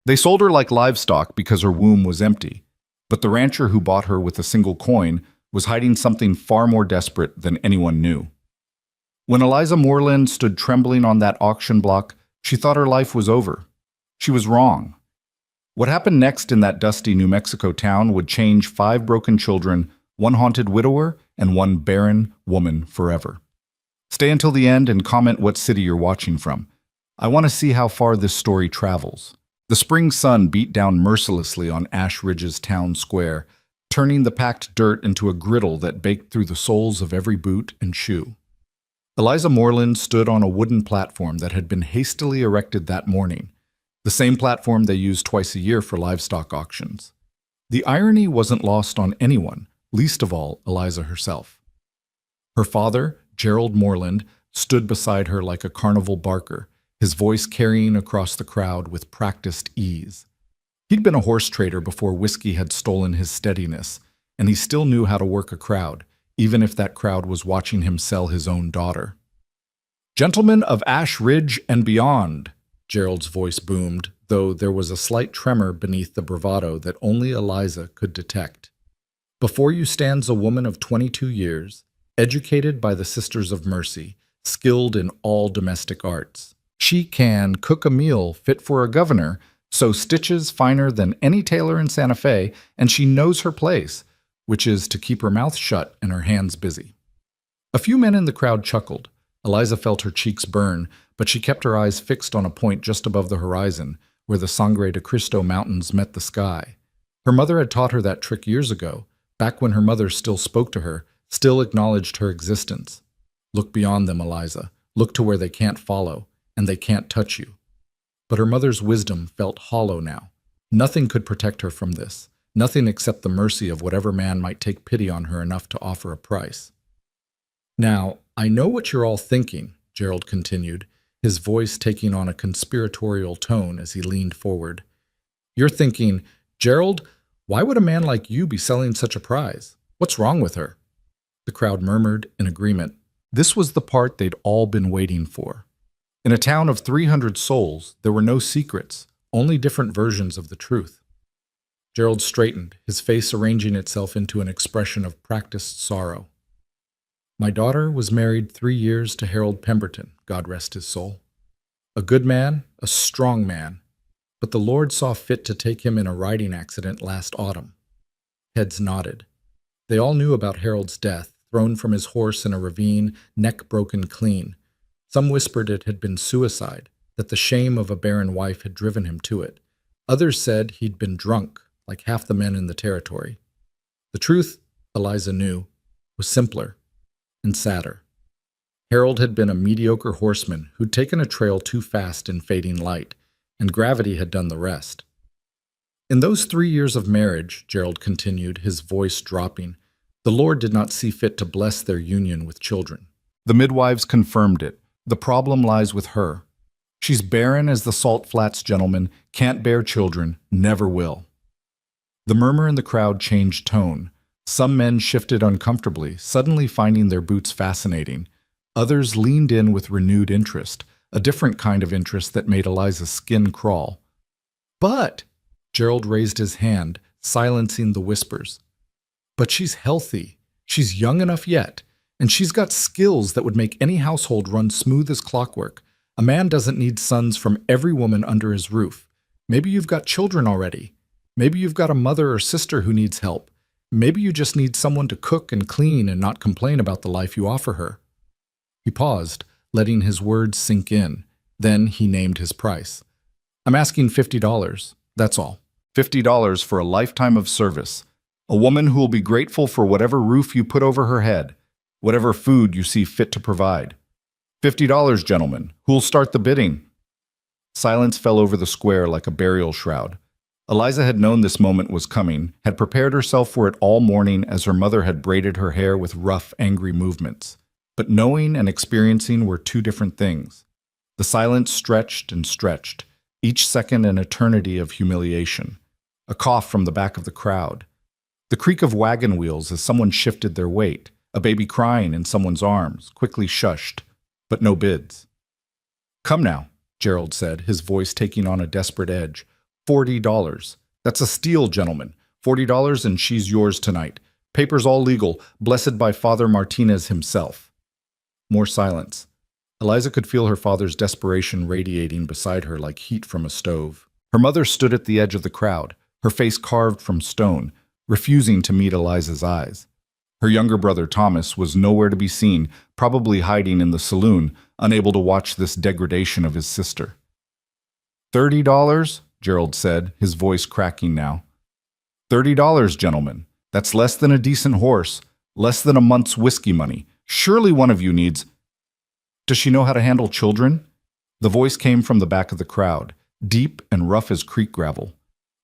They sold her like livestock because her womb was empty, but the rancher who bought her with a single coin was hiding something far more desperate than anyone knew. When Eliza Moreland stood trembling on that auction block, she thought her life was over. She was wrong. What happened next in that dusty New Mexico town would change 5 broken children, 1 haunted widower, and 1 barren woman forever. Stay until the end and comment what city you're watching from. I want to see how far this story travels. The spring sun beat down mercilessly on Ash Ridge's town square, turning the packed dirt into a griddle that baked through the soles of every boot and shoe. Eliza Moreland stood on a wooden platform that had been hastily erected that morning, the same platform they use twice a year for livestock auctions. The irony wasn't lost on anyone, least of all Eliza herself. Her father, Gerald Moreland, stood beside her like a carnival barker, his voice carrying across the crowd with practiced ease. He'd been a horse trader before whiskey had stolen his steadiness, and he still knew how to work a crowd, even if that crowd was watching him sell his own daughter. "Gentlemen of Ash Ridge and beyond," Gerald's voice boomed, though there was a slight tremor beneath the bravado that only Eliza could detect. "Before you stands a woman of 22 years, educated by the Sisters of Mercy, skilled in all domestic arts. She can cook a meal fit for a governor, sew stitches finer than any tailor in Santa Fe, and she knows her place, which is to keep her mouth shut and her hands busy." A few men in the crowd chuckled. Eliza felt her cheeks burn, but she kept her eyes fixed on a point just above the horizon, where the Sangre de Cristo Mountains met the sky. Her mother had taught her that trick years ago, back when her mother still spoke to her, still acknowledged her existence. Look beyond them, Eliza. Look to where they can't follow, and they can't touch you. But her mother's wisdom felt hollow now. Nothing could protect her from this, nothing except the mercy of whatever man might take pity on her enough to offer a price. "Now, I know what you're all thinking," Gerald continued, his voice taking on a conspiratorial tone as he leaned forward. "You're thinking, 'Gerald, why would a man like you be selling such a prize? What's wrong with her?'" The crowd murmured in agreement. This was the part they'd all been waiting for. In a town of 300 souls, there were no secrets, only different versions of the truth. Gerald straightened, his face arranging itself into an expression of practiced sorrow. "My daughter was married 3 years to Harold Pemberton, God rest his soul. A good man, a strong man, but the Lord saw fit to take him in a riding accident last autumn." Heads nodded. They all knew about Harold's death, thrown from his horse in a ravine, neck broken clean. Some whispered it had been suicide, that the shame of a barren wife had driven him to it. Others said he'd been drunk, like half the men in the territory. The truth, Eliza knew, was simpler and sadder. Harold had been a mediocre horseman who'd taken a trail too fast in fading light, and gravity had done the rest. "In those 3 years of marriage," Gerald continued, his voice dropping, "the Lord did not see fit to bless their union with children. The midwives confirmed it. The problem lies with her. She's barren as the Salt Flats, gentlemen, can't bear children, never will." The murmur in the crowd changed tone. Some men shifted uncomfortably, suddenly finding their boots fascinating. Others leaned in with renewed interest, a different kind of interest that made Eliza's skin crawl. "But," Gerald raised his hand, silencing the whispers, "but she's healthy. She's young enough yet. And she's got skills that would make any household run smooth as clockwork. A man doesn't need sons from every woman under his roof. Maybe you've got children already. Maybe you've got a mother or sister who needs help. Maybe you just need someone to cook and clean and not complain about the life you offer her." He paused, letting his words sink in. Then he named his price. "I'm asking $50, that's all. $50 for a lifetime of service. A woman who will be grateful for whatever roof you put over her head, whatever food you see fit to provide. $50, gentlemen. Who'll start the bidding?" Silence fell over the square like a burial shroud. Eliza had known this moment was coming, had prepared herself for it all morning as her mother had braided her hair with rough, angry movements. But knowing and experiencing were 2 different things. The silence stretched and stretched, each second an eternity of humiliation. A cough from the back of the crowd. The creak of wagon wheels as someone shifted their weight. A baby crying in someone's arms, quickly shushed, but no bids. "Come now," Gerald said, his voice taking on a desperate edge. $40. That's a steal, gentlemen. $40 and she's yours tonight. Papers all legal, blessed by Father Martinez himself. More silence. Eliza could feel her father's desperation radiating beside her like heat from a stove. Her mother stood at the edge of the crowd, her face carved from stone, refusing to meet Eliza's eyes. Her younger brother, Thomas, was nowhere to be seen, probably hiding in the saloon, unable to watch this degradation of his sister. $30, Gerald said, his voice cracking now. $30, gentlemen. That's less than a decent horse, less than a month's whiskey money. Surely one of you needs... Does she know how to handle children? The voice came from the back of the crowd, deep and rough as creek gravel.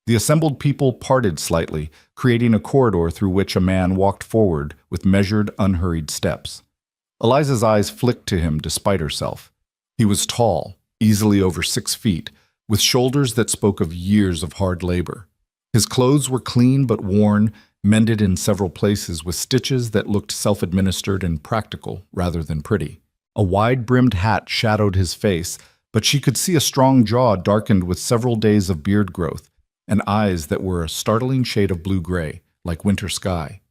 The assembled people parted slightly, creating a corridor through which a man walked forward with measured, unhurried steps. Eliza's eyes flicked to him despite herself. He was tall, easily over 6 feet, with shoulders that spoke of years of hard labor. His clothes were clean but worn, mended in several places with stitches that looked self-administered and practical rather than pretty. A wide-brimmed hat shadowed his face, but she could see a strong jaw darkened with several days of beard growth, and eyes that were a startling shade of blue-gray, like winter sky.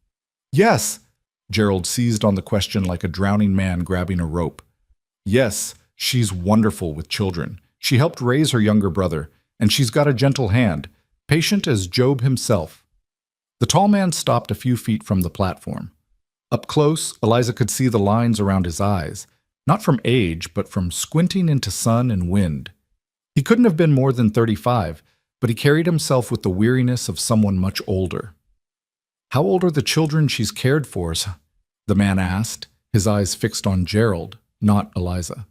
Yes, Gerald seized on the question like a drowning man grabbing a rope. Yes, she's wonderful with children. She helped raise her younger brother, and she's got a gentle hand, patient as Job himself. The tall man stopped a few feet from the platform. Up close, Eliza could see the lines around his eyes, not from age, but from squinting into sun and wind. He couldn't have been more than 35, but he carried himself with the weariness of someone much older. How old are the children she's cared for? The man asked, his eyes fixed on Gerald, not Eliza.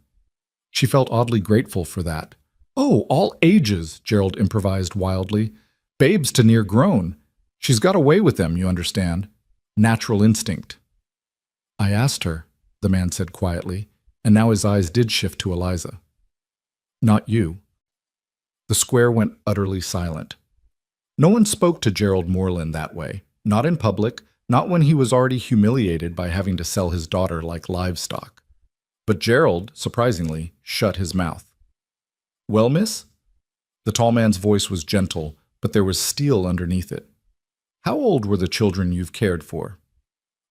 She felt oddly grateful for that. Oh, all ages, Gerald improvised wildly. Babes to near grown. She's got away with them, you understand. Natural instinct. I asked her, the man said quietly, and now his eyes did shift to Eliza. Not you. The square went utterly silent. No one spoke to Gerald Moreland that way, not in public, not when he was already humiliated by having to sell his daughter like livestock. But Gerald, surprisingly, shut his mouth. Well, miss? The tall man's voice was gentle, but there was steel underneath it. How old were the children you've cared for?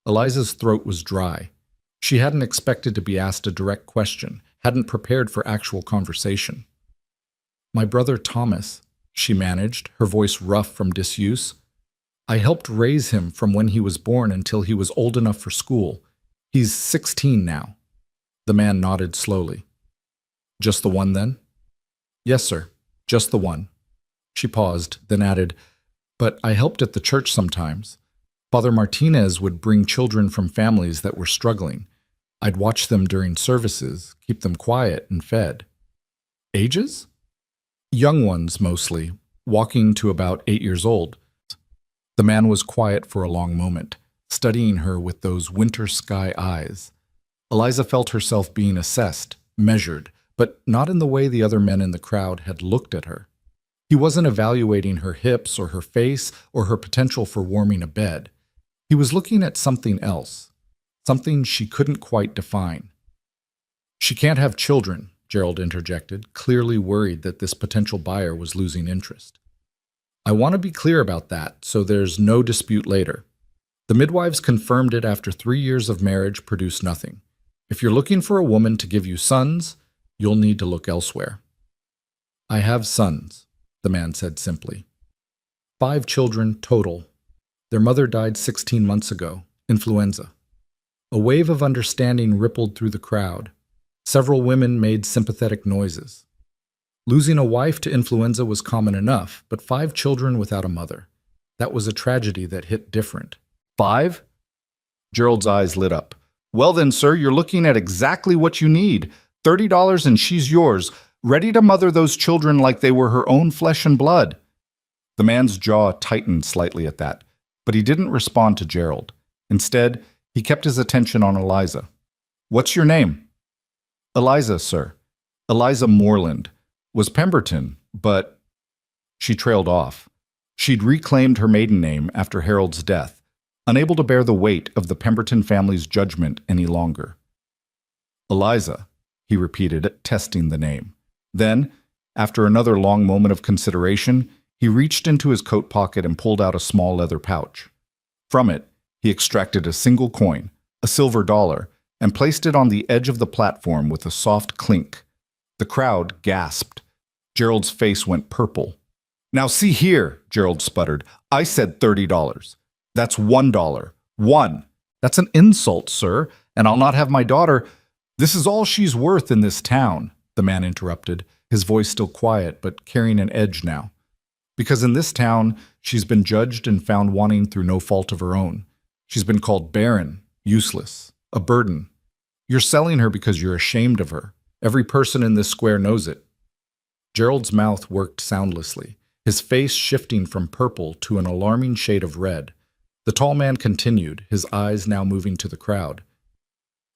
Eliza's throat was dry. She hadn't expected to be asked a direct question, hadn't prepared for actual conversation. My brother Thomas, she managed, her voice rough from disuse. I helped raise him from when he was born until he was old enough for school. He's 16 now. The man nodded slowly. Just the one, then? Yes, sir, just the one. She paused, then added, but I helped at the church sometimes. Father Martinez would bring children from families that were struggling. I'd watch them during services, keep them quiet and fed. Ages? Young ones, mostly, walking to about 8 years old. The man was quiet for a long moment, studying her with those winter sky eyes. Eliza felt herself being assessed, measured, but not in the way the other men in the crowd had looked at her. He wasn't evaluating her hips or her face or her potential for warming a bed. He was looking at something else, something she couldn't quite define. She can't have children, Gerald interjected, clearly worried that this potential buyer was losing interest. I want to be clear about that, so there's no dispute later. The midwives confirmed it after 3 years of marriage produced nothing. If you're looking for a woman to give you sons, you'll need to look elsewhere. I have sons, the man said simply. 5 children total. Their mother died 16 months ago, influenza. A wave of understanding rippled through the crowd. Several women made sympathetic noises. Losing a wife to influenza was common enough, but 5 children without a mother. That was a tragedy that hit different. 5? Gerald's eyes lit up. Well then, sir, you're looking at exactly what you need. $30 and she's yours, ready to mother those children like they were her own flesh and blood. The man's jaw tightened slightly at that, but he didn't respond to Gerald. Instead, he kept his attention on Eliza. What's your name? Eliza, sir. Eliza Moreland. Was Pemberton, but... She trailed off. She'd reclaimed her maiden name after Harold's death, unable to bear the weight of the Pemberton family's judgment any longer. Eliza, he repeated, testing the name. Then, after another long moment of consideration, He reached into his coat pocket and pulled out a small leather pouch. From it, he extracted a single coin, a silver dollar, and placed it on the edge of the platform with a soft clink. The crowd gasped. Gerald's face went purple. "Now see here," Gerald sputtered. "I said $30. That's $1. One. That's an insult, sir, and I'll not have my daughter—" "This is all she's worth in this town," the man interrupted, his voice still quiet but carrying an edge now. "Because in this town, she's been judged and found wanting through no fault of her own. She's been called barren, useless, a burden. You're selling her because you're ashamed of her. Every person in this square knows it." Gerald's mouth worked soundlessly, his face shifting from purple to an alarming shade of red. The tall man continued, his eyes now moving to the crowd.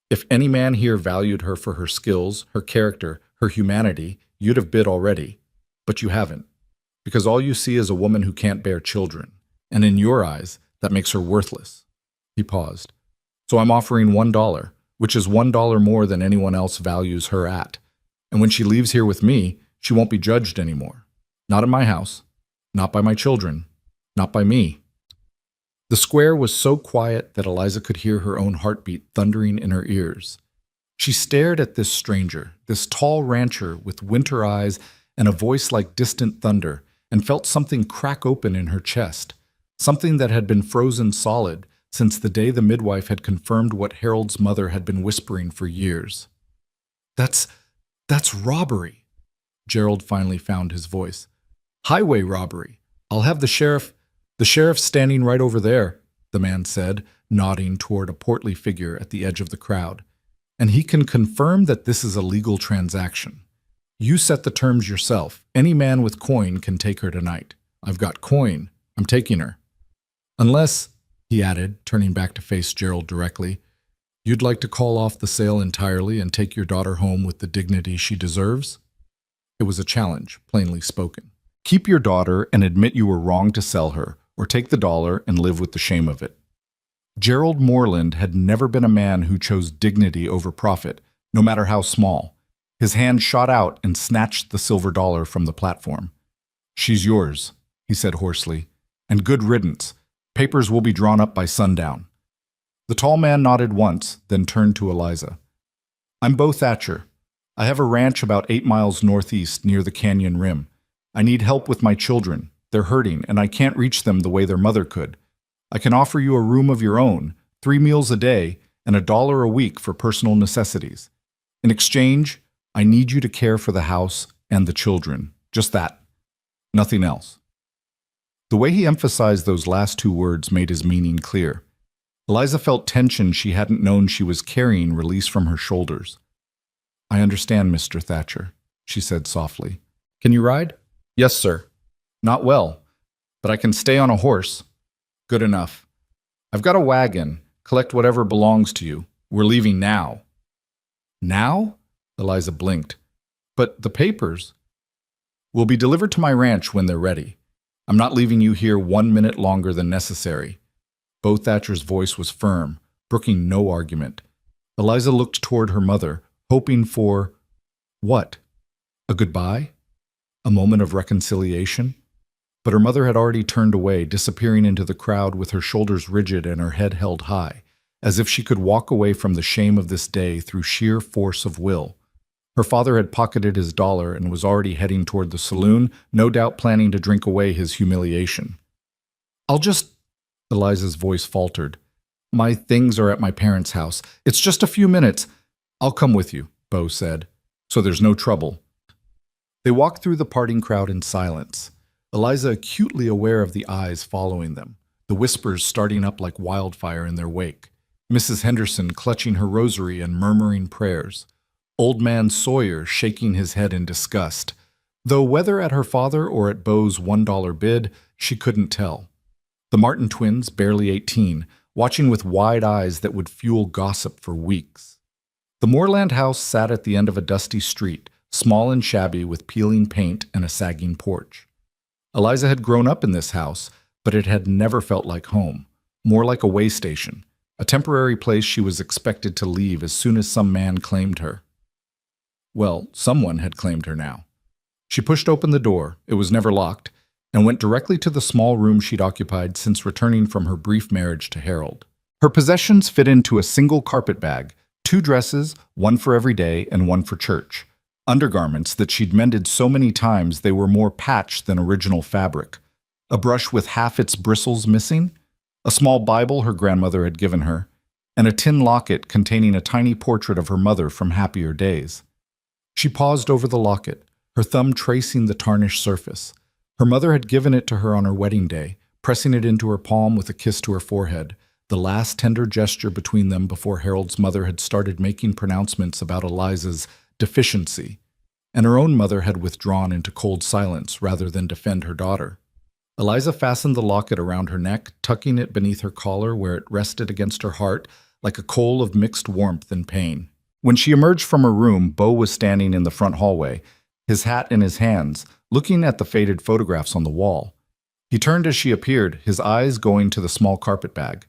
"If any man here valued her for her skills, her character, her humanity, you'd have bid already. But you haven't. Because all you see is a woman who can't bear children. And in your eyes, that makes her worthless." He paused. "So I'm offering $1, which is $1 more than anyone else values her at. And when she leaves here with me, she won't be judged anymore. Not in my house. Not by my children. Not by me." The square was so quiet that Eliza could hear her own heartbeat thundering in her ears. She stared at this stranger, this tall rancher with winter eyes and a voice like distant thunder, and felt something crack open in her chest, something that had been frozen solid since the day the midwife had confirmed what Harold's mother had been whispering for years. That's robbery." Gerald finally found his voice. "Highway robbery. I'll have the sheriff's standing right over there," the man said, nodding toward a portly figure at the edge of the crowd. "And he can confirm that this is a legal transaction. You set the terms yourself. Any man with coin can take her tonight. I've got coin. I'm taking her. Unless," he added, turning back to face Gerald directly, "you'd like to call off the sale entirely and take your daughter home with the dignity she deserves?" It was a challenge, plainly spoken. "Keep your daughter and admit you were wrong to sell her, or take the dollar and live with the shame of it." Gerald Moreland had never been a man who chose dignity over profit, no matter how small. His hand shot out and snatched the silver dollar from the platform. "She's yours," he said hoarsely, "and good riddance. Papers will be drawn up by sundown." The tall man nodded once, then turned to Eliza. "I'm Bo Thatcher. I have a ranch about 8 miles northeast near the canyon rim. I need help with my children. They're hurting, and I can't reach them the way their mother could. I can offer you a room of your own, 3 meals a day, and $1 a week for personal necessities. In exchange, I need you to care for the house and the children. Just that. Nothing else." The way he emphasized those last 2 words made his meaning clear. Eliza felt tension she hadn't known she was carrying release from her shoulders. "I understand, Mr. Thatcher," she said softly. "Can you ride?" "Yes, sir." "Not well, but I can stay on a horse." "Good enough. I've got a wagon. Collect whatever belongs to you. We're leaving now." "Now?" Eliza blinked. "But the papers—" "Will be delivered to my ranch when they're ready. I'm not leaving you here 1 minute longer than necessary." Bo Thatcher's voice was firm, brooking no argument. Eliza looked toward her mother, hoping for— what? A goodbye? A moment of reconciliation? But her mother had already turned away, disappearing into the crowd with her shoulders rigid and her head held high, as if she could walk away from the shame of this day through sheer force of will. Her father had pocketed his dollar and was already heading toward the saloon, no doubt planning to drink away his humiliation. "I'll just—" Eliza's voice faltered. "My things are at my parents' house. It's just a few minutes." "I'll come with you," Bo said, "so there's no trouble." They walked through the parting crowd in silence, Eliza acutely aware of the eyes following them, the whispers starting up like wildfire in their wake, Mrs. Henderson clutching her rosary and murmuring prayers, Old Man Sawyer shaking his head in disgust, though whether at her father or at Bo's $1 bid, she couldn't tell. The Martin twins, barely 18, watching with wide eyes that would fuel gossip for weeks. The Moreland house sat at the end of a dusty street, small and shabby with peeling paint and a sagging porch. Eliza had grown up in this house, but it had never felt like home, more like a way station, a temporary place she was expected to leave as soon as some man claimed her. Well, someone had claimed her now. She pushed open the door. It was never locked, and went directly to the small room she'd occupied since returning from her brief marriage to Harold. Her possessions fit into a single carpet bag, 2 dresses, one for every day and one for church. Undergarments that she'd mended so many times they were more patch than original fabric. A brush with half its bristles missing, a small Bible her grandmother had given her, and a tin locket containing a tiny portrait of her mother from happier days. She paused over the locket, her thumb tracing the tarnished surface. Her mother had given it to her on her wedding day, pressing it into her palm with a kiss to her forehead, the last tender gesture between them before Harold's mother had started making pronouncements about Eliza's deficiency, and her own mother had withdrawn into cold silence rather than defend her daughter. Eliza fastened the locket around her neck, tucking it beneath her collar where it rested against her heart like a coal of mixed warmth and pain. When she emerged from her room, Beau was standing in the front hallway, his hat in his hands, looking at the faded photographs on the wall. He turned as she appeared, his eyes going to the small carpet bag.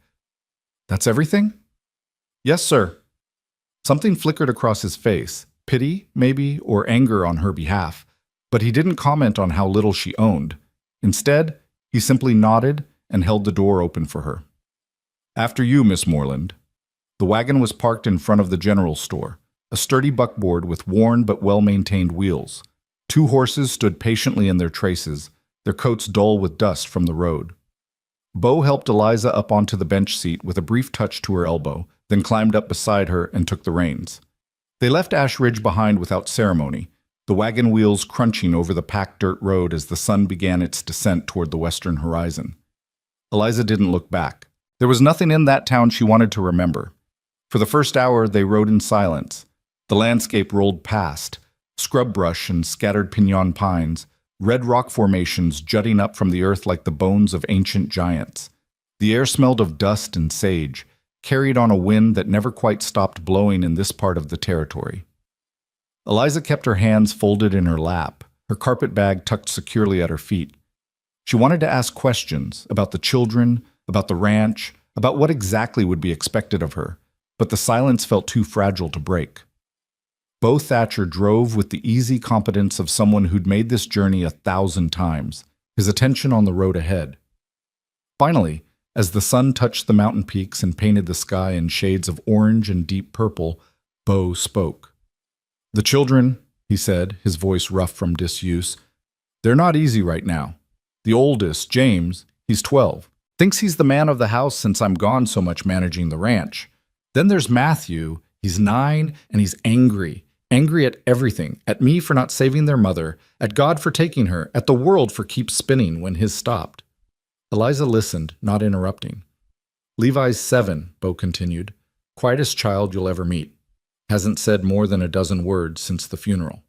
"That's everything?" "Yes, sir." Something flickered across his face, pity, maybe, or anger on her behalf, but he didn't comment on how little she owned. Instead, he simply nodded and held the door open for her. "After you, Miss Moreland." The wagon was parked in front of the general store, a sturdy buckboard with worn but well-maintained wheels. 2 horses stood patiently in their traces, their coats dull with dust from the road. Beau helped Eliza up onto the bench seat with a brief touch to her elbow, then climbed up beside her and took the reins. They left Ash Ridge behind without ceremony, the wagon wheels crunching over the packed dirt road as the sun began its descent toward the western horizon. Eliza didn't look back. There was nothing in that town she wanted to remember. For the first hour, they rode in silence. The landscape rolled past, scrub brush and scattered pinon pines, red rock formations jutting up from the earth like the bones of ancient giants. The air smelled of dust and sage, carried on a wind that never quite stopped blowing in this part of the territory. Eliza kept her hands folded in her lap, her carpet bag tucked securely at her feet. She wanted to ask questions about the children, about the ranch, about what exactly would be expected of her, but the silence felt too fragile to break. Beau Thatcher drove with the easy competence of someone who'd made this journey 1,000 times, his attention on the road ahead. Finally, as the sun touched the mountain peaks and painted the sky in shades of orange and deep purple, Beau spoke. "The children," he said, his voice rough from disuse, "they're not easy right now. The oldest, James, he's 12, thinks he's the man of the house since I'm gone so much managing the ranch. Then there's Matthew, he's 9, and he's angry at everything, at me for not saving their mother, at God for taking her, at the world for keep spinning when his stopped." Eliza listened, not interrupting. "Levi's 7, Beau continued, quietest child you'll ever meet. Hasn't said more than a dozen words since the funeral.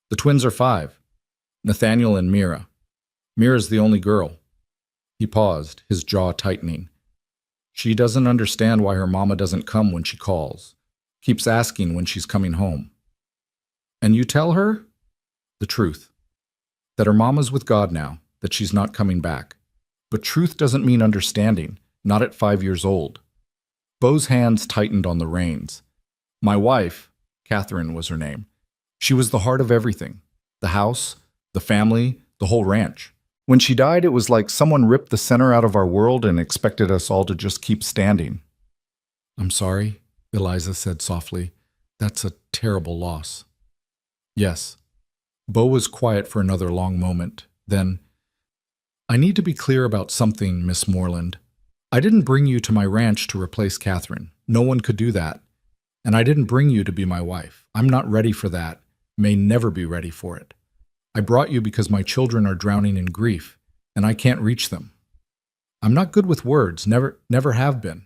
The twins are 5, Nathaniel and Mira. Mira's the only girl." He paused, his jaw tightening. "She doesn't understand why her mama doesn't come when she calls. Keeps asking when she's coming home." "And you tell her?" "The truth. That her mama's with God now, that she's not coming back. But truth doesn't mean understanding, not at 5 years old." Beau's hands tightened on the reins. "My wife," Catherine was her name, "she was the heart of everything. The house, the family, the whole ranch. When she died, it was like someone ripped the center out of our world and expected us all to just keep standing." "I'm sorry," Eliza said softly. "That's a terrible loss." "Yes." Beau was quiet for another long moment. Then, "I need to be clear about something, Miss Moreland. I didn't bring you to my ranch to replace Catherine. No one could do that. And I didn't bring you to be my wife. I'm not ready for that, may never be ready for it. I brought you because my children are drowning in grief, and I can't reach them. I'm not good with words, never have been.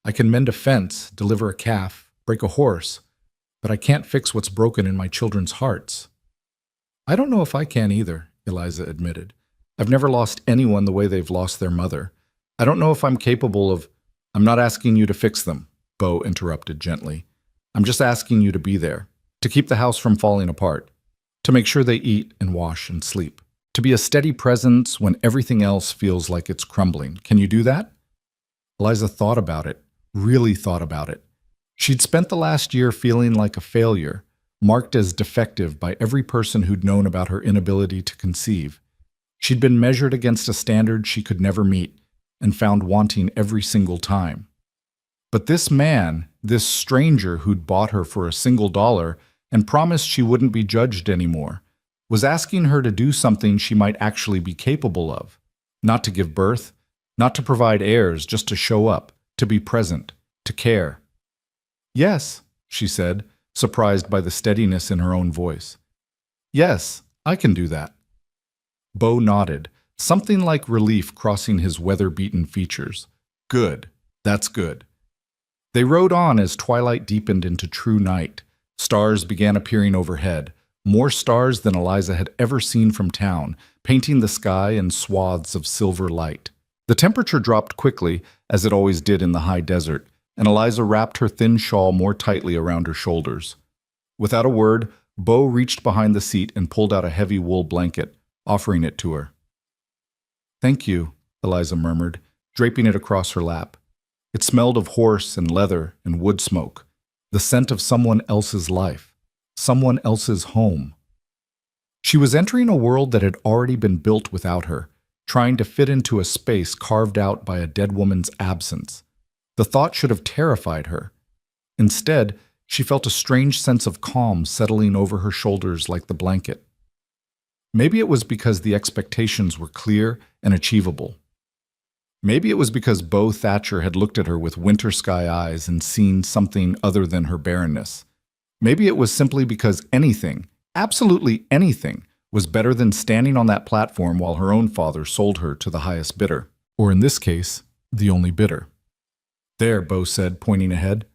I can mend a fence, deliver a calf, break a horse, but I can't fix what's broken in my children's hearts." "I don't know if I can either," Eliza admitted. "I've never lost anyone the way they've lost their mother. I don't know if I'm capable of—" "I'm not asking you to fix them," Beau interrupted gently. "I'm just asking you to be there, to keep the house from falling apart, to make sure they eat and wash and sleep, to be a steady presence when everything else feels like it's crumbling. Can you do that?" Eliza thought about it, really thought about it. She'd spent the last year feeling like a failure, marked as defective by every person who'd known about her inability to conceive. She'd been measured against a standard she could never meet and found wanting every single time. But this man, this stranger who'd bought her for $1 and promised she wouldn't be judged anymore, was asking her to do something she might actually be capable of. Not to give birth, not to provide heirs, just to show up, to be present, to care. "Yes," she said, surprised by the steadiness in her own voice. "Yes, I can do that." Bo nodded, something like relief crossing his weather-beaten features. "Good, that's good." They rode on as twilight deepened into true night. Stars began appearing overhead, more stars than Eliza had ever seen from town, painting the sky in swaths of silver light. The temperature dropped quickly, as it always did in the high desert, and Eliza wrapped her thin shawl more tightly around her shoulders. Without a word, Bo reached behind the seat and pulled out a heavy wool blanket, offering it to her. "Thank you," Eliza murmured, draping it across her lap. It smelled of horse and leather and wood smoke, the scent of someone else's life, someone else's home. She was entering a world that had already been built without her, trying to fit into a space carved out by a dead woman's absence. The thought should have terrified her. Instead, she felt a strange sense of calm settling over her shoulders like the blanket. Maybe it was because the expectations were clear and achievable. Maybe it was because Bo Thatcher had looked at her with winter sky eyes and seen something other than her barrenness. Maybe it was simply because anything, absolutely anything, was better than standing on that platform while her own father sold her to the highest bidder, or in this case, the only bidder. "There," Bo said, pointing ahead.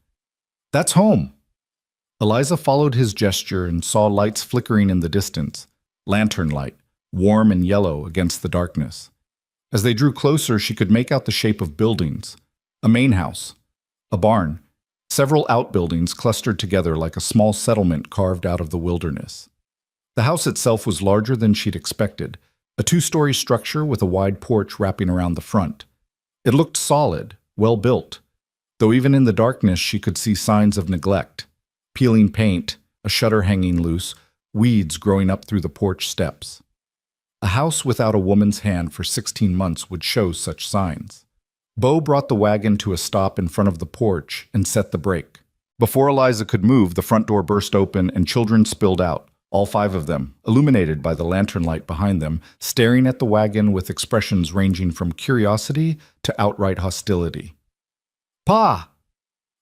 "That's home." Eliza followed his gesture and saw lights flickering in the distance, lantern light, warm and yellow against the darkness. As they drew closer, she could make out the shape of buildings: a main house, a barn, several outbuildings clustered together like a small settlement carved out of the wilderness. The house itself was larger than she'd expected, a 2-story structure with a wide porch wrapping around the front. It looked solid, well built, though even in the darkness she could see signs of neglect: peeling paint, a shutter hanging loose, weeds growing up through the porch steps. A house without a woman's hand for 16 months would show such signs. Bo brought the wagon to a stop in front of the porch and set the brake. Before Eliza could move, the front door burst open and children spilled out, all 5 of them, illuminated by the lantern light behind them, staring at the wagon with expressions ranging from curiosity to outright hostility. "Pa!"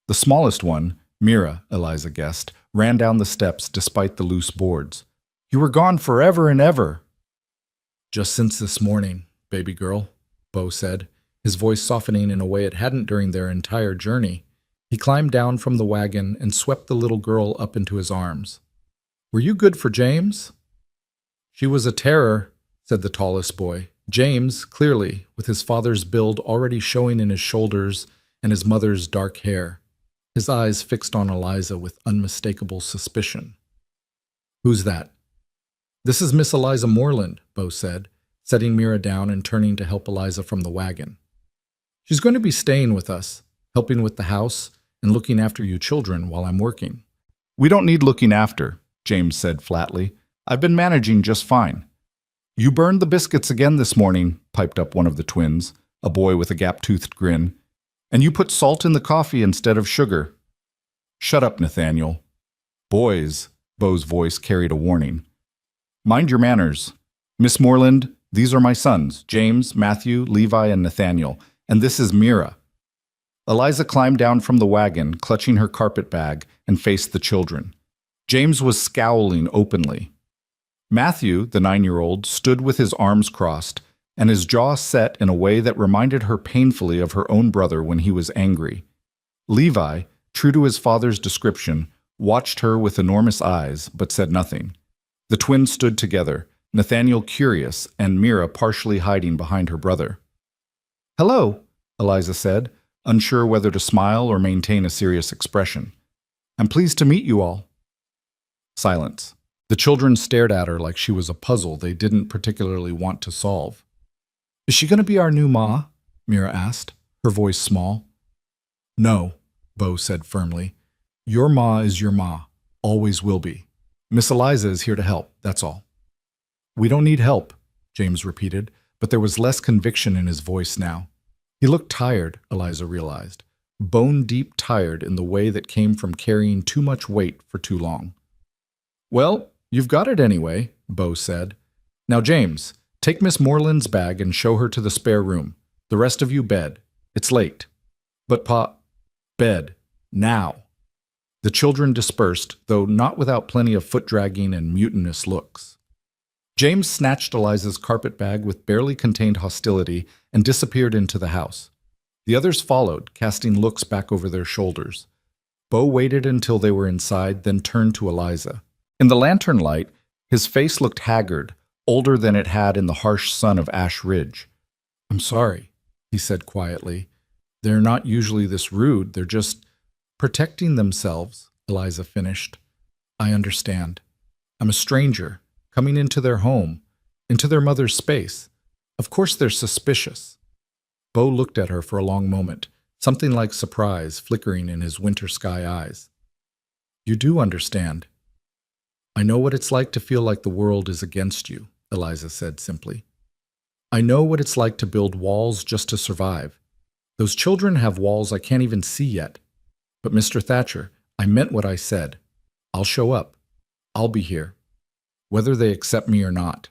The smallest one, Mira, Eliza guessed, ran down the steps despite the loose boards. "You were gone forever and ever." "Just since this morning, baby girl," Bo said, his voice softening in a way it hadn't during their entire journey. He climbed down from the wagon and swept the little girl up into his arms. "Were you good for James?" "She was a terror," said the tallest boy. James, clearly, with his father's build already showing in his shoulders and his mother's dark hair, his eyes fixed on Eliza with unmistakable suspicion. "Who's that?" "This is Miss Eliza Moreland," Bo said, setting Mira down and turning to help Eliza from the wagon. "She's going to be staying with us, helping with the house and looking after you children while I'm working." "We don't need looking after," James said flatly. "I've been managing just fine." "You burned the biscuits again this morning," piped up one of the twins, a boy with a gap-toothed grin. "And you put salt in the coffee instead of sugar." "Shut up, Nathaniel." "Boys," Bo's voice carried a warning. "Mind your manners. Miss Moreland, these are my sons, James, Matthew, Levi, and Nathaniel, and this is Mira." Eliza climbed down from the wagon, clutching her carpet bag, and faced the children. James was scowling openly. Matthew, the 9-year-old, stood with his arms crossed, and his jaw set in a way that reminded her painfully of her own brother when he was angry. Levi, true to his father's description, watched her with enormous eyes, but said nothing. The twins stood together, Nathaniel curious and Mira partially hiding behind her brother. "Hello," Eliza said, unsure whether to smile or maintain a serious expression. "I'm pleased to meet you all." Silence. The children stared at her like she was a puzzle they didn't particularly want to solve. "Is she going to be our new ma?" Mira asked, her voice small. "No," Bo said firmly. "Your ma is your ma, always will be. Miss Eliza is here to help, that's all." "We don't need help," James repeated, but there was less conviction in his voice now. He looked tired, Eliza realized, bone-deep tired in the way that came from carrying too much weight for too long. Well, you've got it anyway, Bo said. Now, James, take Miss Moreland's bag and show her to the spare room. The rest of you bed. It's late. But bed. Now. The children dispersed, though not without plenty of foot-dragging and mutinous looks. James snatched Eliza's carpet bag with barely contained hostility and disappeared into the house. The others followed, casting looks back over their shoulders. Bo waited until they were inside, then turned to Eliza. In the lantern light, his face looked haggard, older than it had in the harsh sun of Ash Ridge. "I'm sorry," he said quietly. "They're not usually this rude. They're just protecting themselves," Eliza finished. "I understand. I'm a stranger, coming into their home, into their mother's space. Of course they're suspicious." Bo looked at her for a long moment, something like surprise flickering in his winter sky eyes. "You do understand." "I know what it's like to feel like the world is against you," Eliza said simply. "I know what it's like to build walls just to survive. Those children have walls I can't even see yet. But Mr. Thatcher, I meant what I said. I'll show up. I'll be here, whether they accept me or not."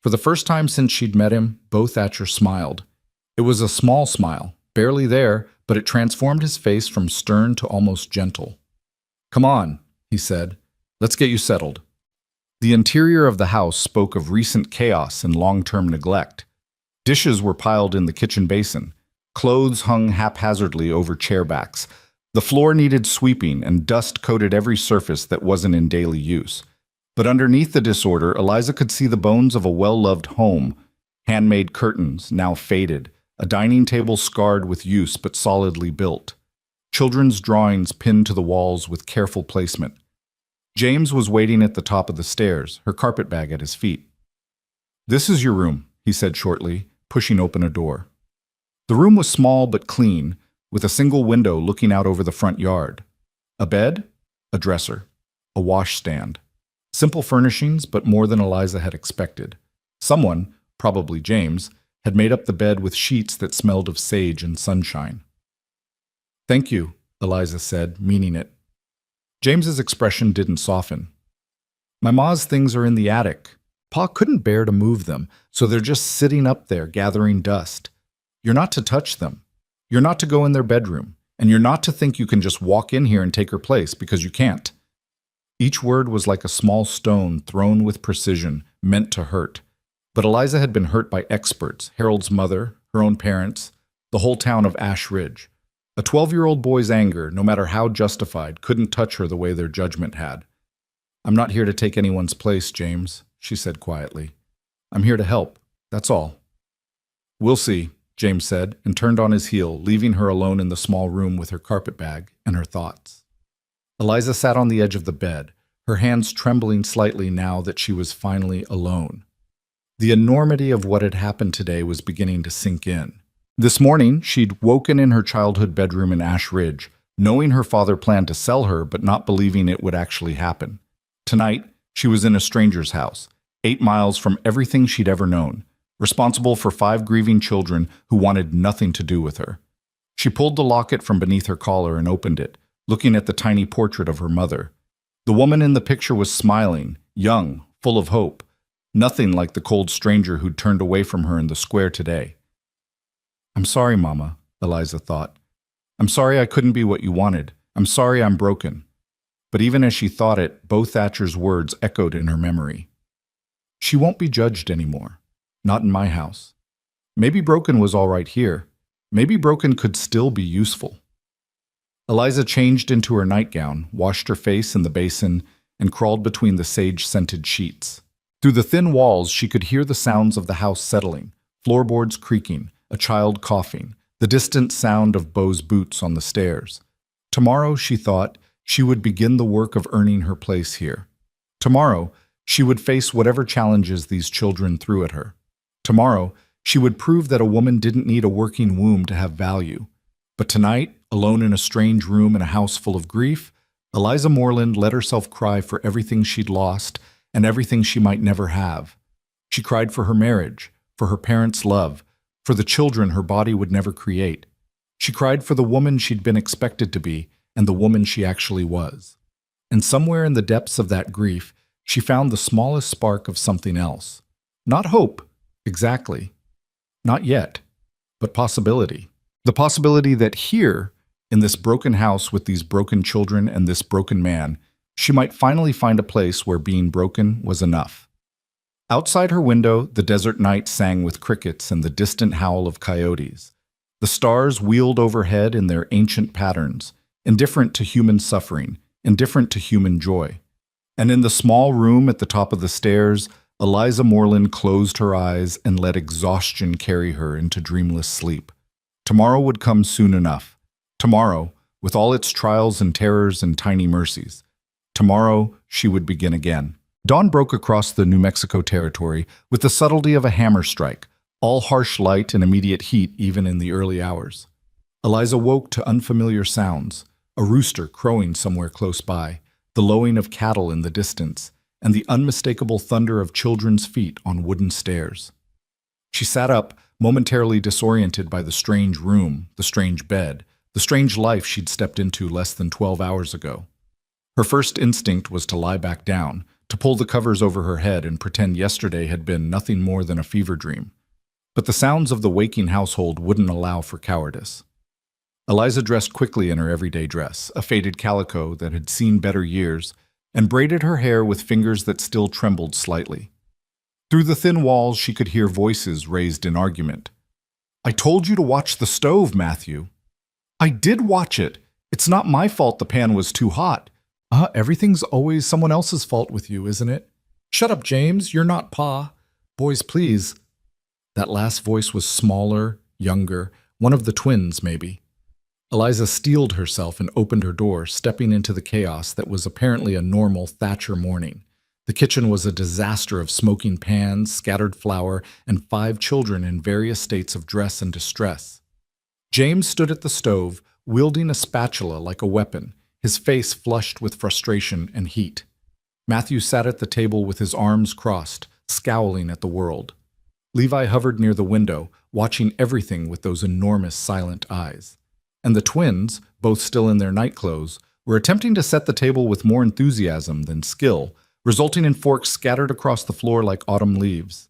For the first time since she'd met him, Bo Thatcher smiled. It was a small smile, barely there, but it transformed his face from stern to almost gentle. "Come on," he said. "Let's get you settled." The interior of the house spoke of recent chaos and long-term neglect. Dishes were piled in the kitchen basin. Clothes hung haphazardly over chairbacks. The floor needed sweeping, and dust coated every surface that wasn't in daily use. But underneath the disorder, Eliza could see the bones of a well-loved home. Handmade curtains, now faded. A dining table scarred with use but solidly built. Children's drawings pinned to the walls with careful placement. James was waiting at the top of the stairs, her carpetbag at his feet. "This is your room," he said shortly, pushing open a door. The room was small but clean, with a single window looking out over the front yard. A bed, a dresser, a washstand. Simple furnishings, but more than Eliza had expected. Someone, probably James, had made up the bed with sheets that smelled of sage and sunshine. "Thank you," Eliza said, meaning it. James's expression didn't soften. "My ma's things are in the attic. Pa couldn't bear to move them, so they're just sitting up there gathering dust. You're not to touch them. You're not to go in their bedroom, and you're not to think you can just walk in here and take her place, because you can't." Each word was like a small stone thrown with precision, meant to hurt. But Eliza had been hurt by experts, Harold's mother, her own parents, the whole town of Ash Ridge. A 12-year-old boy's anger, no matter how justified, couldn't touch her the way their judgment had. "I'm not here to take anyone's place, James," she said quietly. "I'm here to help, that's all." "We'll see," James said, and turned on his heel, leaving her alone in the small room with her carpetbag and her thoughts. Eliza sat on the edge of the bed, her hands trembling slightly now that she was finally alone. The enormity of what had happened today was beginning to sink in. This morning, she'd woken in her childhood bedroom in Ash Ridge, knowing her father planned to sell her but not believing it would actually happen. Tonight, she was in a stranger's house, 8 miles from everything she'd ever known, responsible for 5 grieving children who wanted nothing to do with her. She pulled the locket from beneath her collar and opened it, looking at the tiny portrait of her mother. The woman in the picture was smiling, young, full of hope. Nothing like the cold stranger who'd turned away from her in the square today. "I'm sorry, Mama," Eliza thought. "I'm sorry I couldn't be what you wanted. I'm sorry I'm broken." But even as she thought it, Bo Thatcher's words echoed in her memory. "She won't be judged anymore. Not in my house. Maybe broken was all right here. Maybe broken could still be useful." Eliza changed into her nightgown, washed her face in the basin, and crawled between the sage-scented sheets. Through the thin walls, she could hear the sounds of the house settling, floorboards creaking, a child coughing, the distant sound of Bo's boots on the stairs. Tomorrow, she thought, she would begin the work of earning her place here. Tomorrow, she would face whatever challenges these children threw at her. Tomorrow, she would prove that a woman didn't need a working womb to have value. But tonight, alone in a strange room in a house full of grief, Eliza Moreland let herself cry for everything she'd lost and everything she might never have. She cried for her marriage, for her parents' love, for the children her body would never create. She cried for the woman she'd been expected to be and the woman she actually was. And somewhere in the depths of that grief, she found the smallest spark of something else. Not hope, exactly. Not yet, but possibility. The possibility that here, in this broken house with these broken children and this broken man, she might finally find a place where being broken was enough. Outside her window, the desert night sang with crickets and the distant howl of coyotes. The stars wheeled overhead in their ancient patterns, indifferent to human suffering, indifferent to human joy. And in the small room at the top of the stairs, Eliza Moreland closed her eyes and let exhaustion carry her into dreamless sleep. Tomorrow would come soon enough. Tomorrow, with all its trials and terrors and tiny mercies. Tomorrow, she would begin again. Dawn broke across the New Mexico territory with the subtlety of a hammer strike, all harsh light and immediate heat even in the early hours. Eliza woke to unfamiliar sounds, a rooster crowing somewhere close by, the lowing of cattle in the distance, and the unmistakable thunder of children's feet on wooden stairs. She sat up, momentarily disoriented by the strange room, the strange bed, the strange life she'd stepped into less than 12 hours ago. Her first instinct was to lie back down, to pull the covers over her head and pretend yesterday had been nothing more than a fever dream. But the sounds of the waking household wouldn't allow for cowardice. Eliza dressed quickly in her everyday dress, a faded calico that had seen better years, and braided her hair with fingers that still trembled slightly. Through the thin walls, she could hear voices raised in argument. "I told you to watch the stove, Matthew." "I did watch it. It's not my fault the pan was too hot." Everything's always someone else's fault with you, isn't it?" "Shut up, James. You're not Pa." "Boys, please." That last voice was smaller, younger, one of the twins, maybe. Eliza steeled herself and opened her door, stepping into the chaos that was apparently a normal Thatcher morning. The kitchen was a disaster of smoking pans, scattered flour, and 5 children in various states of dress and distress. James stood at the stove, wielding a spatula like a weapon, his face flushed with frustration and heat. Matthew sat at the table with his arms crossed, scowling at the world. Levi hovered near the window, watching everything with those enormous silent eyes. And the twins, both still in their nightclothes, were attempting to set the table with more enthusiasm than skill, resulting in forks scattered across the floor like autumn leaves.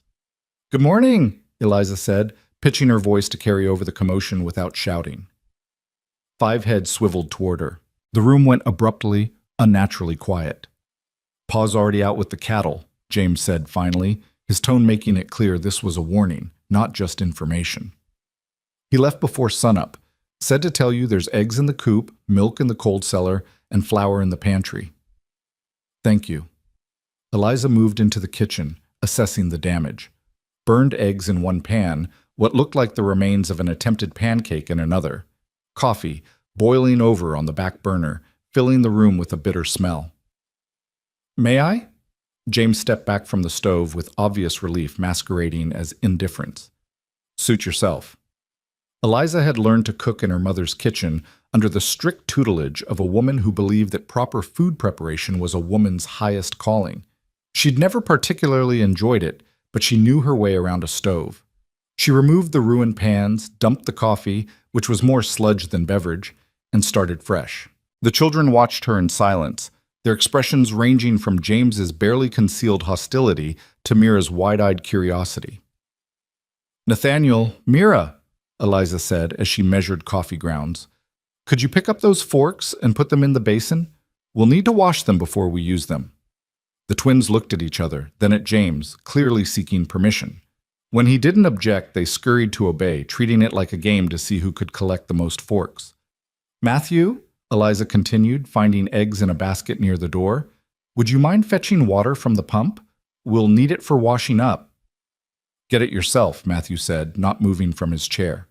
"Good morning," Eliza said, pitching her voice to carry over the commotion without shouting. 5 heads swiveled toward her. The room went abruptly, unnaturally quiet. "Pa's already out with the cattle," James said finally, his tone making it clear this was a warning, not just information. "He left before sunup. Said to tell you there's eggs in the coop, milk in the cold cellar, and flour in the pantry." "Thank you." Eliza moved into the kitchen, assessing the damage. Burned eggs in one pan, what looked like the remains of an attempted pancake in another. Coffee, boiling over on the back burner, filling the room with a bitter smell. "May I?" James stepped back from the stove with obvious relief masquerading as indifference. "Suit yourself." Eliza had learned to cook in her mother's kitchen under the strict tutelage of a woman who believed that proper food preparation was a woman's highest calling. She'd never particularly enjoyed it, but she knew her way around a stove. She removed the ruined pans, dumped the coffee, which was more sludge than beverage, and started fresh. The children watched her in silence, their expressions ranging from James's barely concealed hostility to Mira's wide-eyed curiosity. "Nathaniel, Mira," Eliza said as she measured coffee grounds, "could you pick up those forks and put them in the basin? We'll need to wash them before we use them." The twins looked at each other, then at James, clearly seeking permission. When he didn't object, they scurried to obey, treating it like a game to see who could collect the most forks. "Matthew," Eliza continued, finding eggs in a basket near the door, "would you mind fetching water from the pump? We'll need it for washing up." "Get it yourself," Matthew said, not moving from his chair.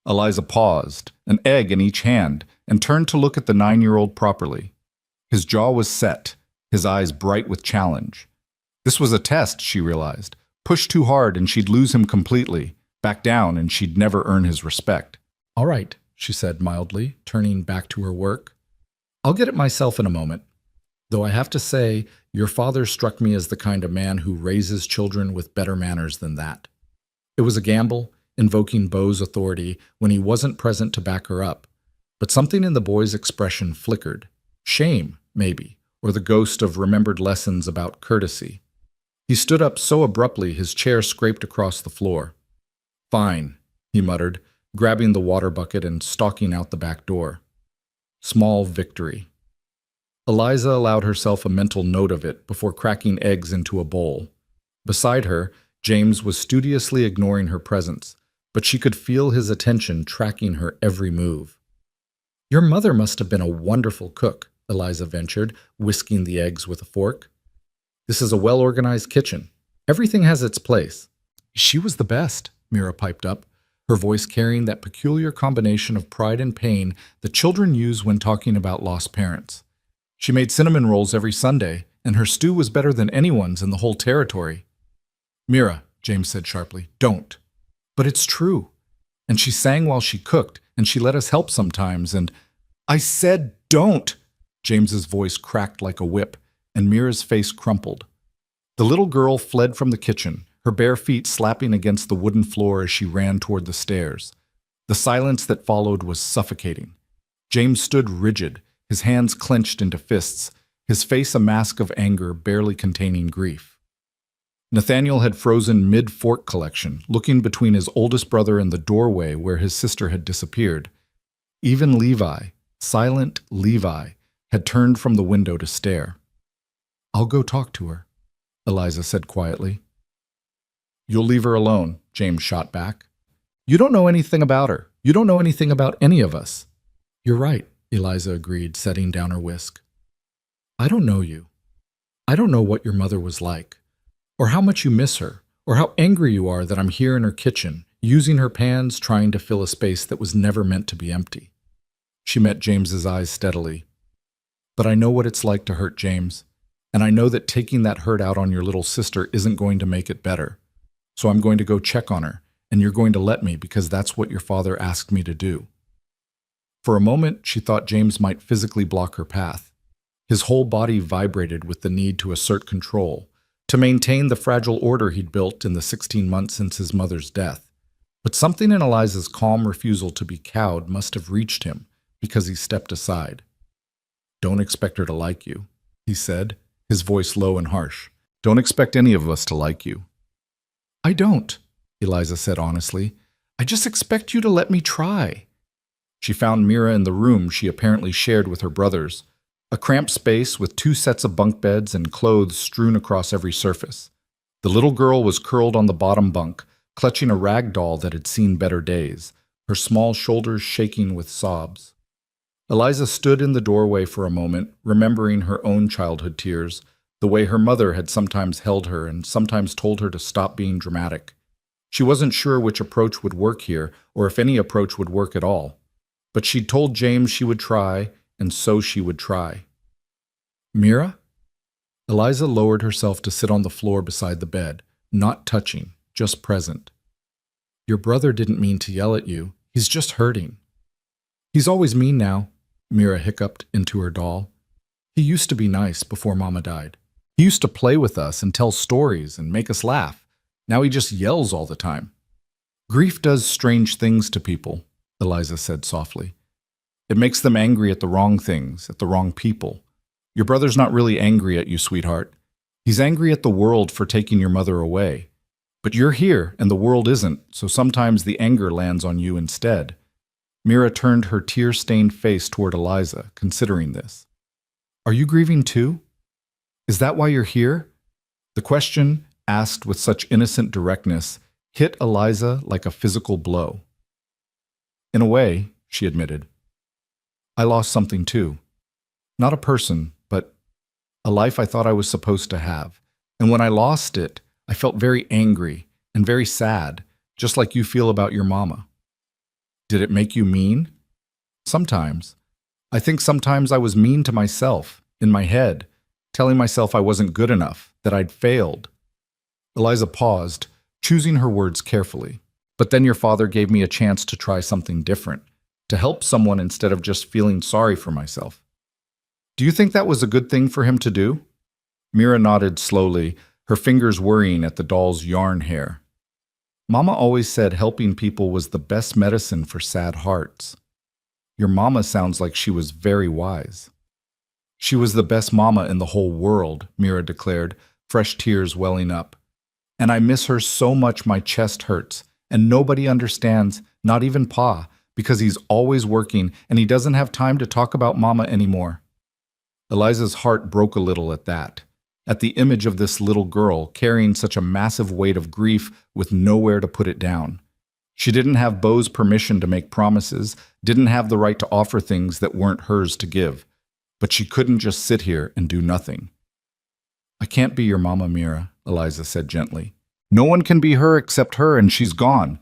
Eliza paused, an egg in each hand, and turned to look at the 9-year-old properly. His jaw was set, his eyes bright with challenge. This was a test, she realized. Push too hard and she'd lose him completely. Back down and she'd never earn his respect. "All right," she said mildly, turning back to her work. "I'll get it myself in a moment." Though I have to say, your father struck me as the kind of man who raises children with better manners than that. It was a gamble, invoking Beau's authority when he wasn't present to back her up. But something in the boy's expression flickered. Shame, maybe, or the ghost of remembered lessons about courtesy. He stood up so abruptly his chair scraped across the floor. Fine, he muttered, grabbing the water bucket and stalking out the back door. Small victory. Eliza allowed herself a mental note of it before cracking eggs into a bowl. Beside her, James was studiously ignoring her presence, but she could feel his attention tracking her every move. Your mother must have been a wonderful cook, Eliza ventured, whisking the eggs with a fork. This is a well-organized kitchen. Everything has its place. She was the best, Mira piped up, her voice carrying that peculiar combination of pride and pain that children use when talking about lost parents. She made cinnamon rolls every Sunday, and her stew was better than anyone's in the whole territory. Mira, James said sharply, don't. But it's true. And she sang while she cooked, and she let us help sometimes, and I said don't! James's voice cracked like a whip, and Mira's face crumpled. The little girl fled from the kitchen, her bare feet slapping against the wooden floor as she ran toward the stairs. The silence that followed was suffocating. James stood rigid, his hands clenched into fists, his face a mask of anger barely containing grief. Nathaniel had frozen mid-fork collection, looking between his oldest brother and the doorway where his sister had disappeared. Even Levi, silent Levi, had turned from the window to stare. I'll go talk to her, Eliza said quietly. You'll leave her alone, James shot back. You don't know anything about her. You don't know anything about any of us. You're right, Eliza agreed, setting down her whisk. I don't know you. I don't know what your mother was like, or how much you miss her, or how angry you are that I'm here in her kitchen, using her pans, trying to fill a space that was never meant to be empty. She met James's eyes steadily. But I know what it's like to hurt James, and I know that taking that hurt out on your little sister isn't going to make it better. So I'm going to go check on her, and you're going to let me because that's what your father asked me to do. For a moment, she thought James might physically block her path. His whole body vibrated with the need to assert control, to maintain the fragile order he'd built in the 16 months since his mother's death. But something in Eliza's calm refusal to be cowed must have reached him, because he stepped aside. Don't expect her to like you, he said, his voice low and harsh. Don't expect any of us to like you. I don't, Eliza said honestly. I just expect you to let me try. She found Mira in the room she apparently shared with her brothers, a cramped space with 2 sets of bunk beds and clothes strewn across every surface. The little girl was curled on the bottom bunk, clutching a rag doll that had seen better days, her small shoulders shaking with sobs. Eliza stood in the doorway for a moment, remembering her own childhood tears, the way her mother had sometimes held her and sometimes told her to stop being dramatic. She wasn't sure which approach would work here, or if any approach would work at all. But she'd told James she would try, and so she would try. Mira? Eliza lowered herself to sit on the floor beside the bed, not touching, just present. Your brother didn't mean to yell at you. He's just hurting. He's always mean now, Mira hiccuped into her doll. He used to be nice before Mama died. He used to play with us and tell stories and make us laugh. Now he just yells all the time. Grief does strange things to people, Eliza said softly. It makes them angry at the wrong things, at the wrong people. Your brother's not really angry at you, sweetheart. He's angry at the world for taking your mother away. But you're here, and the world isn't, so sometimes the anger lands on you instead. Mira turned her tear-stained face toward Eliza, considering this. Are you grieving too? Is that why you're here? The question, asked with such innocent directness, hit Eliza like a physical blow. In a way, she admitted. I lost something too. Not a person, but a life I thought I was supposed to have. And when I lost it, I felt very angry and very sad, just like you feel about your mama. Did it make you mean? Sometimes. I think sometimes I was mean to myself, in my head, telling myself I wasn't good enough, that I'd failed. Eliza paused, choosing her words carefully. But then your father gave me a chance to try something different, to help someone instead of just feeling sorry for myself. Do you think that was a good thing for him to do? Mira nodded slowly, her fingers worrying at the doll's yarn hair. Mama always said helping people was the best medicine for sad hearts. Your mama sounds like she was very wise. She was the best mama in the whole world, Mira declared, fresh tears welling up. And I miss her so much my chest hurts, and nobody understands, not even Pa, because he's always working and he doesn't have time to talk about Mama anymore. Eliza's heart broke a little at that, at the image of this little girl carrying such a massive weight of grief with nowhere to put it down. She didn't have Bo's permission to make promises, didn't have the right to offer things that weren't hers to give, but she couldn't just sit here and do nothing. I can't be your mama, Mira, Eliza said gently. No one can be her except her, and she's gone.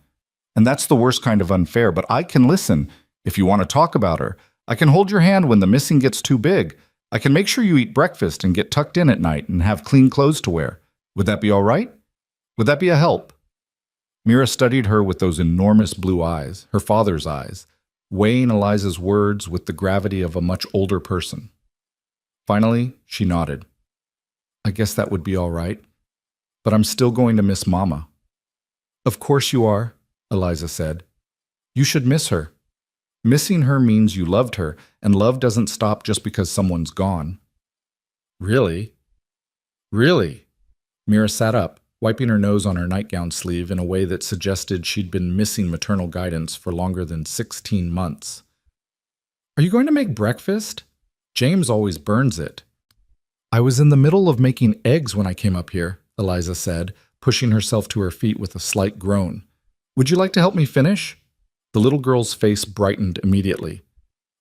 And that's the worst kind of unfair, but I can listen if you want to talk about her. I can hold your hand when the missing gets too big. I can make sure you eat breakfast and get tucked in at night and have clean clothes to wear. Would that be all right? Would that be a help? Mira studied her with those enormous blue eyes, her father's eyes, weighing Eliza's words with the gravity of a much older person. Finally, she nodded. I guess that would be all right. But I'm still going to miss Mama. Of course you are, Eliza said. You should miss her. Missing her means you loved her, and love doesn't stop just because someone's gone. Really? Really? Mira sat up, wiping her nose on her nightgown sleeve in a way that suggested she'd been missing maternal guidance for longer than 16 months. Are you going to make breakfast? James always burns it. I was in the middle of making eggs when I came up here, Eliza said, pushing herself to her feet with a slight groan. Would you like to help me finish? The little girl's face brightened immediately.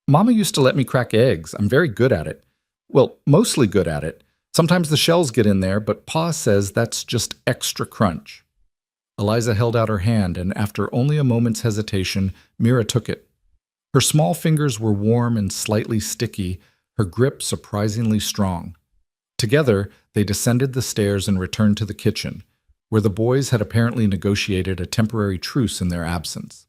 Mama used to let me crack eggs. I'm very good at it. Well, mostly good at it. Sometimes the shells get in there, but Pa says that's just extra crunch. Eliza held out her hand, and after only a moment's hesitation, Mira took it. Her small fingers were warm and slightly sticky, her grip surprisingly strong. Together, they descended the stairs and returned to the kitchen, where the boys had apparently negotiated a temporary truce in their absence.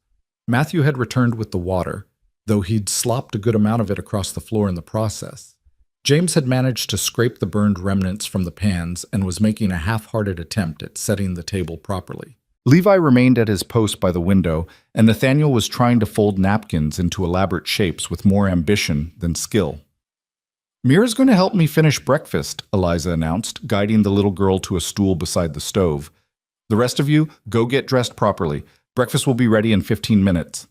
Matthew had returned with the water, though he'd slopped a good amount of it across the floor in the process. James had managed to scrape the burned remnants from the pans and was making a half-hearted attempt at setting the table properly. Levi remained at his post by the window, and Nathaniel was trying to fold napkins into elaborate shapes with more ambition than skill. Mira's going to help me finish breakfast, Eliza announced, guiding the little girl to a stool beside the stove. The rest of you, go get dressed properly. Breakfast will be ready in 15 minutes.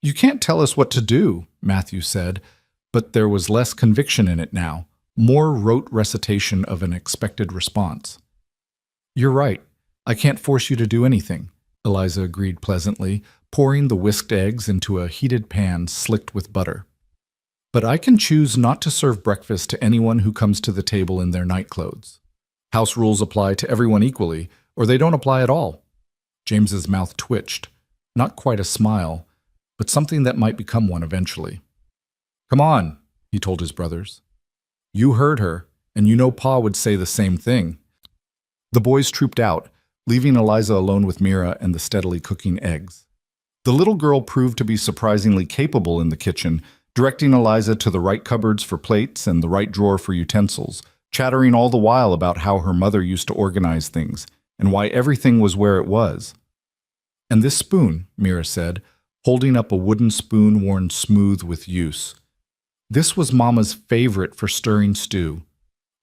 You can't tell us what to do, Matthew said, but there was less conviction in it now, more rote recitation of an expected response. You're right. I can't force you to do anything, Eliza agreed pleasantly, pouring the whisked eggs into a heated pan slicked with butter. But I can choose not to serve breakfast to anyone who comes to the table in their nightclothes. House rules apply to everyone equally, or they don't apply at all. James's mouth twitched, not quite a smile, but something that might become one eventually. Come on, he told his brothers. You heard her, and you know Pa would say the same thing. The boys trooped out, leaving Eliza alone with Mira and the steadily cooking eggs. The little girl proved to be surprisingly capable in the kitchen, directing Eliza to the right cupboards for plates and the right drawer for utensils, chattering all the while about how her mother used to organize things, and why everything was where it was. And this spoon, Mira said, holding up a wooden spoon worn smooth with use. This was Mama's favorite for stirring stew.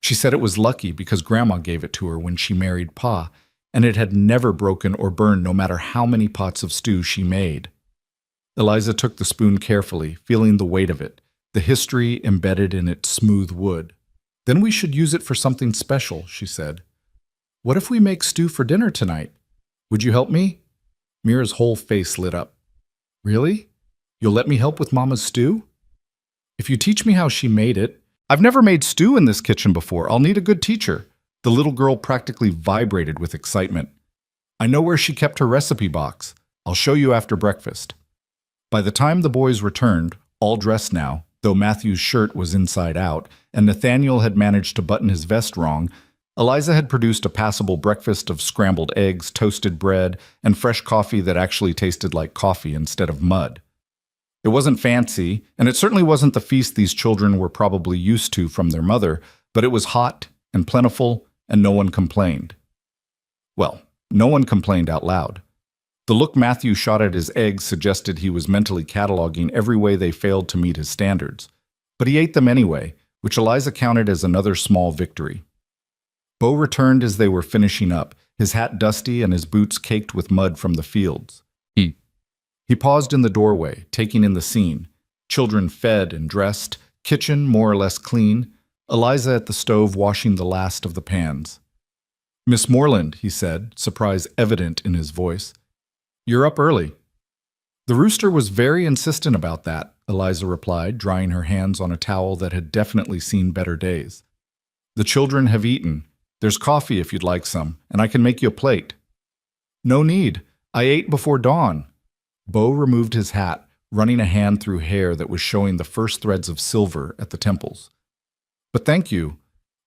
She said it was lucky because Grandma gave it to her when she married Pa, and it had never broken or burned no matter how many pots of stew she made. Eliza took the spoon carefully, feeling the weight of it, the history embedded in its smooth wood. Then we should use it for something special, she said. What if we make stew for dinner tonight? Would you help me? Mira's whole face lit up. Really? You'll let me help with Mama's stew? If you teach me how she made it. I've never made stew in this kitchen before. I'll need a good teacher. The little girl practically vibrated with excitement. I know where she kept her recipe box. I'll show you after breakfast. By the time the boys returned, all dressed now, though Matthew's shirt was inside out, and Nathaniel had managed to button his vest wrong, Eliza had produced a passable breakfast of scrambled eggs, toasted bread, and fresh coffee that actually tasted like coffee instead of mud. It wasn't fancy, and it certainly wasn't the feast these children were probably used to from their mother, but it was hot and plentiful, and no one complained. Well, no one complained out loud. The look Matthew shot at his eggs suggested he was mentally cataloging every way they failed to meet his standards. But he ate them anyway, which Eliza counted as another small victory. Bo returned as they were finishing up, his hat dusty and his boots caked with mud from the fields. He paused in the doorway, taking in the scene. Children fed and dressed, kitchen more or less clean, Eliza at the stove washing the last of the pans. "Miss Moreland," he said, surprise evident in his voice. "You're up early." "The rooster was very insistent about that," Eliza replied, drying her hands on a towel that had definitely seen better days. "The children have eaten. There's coffee if you'd like some, and I can make you a plate." "No need. I ate before dawn." Bo removed his hat, running a hand through hair that was showing the first threads of silver at the temples. "But thank you.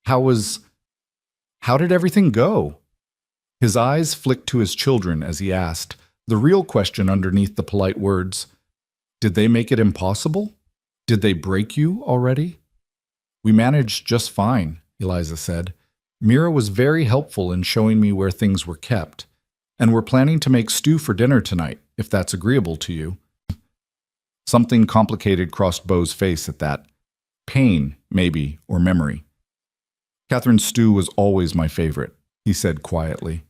How did everything go?" His eyes flicked to his children as he asked, the real question underneath the polite words, "Did they make it impossible? Did they break you already?" "We managed just fine," Eliza said. "Mira was very helpful in showing me where things were kept. And we're planning to make stew for dinner tonight, if that's agreeable to you." Something complicated crossed Bo's face at that. Pain, maybe, or memory. "Catherine's stew was always my favorite," he said quietly.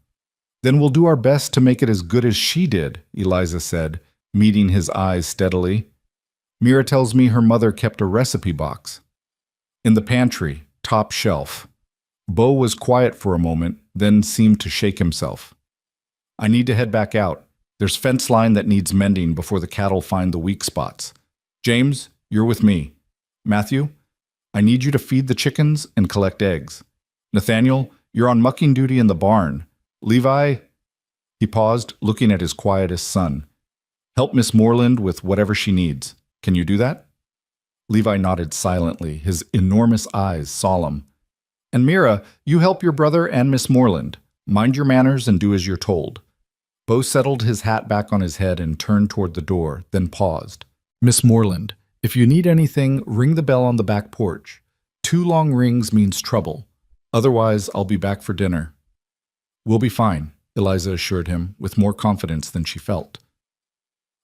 "Then we'll do our best to make it as good as she did," Eliza said, meeting his eyes steadily. "Mira tells me her mother kept a recipe box." "In the pantry, top shelf." Bo was quiet for a moment, then seemed to shake himself. "I need to head back out. There's fence line that needs mending before the cattle find the weak spots. James, you're with me. Matthew, I need you to feed the chickens and collect eggs. Nathaniel, you're on mucking duty in the barn. Levi," he paused, looking at his quietest son, "help Miss Moreland with whatever she needs. Can you do that?" Levi nodded silently, his enormous eyes solemn. "And Mira, you help your brother and Miss Moreland. Mind your manners and do as you're told." Bo settled his hat back on his head and turned toward the door, then paused. "Miss Moreland, if you need anything, ring the bell on the back porch. 2 long rings means trouble. Otherwise, I'll be back for dinner." "We'll be fine," Eliza assured him, with more confidence than she felt.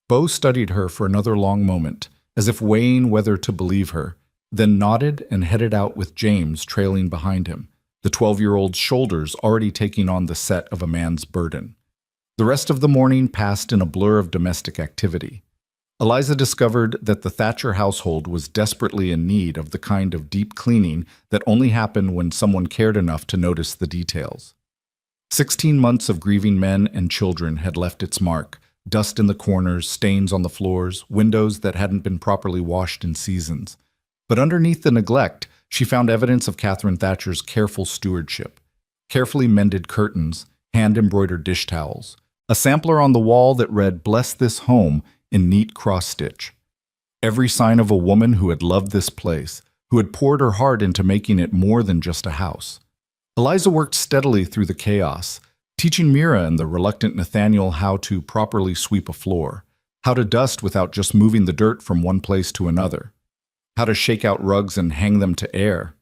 Bo studied her for another long moment, as if weighing whether to believe her, then nodded and headed out with James trailing behind him, the 12-year-old's shoulders already taking on the set of a man's burden. The rest of the morning passed in a blur of domestic activity. Eliza discovered that the Thatcher household was desperately in need of the kind of deep cleaning that only happened when someone cared enough to notice the details. 16 months of grieving men and children had left its mark, dust in the corners, stains on the floors, windows that hadn't been properly washed in seasons. But underneath the neglect, she found evidence of Catherine Thatcher's careful stewardship. Carefully mended curtains, hand-embroidered dish towels, a sampler on the wall that read, "Bless this home," in neat cross-stitch. Every sign of a woman who had loved this place, who had poured her heart into making it more than just a house. Eliza worked steadily through the chaos, teaching Mira and the reluctant Nathaniel how to properly sweep a floor, how to dust without just moving the dirt from one place to another, how to shake out rugs and hang them to air.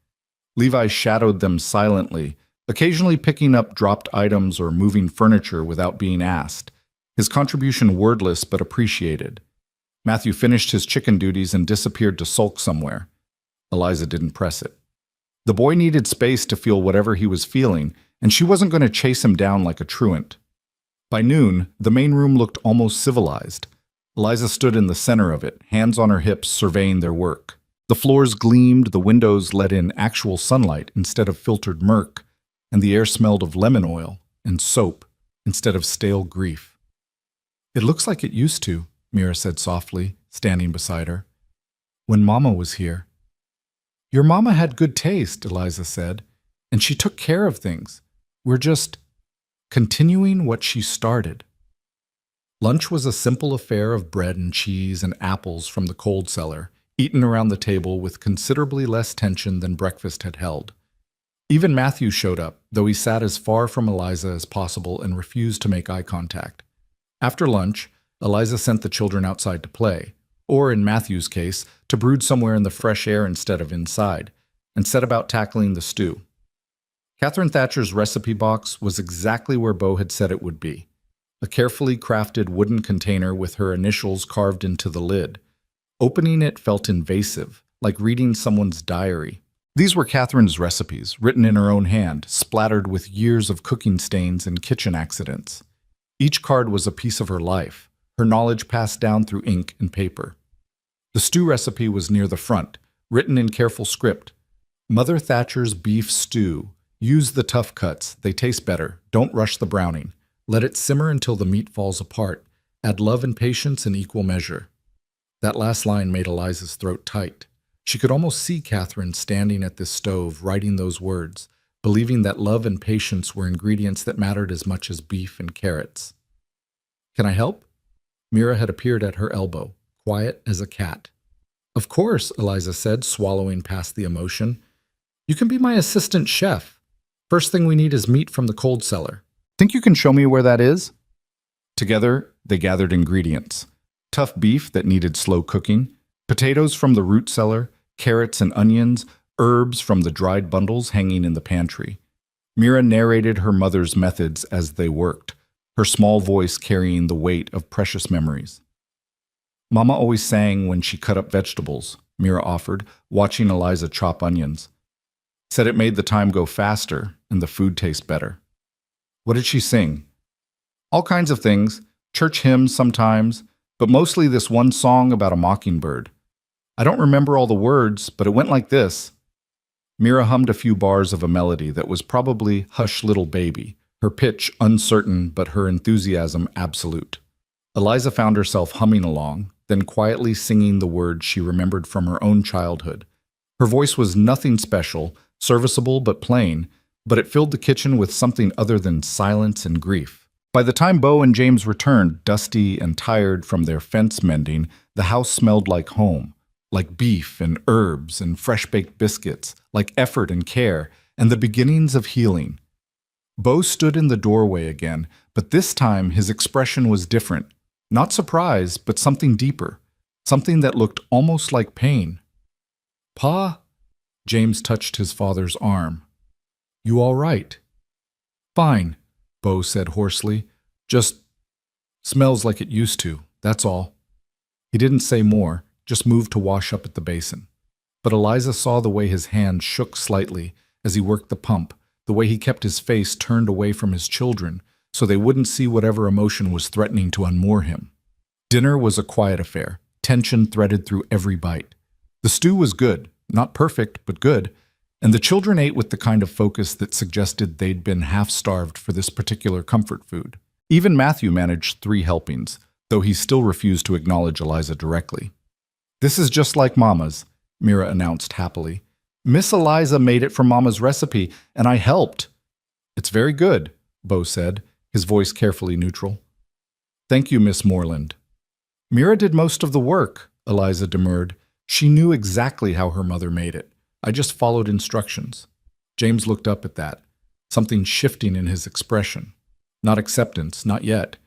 Levi shadowed them silently, occasionally picking up dropped items or moving furniture without being asked, his contribution wordless but appreciated. Matthew finished his chicken duties and disappeared to sulk somewhere. Eliza didn't press it. The boy needed space to feel whatever he was feeling, and she wasn't going to chase him down like a truant. By noon, the main room looked almost civilized. Eliza stood in the center of it, hands on her hips surveying their work. The floors gleamed, the windows let in actual sunlight instead of filtered murk, and the air smelled of lemon oil and soap instead of stale grief. "It looks like it used to," Mira said softly, standing beside her. "When Mama was here." "Your Mama had good taste," Eliza said, "and she took care of things. We're just continuing what she started." Lunch was a simple affair of bread and cheese and apples from the cold cellar, eaten around the table with considerably less tension than breakfast had held. Even Matthew showed up, though he sat as far from Eliza as possible and refused to make eye contact. After lunch, Eliza sent the children outside to play, or in Matthew's case, to brood somewhere in the fresh air instead of inside, and set about tackling the stew. Catherine Thatcher's recipe box was exactly where Beau had said it would be, a carefully crafted wooden container with her initials carved into the lid. Opening it felt invasive, like reading someone's diary. These were Catherine's recipes, written in her own hand, splattered with years of cooking stains and kitchen accidents. Each card was a piece of her life, her knowledge passed down through ink and paper. The stew recipe was near the front, written in careful script. Mother Thatcher's beef stew. Use the tough cuts, they taste better. Don't rush the browning. Let it simmer until the meat falls apart. Add love and patience in equal measure. That last line made Eliza's throat tight. She could almost see Catherine standing at this stove, writing those words, believing that love and patience were ingredients that mattered as much as beef and carrots. Can I help? Mira had appeared at her elbow, quiet as a cat. Of course, Eliza said, swallowing past the emotion. You can be my assistant chef. First thing we need is meat from the cold cellar. Think you can show me where that is? Together, they gathered ingredients. Tough beef that needed slow cooking, potatoes from the root cellar, carrots and onions, herbs from the dried bundles hanging in the pantry. Mira narrated her mother's methods as they worked, her small voice carrying the weight of precious memories. Mama always sang when she cut up vegetables, Mira offered, watching Eliza chop onions. Said it made the time go faster and the food taste better. What did she sing? All kinds of things, church hymns sometimes, but mostly this one song about a mockingbird. I don't remember all the words, but it went like this. Mira hummed a few bars of a melody that was probably Hush Little Baby, her pitch uncertain but her enthusiasm absolute. Eliza found herself humming along, then quietly singing the words she remembered from her own childhood. Her voice was nothing special, serviceable but plain, but it filled the kitchen with something other than silence and grief. By the time Beau and James returned, dusty and tired from their fence mending, the house smelled like home, like beef and herbs and fresh-baked biscuits, like effort and care, and the beginnings of healing. Beau stood in the doorway again, but this time his expression was different. Not surprise, but something deeper, something that looked almost like pain. Pa? James touched his father's arm. You all right? Fine, Beau said hoarsely. Just smells like it used to, that's all. He didn't say more, just moved to wash up at the basin. But Eliza saw the way his hand shook slightly as he worked the pump, the way he kept his face turned away from his children so they wouldn't see whatever emotion was threatening to unmoor him. Dinner was a quiet affair, tension threaded through every bite. The stew was good, not perfect, but good, and the children ate with the kind of focus that suggested they'd been half-starved for this particular comfort food. Even Matthew managed 3 helpings, though he still refused to acknowledge Eliza directly. This is just like Mama's, Mira announced happily. Miss Eliza made it from Mama's recipe, and I helped. It's very good, Beau said, his voice carefully neutral. Thank you, Miss Moreland. Mira did most of the work, Eliza demurred. She knew exactly how her mother made it. I just followed instructions. James looked up at that, something shifting in his expression. Not acceptance, not yet,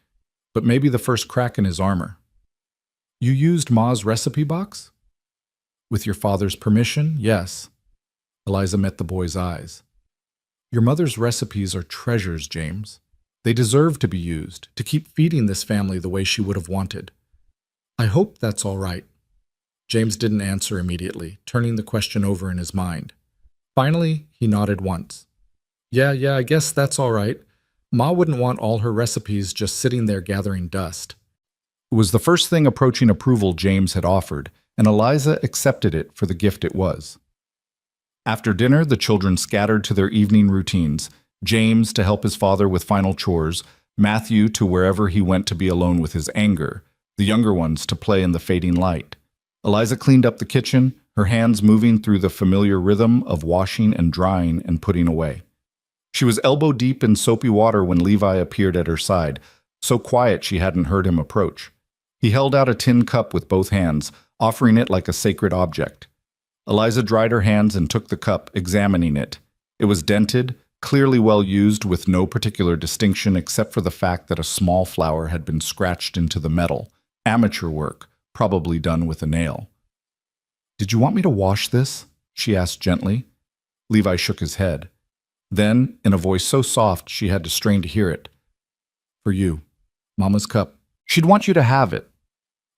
but maybe the first crack in his armor. You used Ma's recipe box? With your father's permission, yes. Eliza met the boy's eyes. Your mother's recipes are treasures, James. They deserve to be used, to keep feeding this family the way she would have wanted. I hope that's all right. James didn't answer immediately, turning the question over in his mind. Finally, he nodded once. Yeah, I guess that's all right. Ma wouldn't want all her recipes just sitting there gathering dust. It was the first thing approaching approval James had offered, and Eliza accepted it for the gift it was. After dinner, the children scattered to their evening routines, James to help his father with final chores, Matthew to wherever he went to be alone with his anger, the younger ones to play in the fading light. Eliza cleaned up the kitchen, her hands moving through the familiar rhythm of washing and drying and putting away. She was elbow-deep in soapy water when Levi appeared at her side, so quiet she hadn't heard him approach. He held out a tin cup with both hands, offering it like a sacred object. Eliza dried her hands and took the cup, examining it. It was dented, clearly well used with no particular distinction except for the fact that a small flower had been scratched into the metal. Amateur work, probably done with a nail. "Did you want me to wash this?" she asked gently. Levi shook his head. Then, in a voice so soft she had to strain to hear it, "For you, Mama's cup. She'd want you to have it."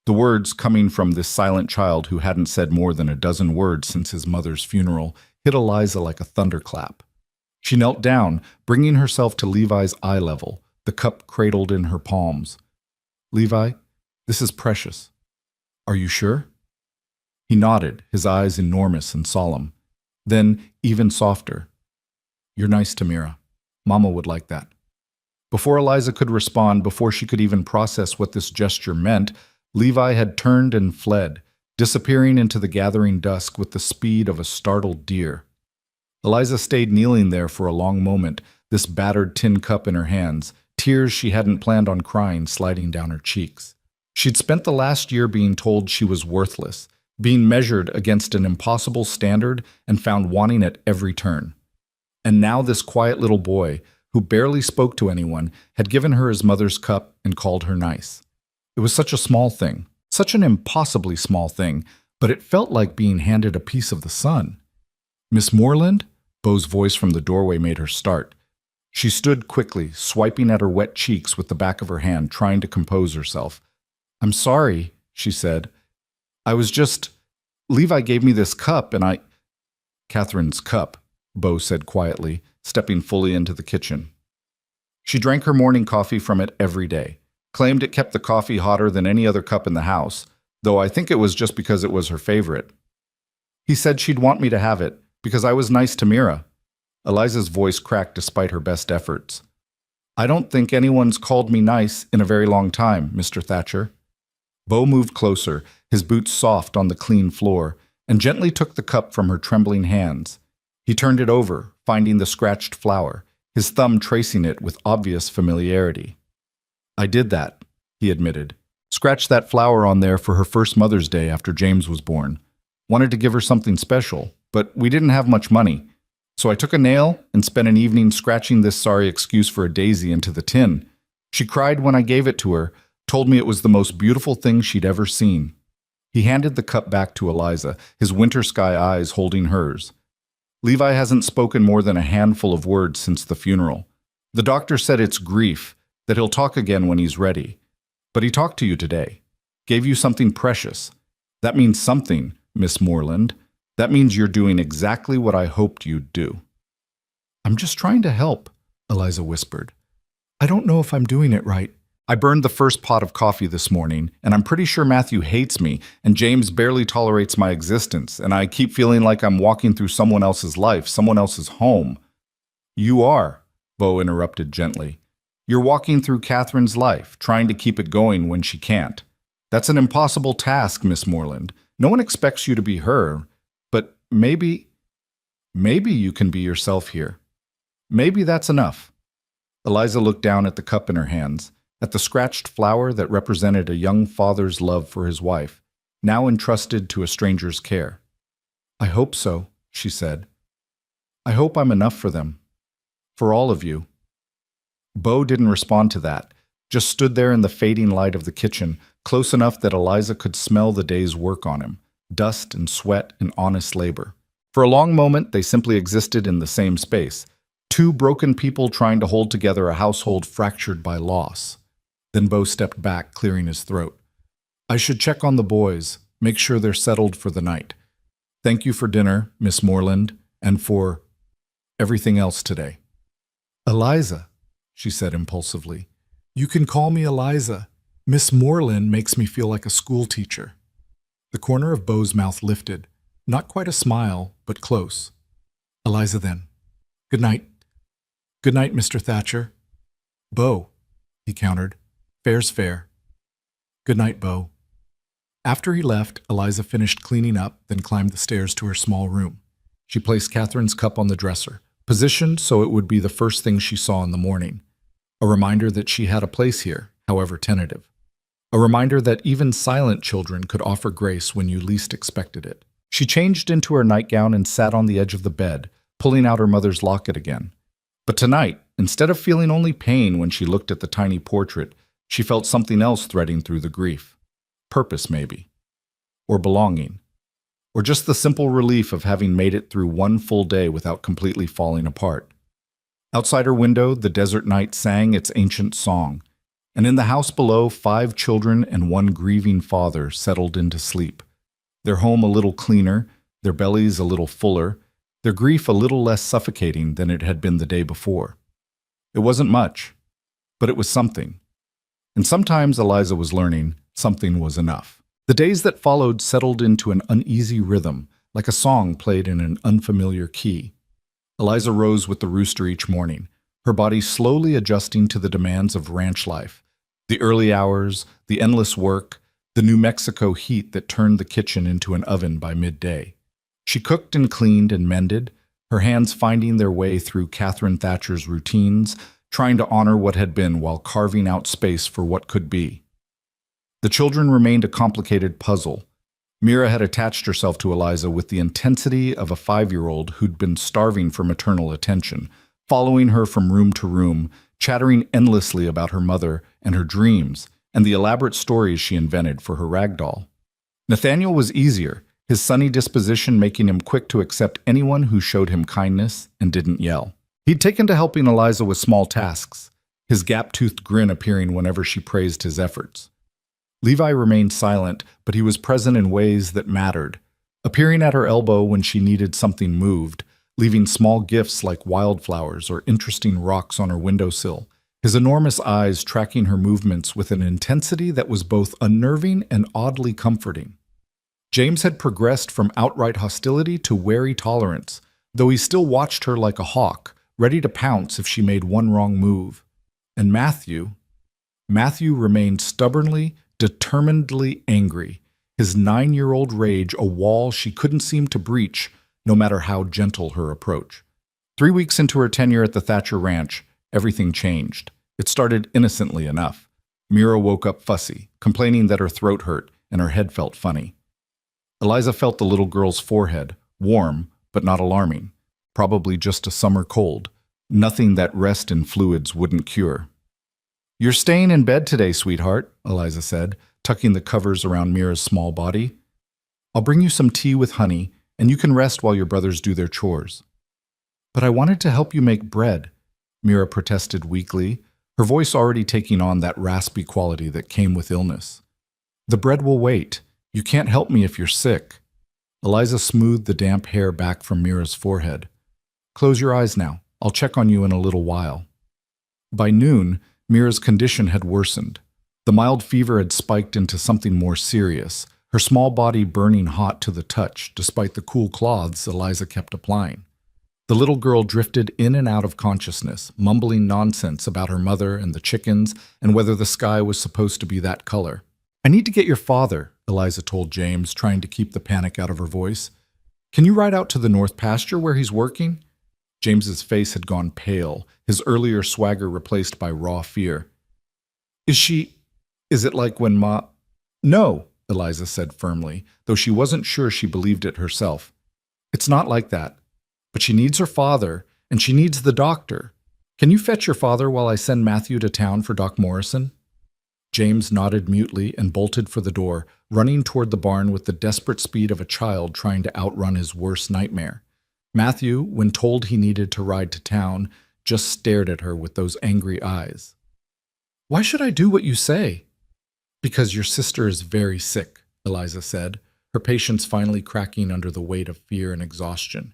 The words, coming from this silent child who hadn't said more than a dozen words since his mother's funeral, hit Eliza like a thunderclap. She knelt down, bringing herself to Levi's eye level, the cup cradled in her palms. "Levi, this is precious. Are you sure?" He nodded, his eyes enormous and solemn. Then, even softer, "You're nice to Mira. Mama would like that." Before Eliza could respond, before she could even process what this gesture meant, Levi had turned and fled, disappearing into the gathering dusk with the speed of a startled deer. Eliza stayed kneeling there for a long moment, this battered tin cup in her hands, tears she hadn't planned on crying sliding down her cheeks. She'd spent the last year being told she was worthless, being measured against an impossible standard and found wanting at every turn. And now this quiet little boy, who barely spoke to anyone, had given her his mother's cup and called her nice. It was such a small thing, such an impossibly small thing, but it felt like being handed a piece of the sun. "Miss Moreland?" Beau's voice from the doorway made her start. She stood quickly, swiping at her wet cheeks with the back of her hand, trying to compose herself. "I'm sorry," she said. "I was just... Levi gave me this cup and I..." "Catherine's cup," Beau said quietly, stepping fully into the kitchen. She drank her morning coffee from it every day, claimed it kept the coffee hotter than any other cup in the house, though I think it was just because it was her favorite. "He said she'd want me to have it, because I was nice to Mira." Eliza's voice cracked despite her best efforts. "I don't think anyone's called me nice in a very long time, Mr. Thatcher." Beau moved closer, his boots soft on the clean floor, and gently took the cup from her trembling hands. He turned it over, finding the scratched flower, his thumb tracing it with obvious familiarity. "I did that," he admitted. "Scratched that flower on there for her first Mother's Day after James was born. Wanted to give her something special, but we didn't have much money. So I took a nail and spent an evening scratching this sorry excuse for a daisy into the tin. She cried when I gave it to her, told me it was the most beautiful thing she'd ever seen." He handed the cup back to Eliza, his winter sky eyes holding hers. "Levi hasn't spoken more than a handful of words since the funeral. The doctor said it's grief, that he'll talk again when he's ready. But he talked to you today. Gave you something precious. That means something, Miss Moreland. That means you're doing exactly what I hoped you'd do." "I'm just trying to help," Eliza whispered. "I don't know if I'm doing it right. I burned the first pot of coffee this morning, and I'm pretty sure Matthew hates me, and James barely tolerates my existence, and I keep feeling like I'm walking through someone else's life, someone else's home." "You are," Beau interrupted gently. "You're walking through Catherine's life, trying to keep it going when she can't. That's an impossible task, Miss Moreland. No one expects you to be her, but maybe you can be yourself here. Maybe that's enough." Eliza looked down at the cup in her hands, at the scratched flower that represented a young father's love for his wife, now entrusted to a stranger's care. "I hope so," she said. "I hope I'm enough for them. For all of you." Beau didn't respond to that, just stood there in the fading light of the kitchen, close enough that Eliza could smell the day's work on him, dust and sweat and honest labor. For a long moment, they simply existed in the same space, two broken people trying to hold together a household fractured by loss. Then Beau stepped back, clearing his throat. "I should check on the boys, make sure they're settled for the night. Thank you for dinner, Miss Moreland, and for everything else today." "Eliza," she said impulsively. "You can call me Eliza. Miss Moreland makes me feel like a schoolteacher." The corner of Beau's mouth lifted, not quite a smile, but close. "Eliza, then. Good night." "Good night, Mr. Thatcher." "Beau," he countered. "Fair's fair." "Good night, Beau." After he left, Eliza finished cleaning up, then climbed the stairs to her small room. She placed Catherine's cup on the dresser, positioned so it would be the first thing she saw in the morning. A reminder that she had a place here, however tentative. A reminder that even silent children could offer grace when you least expected it. She changed into her nightgown and sat on the edge of the bed, pulling out her mother's locket again. But tonight, instead of feeling only pain when she looked at the tiny portrait, she felt something else threading through the grief. purpose, maybe. Or belonging. Or just the simple relief of having made it through one full day without completely falling apart. Outside her window, the desert night sang its ancient song, and in the house below, 5 children and 1 grieving father settled into sleep. Their home a little cleaner, their bellies a little fuller, their grief a little less suffocating than it had been the day before. It wasn't much, but it was something. And sometimes, Eliza was learning, something was enough. The days that followed settled into an uneasy rhythm, like a song played in an unfamiliar key. Eliza rose with the rooster each morning, her body slowly adjusting to the demands of ranch life. The early hours, the endless work, the New Mexico heat that turned the kitchen into an oven by midday. She cooked and cleaned and mended, her hands finding their way through Catherine Thatcher's routines, trying to honor what had been while carving out space for what could be. The children remained a complicated puzzle. Mira had attached herself to Eliza with the intensity of a 5-year-old who'd been starving for maternal attention, following her from room to room, chattering endlessly about her mother and her dreams, and the elaborate stories she invented for her rag doll. Nathaniel was easier, his sunny disposition making him quick to accept anyone who showed him kindness and didn't yell. He'd taken to helping Eliza with small tasks, his gap-toothed grin appearing whenever she praised his efforts. Levi remained silent, but he was present in ways that mattered, appearing at her elbow when she needed something moved, leaving small gifts like wildflowers or interesting rocks on her windowsill, his enormous eyes tracking her movements with an intensity that was both unnerving and oddly comforting. James had progressed from outright hostility to wary tolerance, though he still watched her like a hawk, ready to pounce if she made one wrong move. And Matthew remained stubbornly, determinedly angry, his 9-year-old rage a wall she couldn't seem to breach, no matter how gentle her approach. 3 weeks into her tenure at the Thatcher Ranch, everything changed. It started innocently enough. Mira woke up fussy, complaining that her throat hurt and her head felt funny. Eliza felt the little girl's forehead, warm but not alarming, probably just a summer cold, nothing that rest in fluids wouldn't cure. "You're staying in bed today, sweetheart," Eliza said, tucking the covers around Mira's small body. "I'll bring you some tea with honey, and you can rest while your brothers do their chores." "But I wanted to help you make bread," Mira protested weakly, her voice already taking on that raspy quality that came with illness. "The bread will wait. You can't help me if you're sick." Eliza smoothed the damp hair back from Mira's forehead. "Close your eyes now. I'll check on you in a little while." By noon, Mira's condition had worsened. The mild fever had spiked into something more serious, her small body burning hot to the touch despite the cool cloths Eliza kept applying. The little girl drifted in and out of consciousness, mumbling nonsense about her mother and the chickens and whether the sky was supposed to be that color. "I need to get your father," Eliza told James, trying to keep the panic out of her voice. "Can you ride out to the north pasture where he's working?" James's face had gone pale, his earlier swagger replaced by raw fear. Is it like when Ma—" "No," Eliza said firmly, though she wasn't sure she believed it herself. "It's not like that. But she needs her father, and she needs the doctor. Can you fetch your father while I send Matthew to town for Doc Morrison?" James nodded mutely and bolted for the door, running toward the barn with the desperate speed of a child trying to outrun his worst nightmare. Matthew, when told he needed to ride to town, just stared at her with those angry eyes. "Why should I do what you say?" "Because your sister is very sick," Eliza said, her patience finally cracking under the weight of fear and exhaustion.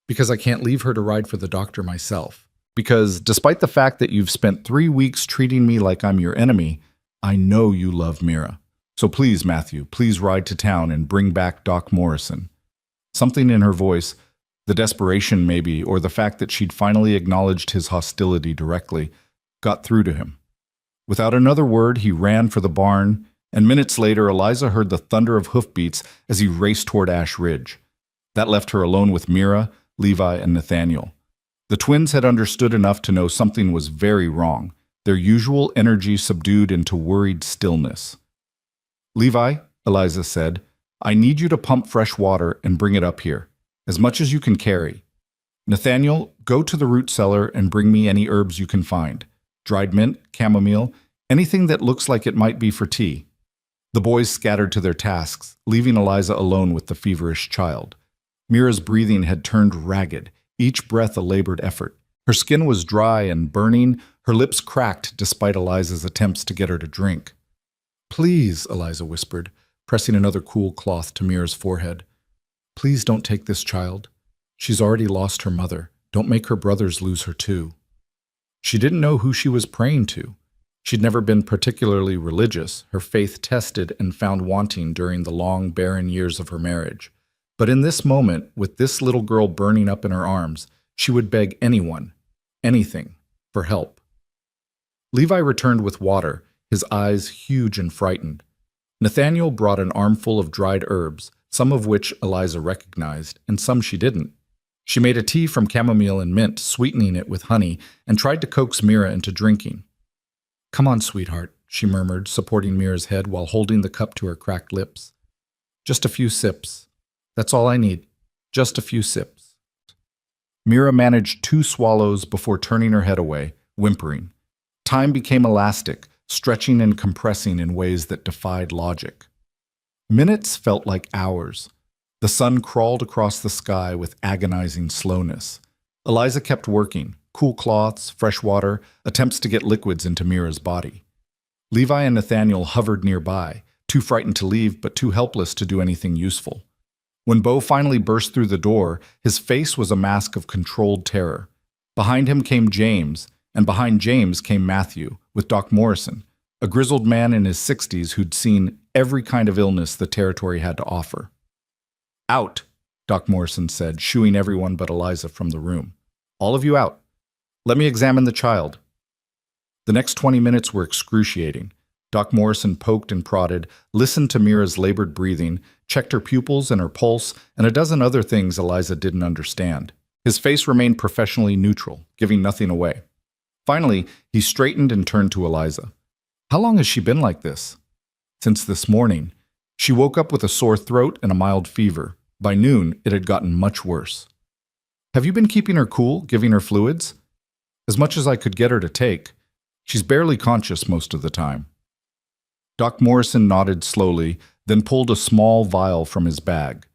"Because I can't leave her to ride for the doctor myself. Because, despite the fact that you've spent 3 weeks treating me like I'm your enemy, I know you love Mira. So please, Matthew, please ride to town and bring back Doc Morrison." Something in her voice, the desperation maybe, or the fact that she'd finally acknowledged his hostility directly, got through to him. Without another word, he ran for the barn, and minutes later, Eliza heard the thunder of hoofbeats as he raced toward Ash Ridge. That left her alone with Mira, Levi, and Nathaniel. The twins had understood enough to know something was very wrong, their usual energy subdued into worried stillness. "Levi," Eliza said, "I need you to pump fresh water and bring it up here, as much as you can carry. Nathaniel, go to the root cellar and bring me any herbs you can find. Dried mint, chamomile, anything that looks like it might be for tea. The boys scattered to their tasks, leaving Eliza alone with the feverish child. Mira's breathing had turned ragged, each breath a labored effort. Her skin was dry and burning, her lips cracked despite Eliza's attempts to get her to drink. "Please," Eliza whispered, pressing another cool cloth to Mira's forehead. "Please don't take this child. She's already lost her mother. Don't make her brothers lose her too." She didn't know who she was praying to. She'd never been particularly religious, her faith tested and found wanting during the long, barren years of her marriage. But in this moment, with this little girl burning up in her arms, she would beg anyone, anything, for help. Levi returned with water, his eyes huge and frightened. Nathaniel brought an armful of dried herbs, some of which Eliza recognized, and some she didn't. She made a tea from chamomile and mint, sweetening it with honey, and tried to coax Mira into drinking. "Come on, sweetheart," she murmured, supporting Mira's head while holding the cup to her cracked lips. "Just a few sips. That's all I need. Just a few sips." Mira managed 2 swallows before turning her head away, whimpering. Time became elastic, stretching and compressing in ways that defied logic. Minutes felt like hours. The sun crawled across the sky with agonizing slowness. Eliza kept working, cool cloths, fresh water, attempts to get liquids into Mira's body. Levi and Nathaniel hovered nearby, too frightened to leave but too helpless to do anything useful. When Bo finally burst through the door, his face was a mask of controlled terror. Behind him came James, and behind James came Matthew, with Doc Morrison, a grizzled man in his 60s who'd seen every kind of illness the territory had to offer. "Out," Doc Morrison said, shooing everyone but Eliza from the room. "All of you out. Let me examine the child." The next 20 minutes were excruciating. Doc Morrison poked and prodded, listened to Mira's labored breathing, checked her pupils and her pulse, and a dozen other things Eliza didn't understand. His face remained professionally neutral, giving nothing away. Finally, he straightened and turned to Eliza. "How long has she been like this?" "Since this morning. She woke up with a sore throat and a mild fever. By noon, it had gotten much worse." "Have you been keeping her cool, giving her fluids?" "As much as I could get her to take. She's barely conscious most of the time." Doc Morrison nodded slowly, then pulled a small vial from his bag.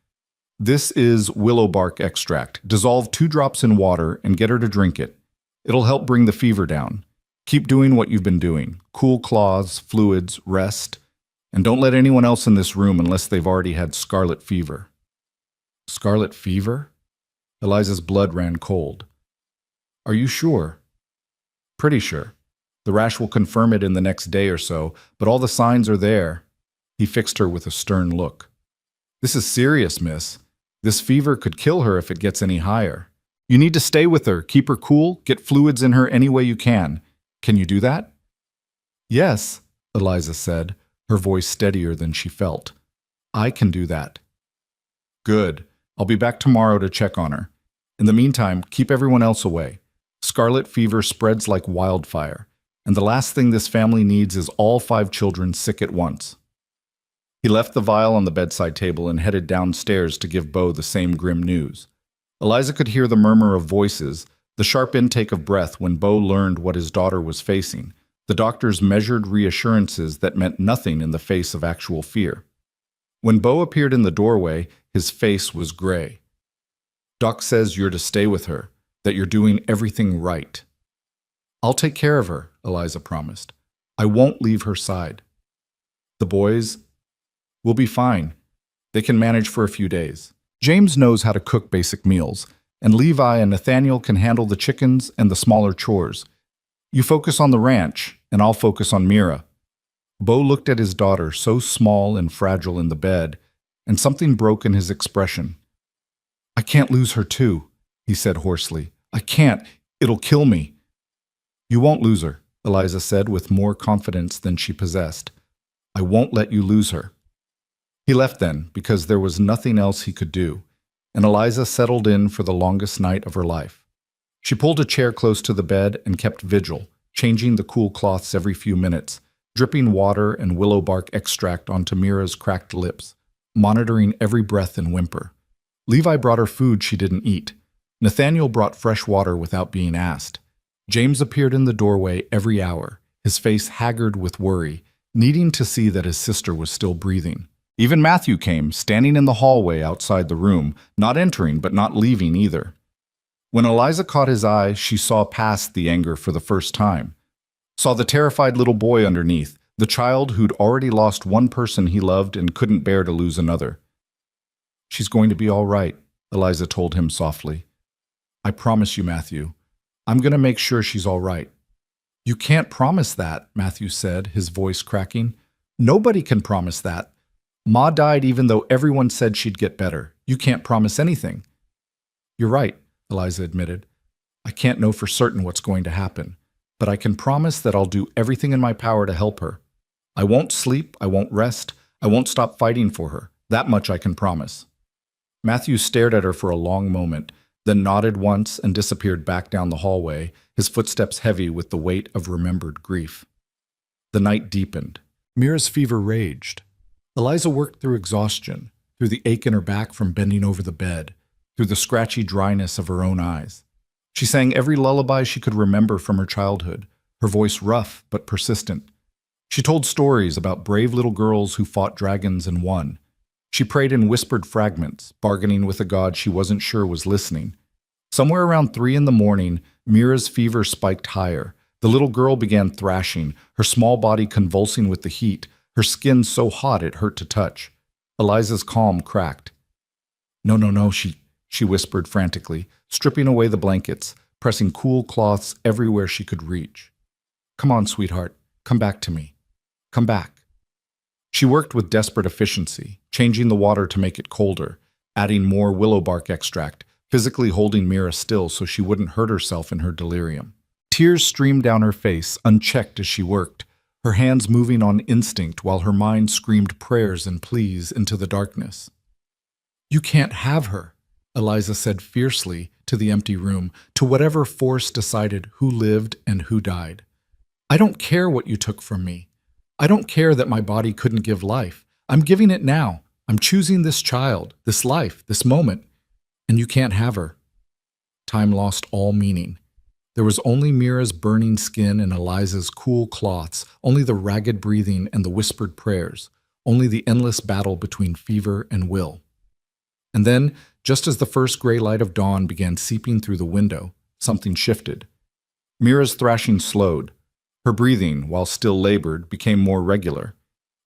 "This is willow bark extract. Dissolve 2 drops in water and get her to drink it. It'll help bring the fever down. Keep doing what you've been doing. Cool cloths, fluids, rest. And don't let anyone else in this room unless they've already had scarlet fever." "Scarlet fever?" Eliza's blood ran cold. "Are you sure?" "Pretty sure. The rash will confirm it in the next day or so, but all the signs are there." He fixed her with a stern look. "This is serious, miss. This fever could kill her if it gets any higher. You need to stay with her, keep her cool, get fluids in her any way you can. Can you do that?" "Yes," Eliza said, her voice steadier than she felt. "I can do that." "Good. I'll be back tomorrow to check on her. In the meantime, keep everyone else away. Scarlet fever spreads like wildfire, and the last thing this family needs is all 5 children sick at once." He left the vial on the bedside table and headed downstairs to give Bo the same grim news. Eliza could hear the murmur of voices, the sharp intake of breath when Bo learned what his daughter was facing, the doctor's measured reassurances that meant nothing in the face of actual fear. When Bo appeared in the doorway, his face was gray. "Doc says you're to stay with her, that you're doing everything right." "I'll take care of her," Eliza promised. "I won't leave her side." "The boys will be fine. They can manage for a few days. James knows how to cook basic meals, and Levi and Nathaniel can handle the chickens and the smaller chores. You focus on the ranch, and I'll focus on Mira." Bo looked at his daughter, so small and fragile in the bed, and something broke in his expression. "I can't lose her too," he said hoarsely. "I can't. It'll kill me." "You won't lose her," Eliza said with more confidence than she possessed. "I won't let you lose her." He left then, because there was nothing else he could do, and Eliza settled in for the longest night of her life. She pulled a chair close to the bed and kept vigil, changing the cool cloths every few minutes, dripping water and willow bark extract onto Mira's cracked lips, monitoring every breath and whimper. Levi brought her food she didn't eat. Nathaniel brought fresh water without being asked. James appeared in the doorway every hour, his face haggard with worry, needing to see that his sister was still breathing. Even Matthew came, standing in the hallway outside the room, not entering but not leaving either. When Eliza caught his eye, she saw past the anger for the first time. Saw the terrified little boy underneath, the child who'd already lost one person he loved and couldn't bear to lose another. "She's going to be all right," Eliza told him softly. "I promise you, Matthew. I'm going to make sure she's all right." "You can't promise that," Matthew said, his voice cracking. "Nobody can promise that. Ma died even though everyone said she'd get better. You can't promise anything." "You're right," Eliza admitted. "I can't know for certain what's going to happen, but I can promise that I'll do everything in my power to help her. I won't sleep, I won't rest, I won't stop fighting for her. That much I can promise." Matthew stared at her for a long moment, then nodded once and disappeared back down the hallway, his footsteps heavy with the weight of remembered grief. The night deepened. Mira's fever raged. Eliza worked through exhaustion, through the ache in her back from bending over the bed, through the scratchy dryness of her own eyes. She sang every lullaby she could remember from her childhood, her voice rough but persistent. She told stories about brave little girls who fought dragons and won. She prayed in whispered fragments, bargaining with a god she wasn't sure was listening. Somewhere around 3 in the morning, Mira's fever spiked higher. The little girl began thrashing, her small body convulsing with the heat, her skin so hot it hurt to touch. Eliza's calm cracked. "No, no, no," she whispered frantically, stripping away the blankets, pressing cool cloths everywhere she could reach. "Come on, sweetheart, come back to me. Come back." She worked with desperate efficiency, changing the water to make it colder, adding more willow bark extract, physically holding Mira still so she wouldn't hurt herself in her delirium. Tears streamed down her face, unchecked as she worked, her hands moving on instinct while her mind screamed prayers and pleas into the darkness. "You can't have her," Eliza said fiercely to the empty room, to whatever force decided who lived and who died. "I don't care what you took from me. I don't care that my body couldn't give life. I'm giving it now. I'm choosing this child, this life, this moment, and you can't have her." Time lost all meaning. There was only Mira's burning skin and Eliza's cool cloths, only the ragged breathing and the whispered prayers, only the endless battle between fever and will. And then, just as the first gray light of dawn began seeping through the window, something shifted. Mira's thrashing slowed. Her breathing, while still labored, became more regular.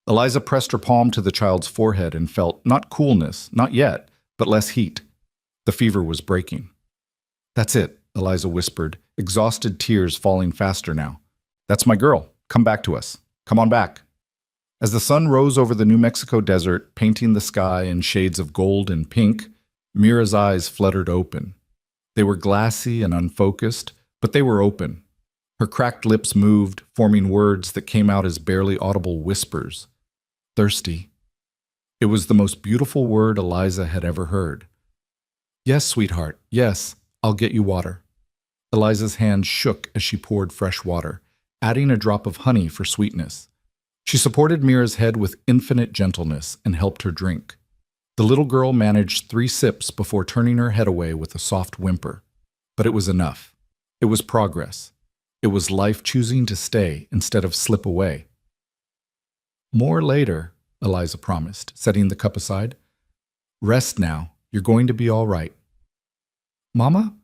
Eliza pressed her palm to the child's forehead and felt not coolness, not yet, but less heat. The fever was breaking. "That's it," Eliza whispered, exhausted tears falling faster now. "That's my girl. Come back to us. Come on back." As the sun rose over the New Mexico desert, painting the sky in shades of gold and pink, Mira's eyes fluttered open. They were glassy and unfocused, but they were open. Her cracked lips moved, forming words that came out as barely audible whispers. "Thirsty." It was the most beautiful word Eliza had ever heard. "Yes, sweetheart, yes, I'll get you water." Eliza's hand shook as she poured fresh water, adding a drop of honey for sweetness. She supported Mira's head with infinite gentleness and helped her drink. The little girl managed 3 sips before turning her head away with a soft whimper. But it was enough. It was progress. It was life choosing to stay instead of slip away. "More later," Eliza promised, setting the cup aside. "Rest now. You're going to be all right." "Mama?"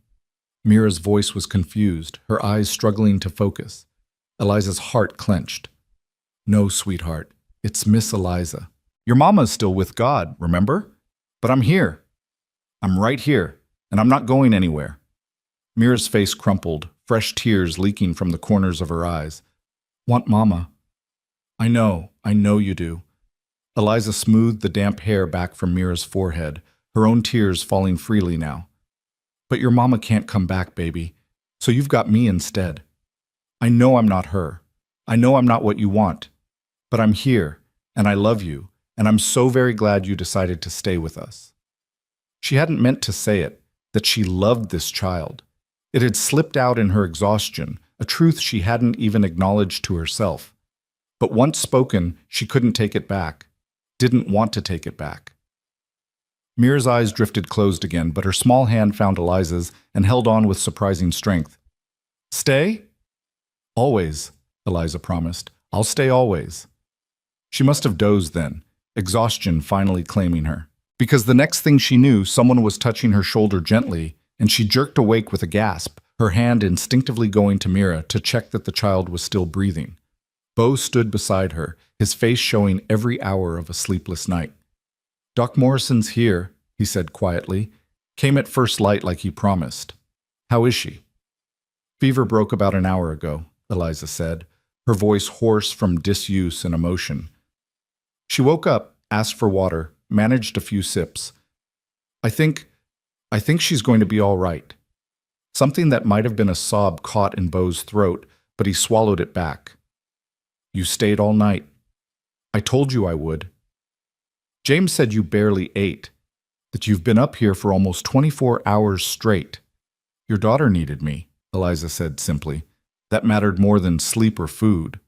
Mira's voice was confused, her eyes struggling to focus. Eliza's heart clenched. "No, sweetheart. It's Miss Eliza. Your mama's still with God, remember? But I'm here. I'm right here, and I'm not going anywhere." Mira's face crumpled, fresh tears leaking from the corners of her eyes. "Want Mama?" I know you do." Eliza smoothed the damp hair back from Mira's forehead, her own tears falling freely now. "But your mama can't come back, baby, so you've got me instead. I know I'm not her. I know I'm not what you want. But I'm here, and I love you, and I'm so very glad you decided to stay with us." She hadn't meant to say it, that she loved this child. It had slipped out in her exhaustion, a truth she hadn't even acknowledged to herself. But once spoken, she couldn't take it back, didn't want to take it back. Mira's eyes drifted closed again, but her small hand found Eliza's and held on with surprising strength. "Stay?" "Always," Eliza promised. "I'll stay always." She must have dozed then, exhaustion finally claiming her. Because the next thing she knew, someone was touching her shoulder gently, and she jerked awake with a gasp, her hand instinctively going to Mira to check that the child was still breathing. Bo stood beside her, his face showing every hour of a sleepless night. "Doc Morrison's here," he said quietly. "Came at first light like he promised. How is she?" "Fever broke about an hour ago," Eliza said, her voice hoarse from disuse and emotion. She woke up, asked for water, managed a few sips. I think she's going to be all right." Something that might have been a sob caught in Bo's throat, but he swallowed it back. "You stayed all night. I told you I would. James said you barely ate, that you've been up here for almost 24 hours straight. Your daughter needed me," Eliza said simply. That mattered more than sleep or food.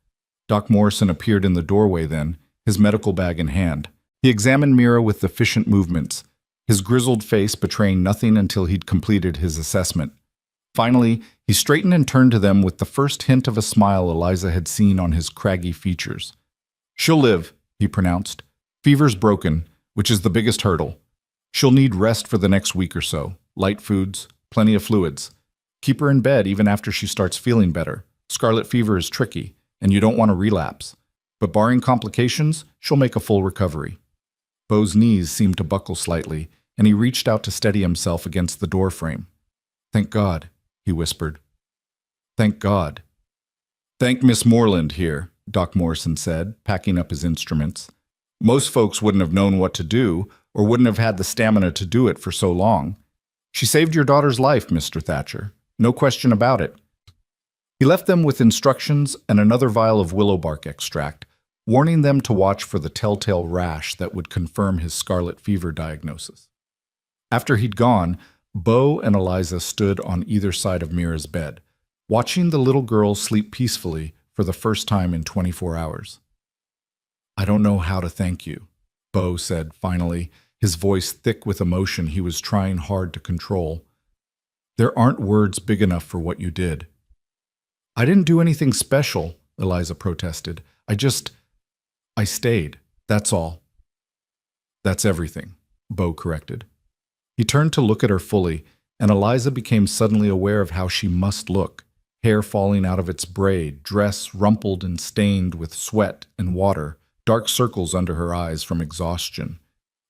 Doc Morrison appeared in the doorway then, his medical bag in hand. He examined Mira with efficient movements, his grizzled face betraying nothing until he'd completed his assessment. Finally, he straightened and turned to them with the first hint of a smile Eliza had seen on his craggy features. "She'll live," he pronounced. "Fever's broken, which is the biggest hurdle. She'll need rest for the next week or so, light foods, plenty of fluids. Keep her in bed even after she starts feeling better. Scarlet fever is tricky, and you don't want to relapse. But barring complications, she'll make a full recovery." Bo's knees seemed to buckle slightly, and he reached out to steady himself against the door frame. "Thank God," he whispered. "Thank God." "Thank Miss Moreland here," Doc Morrison said, packing up his instruments. "Most folks wouldn't have known what to do, or wouldn't have had the stamina to do it for so long. She saved your daughter's life, Mr. Thatcher. No question about it." He left them with instructions and another vial of willow bark extract, warning them to watch for the telltale rash that would confirm his scarlet fever diagnosis. After he'd gone, Bo and Eliza stood on either side of Mira's bed, watching the little girl sleep peacefully for the first time in 24 hours. "I don't know how to thank you," Bo said finally, his voice thick with emotion he was trying hard to control. "There aren't words big enough for what you did." "I didn't do anything special," Eliza protested. I stayed, that's all." "That's everything," Bo corrected. He turned to look at her fully, and Eliza became suddenly aware of how she must look, hair falling out of its braid, dress rumpled and stained with sweat and water, dark circles under her eyes from exhaustion.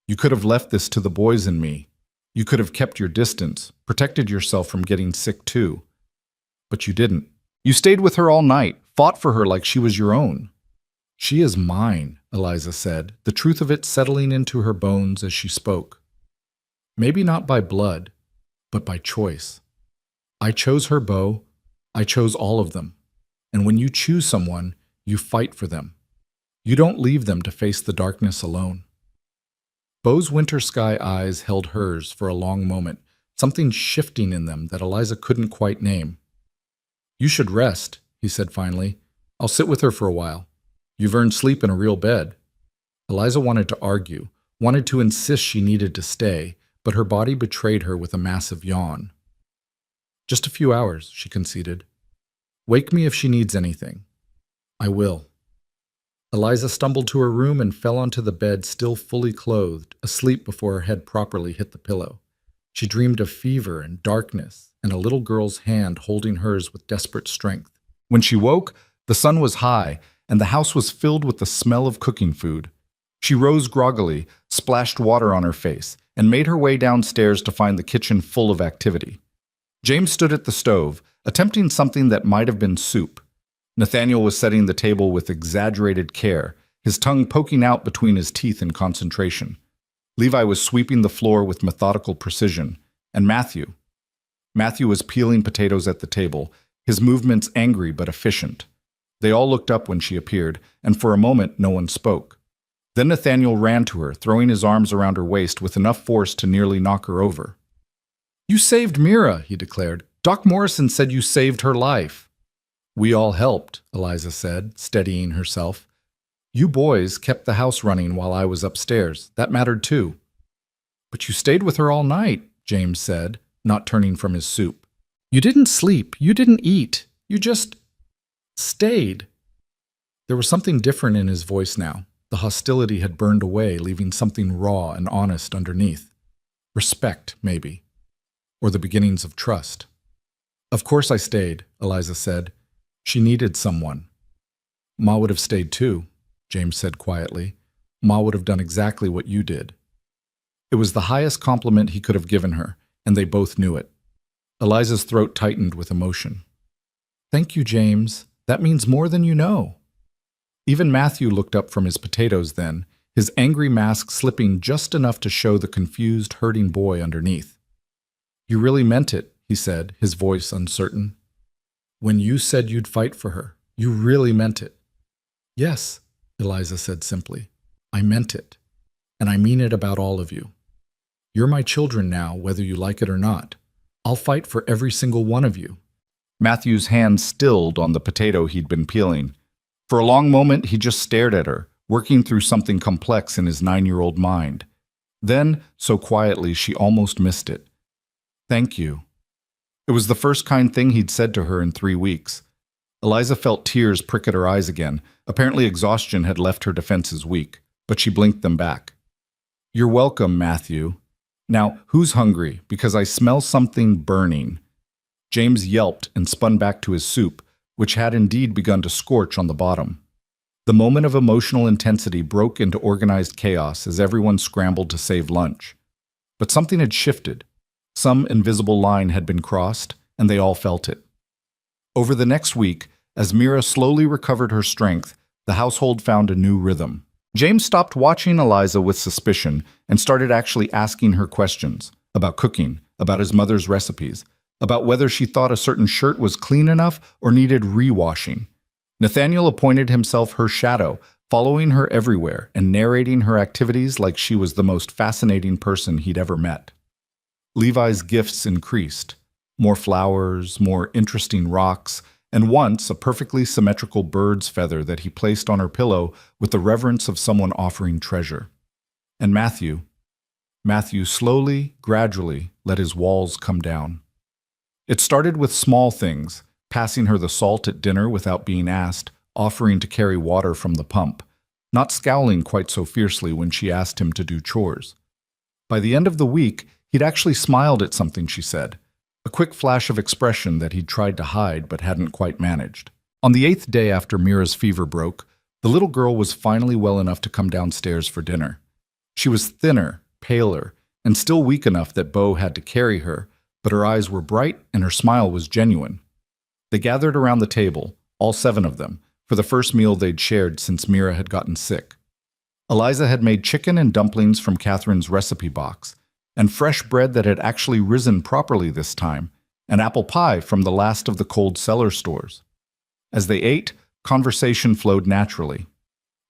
"You could have left this to the boys and me. You could have kept your distance, protected yourself from getting sick too. But you didn't. You stayed with her all night, fought for her like she was your own." "She is mine," Eliza said, the truth of it settling into her bones as she spoke. "Maybe not by blood, but by choice. I chose her, Bo. I chose all of them. And when you choose someone, you fight for them. You don't leave them to face the darkness alone." Bo's winter sky eyes held hers for a long moment, something shifting in them that Eliza couldn't quite name. "You should rest," he said finally. "I'll sit with her for a while. You've earned sleep in a real bed." Eliza wanted to argue, wanted to insist she needed to stay, but her body betrayed her with a massive yawn. "Just a few hours," she conceded. "Wake me if she needs anything." "I will." Eliza stumbled to her room and fell onto the bed still fully clothed, asleep before her head properly hit the pillow. She dreamed of fever and darkness and a little girl's hand holding hers with desperate strength. When she woke, the sun was high, and the house was filled with the smell of cooking food. She rose groggily, splashed water on her face, and made her way downstairs to find the kitchen full of activity. James stood at the stove, attempting something that might have been soup. Nathaniel was setting the table with exaggerated care, his tongue poking out between his teeth in concentration. Levi was sweeping the floor with methodical precision, and Matthew was peeling potatoes at the table, his movements angry but efficient. They all looked up when she appeared, and for a moment no one spoke. Then Nathaniel ran to her, throwing his arms around her waist with enough force to nearly knock her over. "You saved Mira," he declared. "Doc Morrison said you saved her life." "We all helped," Eliza said, steadying herself. "You boys kept the house running while I was upstairs. That mattered too." "But you stayed with her all night," James said, not turning from his soup. "You didn't sleep. You didn't eat. You just stayed." There was something different in his voice now, The hostility had burned away, leaving something raw and honest underneath. Respect, maybe. Or the beginnings of trust. Of course I stayed, Eliza said. She needed someone. Ma would have stayed too, James said quietly. Ma would have done exactly what you did. It was the highest compliment he could have given her, and they both knew it. Eliza's throat tightened with emotion. Thank you, James. That means more than you know. Even Matthew looked up from his potatoes then, his angry mask slipping just enough to show the confused, hurting boy underneath. You really meant it, he said, his voice uncertain. When you said you'd fight for her, you really meant it. Yes, Eliza said simply. I meant it. And I mean it about all of you. You're my children now, whether you like it or not. I'll fight for every single one of you. Matthew's hand stilled on the potato he'd been peeling. For a long moment, he just stared at her, working through something complex in his 9-year-old mind. Then, so quietly, she almost missed it. Thank you. It was the first kind thing he'd said to her in 3 weeks. Eliza felt tears prick at her eyes again. Apparently exhaustion had left her defenses weak, but she blinked them back. You're welcome, Matthew. Now, who's hungry? Because I smell something burning. James yelped and spun back to his soup, which had indeed begun to scorch on the bottom. The moment of emotional intensity broke into organized chaos as everyone scrambled to save lunch. But something had shifted. Some invisible line had been crossed, and they all felt it. Over the next week, as Mira slowly recovered her strength, the household found a new rhythm. James stopped watching Eliza with suspicion and started actually asking her questions about cooking, about his mother's recipes, about whether she thought a certain shirt was clean enough or needed rewashing. Nathaniel appointed himself her shadow, following her everywhere and narrating her activities like she was the most fascinating person he'd ever met. Levi's gifts increased. More flowers, more interesting rocks, and once a perfectly symmetrical bird's feather that he placed on her pillow with the reverence of someone offering treasure. And Matthew slowly, gradually let his walls come down. It started with small things, passing her the salt at dinner without being asked, offering to carry water from the pump, not scowling quite so fiercely when she asked him to do chores. By the end of the week, he'd actually smiled at something she said, a quick flash of expression that he'd tried to hide but hadn't quite managed. On the 8th day after Mira's fever broke, the little girl was finally well enough to come downstairs for dinner. She was thinner, paler, and still weak enough that Beau had to carry her, but her eyes were bright and her smile was genuine. They gathered around the table, all 7 of them, for the first meal they'd shared since Mira had gotten sick. Eliza had made chicken and dumplings from Catherine's recipe box, and fresh bread that had actually risen properly this time, and apple pie from the last of the cold cellar stores. As they ate, conversation flowed naturally.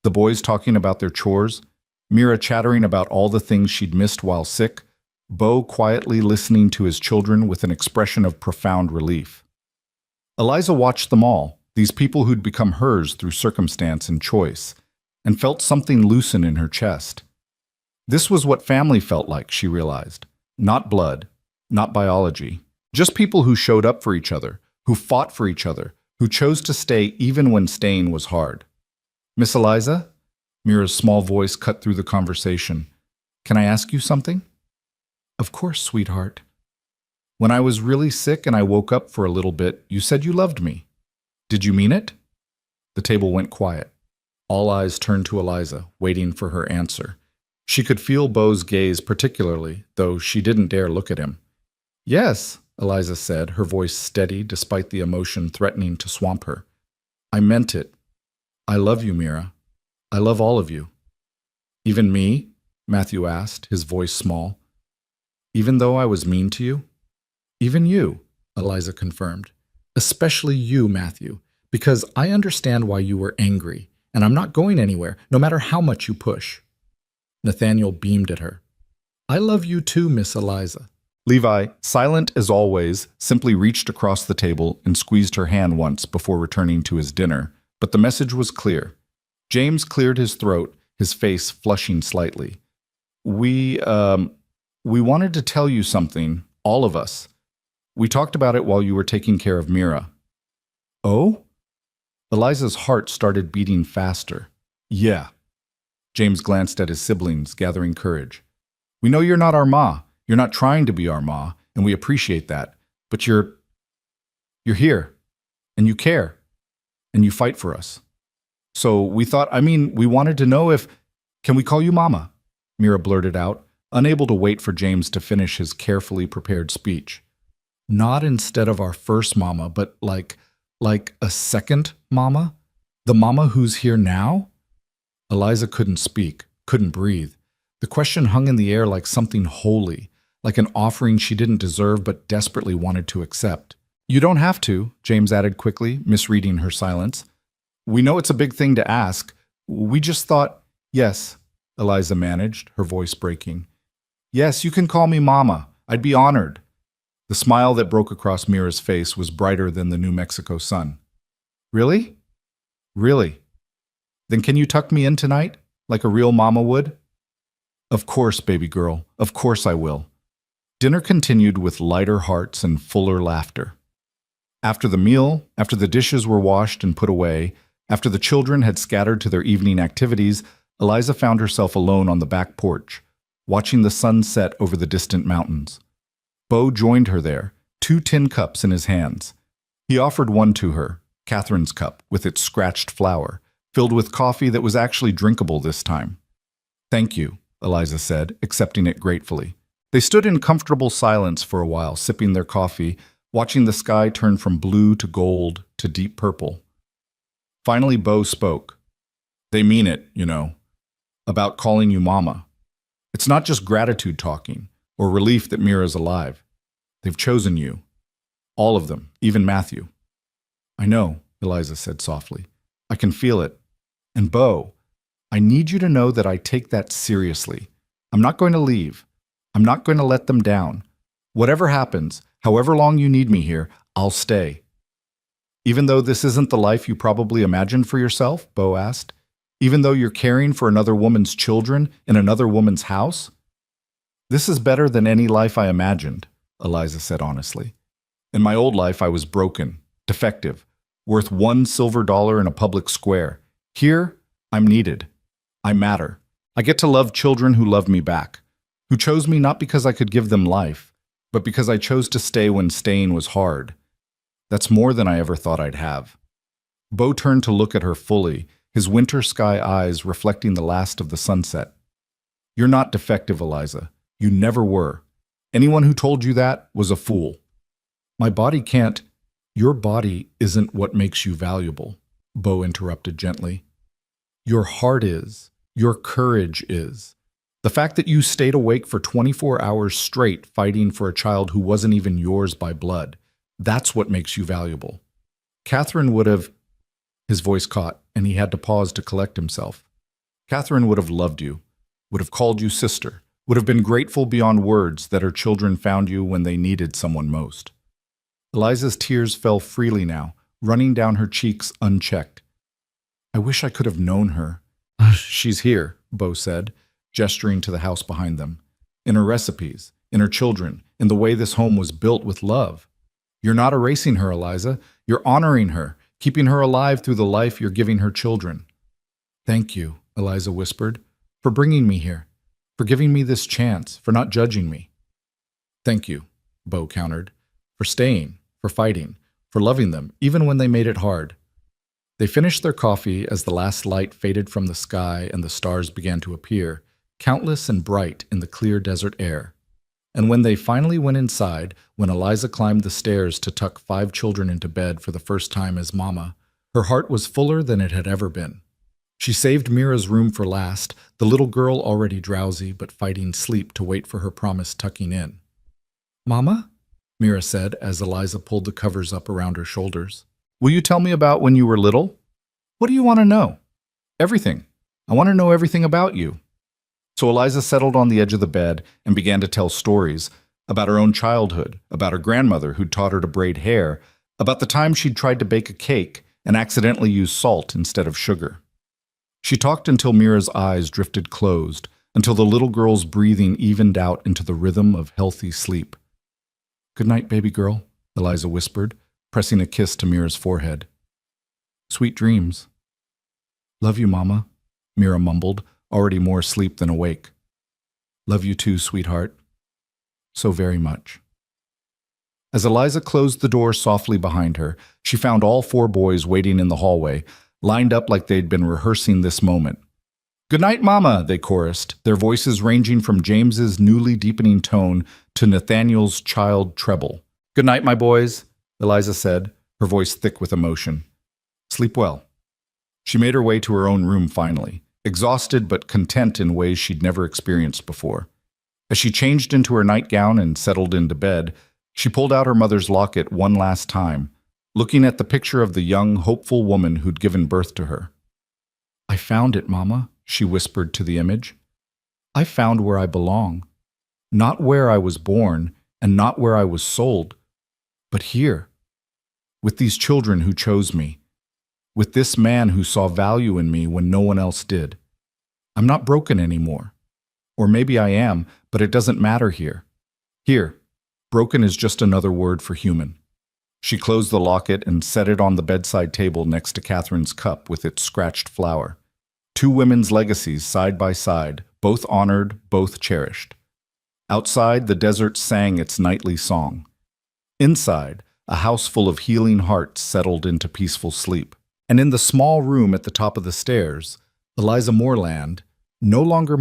The boys talking about their chores, Mira chattering about all the things she'd missed while sick, Beau quietly listening to his children with an expression of profound relief. Eliza watched them all, these people who'd become hers through circumstance and choice, and felt something loosen in her chest. This was what family felt like, she realized. Not blood, not biology, just people who showed up for each other, who fought for each other, who chose to stay even when staying was hard. Miss Eliza? Mira's small voice cut through the conversation. Can I ask you something? Of course, sweetheart. When I was really sick and I woke up for a little bit, you said you loved me. Did you mean it? The table went quiet. All eyes turned to Eliza, waiting for her answer. She could feel Beau's gaze particularly, though she didn't dare look at him. Yes, Eliza said, her voice steady despite the emotion threatening to swamp her. I meant it. I love you, Mira. I love all of you. Even me? Matthew asked, his voice small. Even though I was mean to you? Even you, Eliza confirmed. Especially you, Matthew, because I understand why you were angry, and I'm not going anywhere, no matter how much you push. Nathaniel beamed at her. I love you too, Miss Eliza. Levi, silent as always, simply reached across the table and squeezed her hand once before returning to his dinner, but the message was clear. James cleared his throat, his face flushing slightly. We wanted to tell you something, all of us. We talked about it while you were taking care of Mira. Oh? Eliza's heart started beating faster. Yeah. James glanced at his siblings, gathering courage. We know you're not our ma. You're not trying to be our ma, and we appreciate that. But you're here, and you care, and you fight for us. So we thought, we wanted to know if, can we call you Mama? Mira blurted out, unable to wait for James to finish his carefully prepared speech. Not instead of our first mama, but like a second mama? The mama who's here now? Eliza couldn't speak, couldn't breathe. The question hung in the air like something holy, like an offering she didn't deserve but desperately wanted to accept. You don't have to, James added quickly, misreading her silence. We know it's a big thing to ask. We just thought, yes, Eliza managed, her voice breaking. Yes, you can call me Mama. I'd be honored. The smile that broke across Mira's face was brighter than the New Mexico sun. Really? Really? Then can you tuck me in tonight, like a real mama would? Of course, baby girl. Of course I will. Dinner continued with lighter hearts and fuller laughter. After the meal, after the dishes were washed and put away, after the children had scattered to their evening activities, Eliza found herself alone on the back porch, watching the sun set over the distant mountains. Bo joined her there, 2 tin cups in his hands. He offered one to her, Catherine's cup, with its scratched flower, filled with coffee that was actually drinkable this time. Thank you, Eliza said, accepting it gratefully. They stood in comfortable silence for a while, sipping their coffee, watching the sky turn from blue to gold to deep purple. Finally, Bo spoke. They mean it, about calling you Mama. It's not just gratitude talking, or relief that Mira's alive. They've chosen you. All of them, even Matthew. I know, Eliza said softly. I can feel it. And Bo, I need you to know that I take that seriously. I'm not going to leave. I'm not going to let them down. Whatever happens, however long you need me here, I'll stay. Even though this isn't the life you probably imagined for yourself, Bo asked, even though you're caring for another woman's children in another woman's house? This is better than any life I imagined, Eliza said honestly. In my old life, I was broken, defective, worth $1 silver in a public square. Here, I'm needed. I matter. I get to love children who love me back, who chose me not because I could give them life, but because I chose to stay when staying was hard. That's more than I ever thought I'd have. Bo turned to look at her fully, his winter sky eyes reflecting the last of the sunset. You're not defective, Eliza. You never were. Anyone who told you that was a fool. My body can't. Your body isn't what makes you valuable, Bo interrupted gently. Your heart is. Your courage is. The fact that you stayed awake for 24 hours straight fighting for a child who wasn't even yours by blood, that's what makes you valuable. Catherine would have... His voice caught, and he had to pause to collect himself. Catherine would have loved you, would have called you sister, would have been grateful beyond words that her children found you when they needed someone most. Eliza's tears fell freely now, running down her cheeks unchecked. I wish I could have known her. She's here, Bo said, gesturing to the house behind them. In her recipes, in her children, in the way this home was built with love. You're not erasing her, Eliza. You're honoring her, keeping her alive through the life you're giving her children. Thank you, Eliza whispered, for bringing me here, for giving me this chance, for not judging me. Thank you, Bo countered, for staying, for fighting, for loving them, even when they made it hard. They finished their coffee as the last light faded from the sky and the stars began to appear, countless and bright in the clear desert air. And when they finally went inside, when Eliza climbed the stairs to tuck 5 children into bed for the first time as Mama, her heart was fuller than it had ever been. She saved Mira's room for last, the little girl already drowsy but fighting sleep to wait for her promised tucking in. Mama? Mira said as Eliza pulled the covers up around her shoulders. Will you tell me about when you were little? What do you want to know? Everything. I want to know everything about you. So Eliza settled on the edge of the bed and began to tell stories about her own childhood, about her grandmother who'd taught her to braid hair, about the time she'd tried to bake a cake and accidentally used salt instead of sugar. She talked until Mira's eyes drifted closed, until the little girl's breathing evened out into the rhythm of healthy sleep. Good night, baby girl, Eliza whispered, pressing a kiss to Mira's forehead. Sweet dreams. Love you, Mama, Mira mumbled, already more asleep than awake. Love you too, sweetheart. So very much. As Eliza closed the door softly behind her, she found all 4 boys waiting in the hallway, lined up like they'd been rehearsing this moment. "Good night, Mama," they chorused, their voices ranging from James's newly deepening tone to Nathaniel's child treble. "Good night, my boys," Eliza said, her voice thick with emotion. "Sleep well." She made her way to her own room finally, exhausted but content in ways she'd never experienced before. As she changed into her nightgown and settled into bed, she pulled out her mother's locket one last time, looking at the picture of the young, hopeful woman who'd given birth to her. "I found it, Mama," she whispered to the image. "I found where I belong. Not where I was born, and not where I was sold, but here, with these children who chose me, with this man who saw value in me when no one else did. I'm not broken anymore. Or maybe I am, but it doesn't matter here. Here, broken is just another word for human." She closed the locket and set it on the bedside table next to Catherine's cup with its scratched flower. 2 women's legacies side by side, both honored, both cherished. Outside, the desert sang its nightly song. Inside, a house full of healing hearts settled into peaceful sleep. And in the small room at the top of the stairs, Eliza Moreland, no longer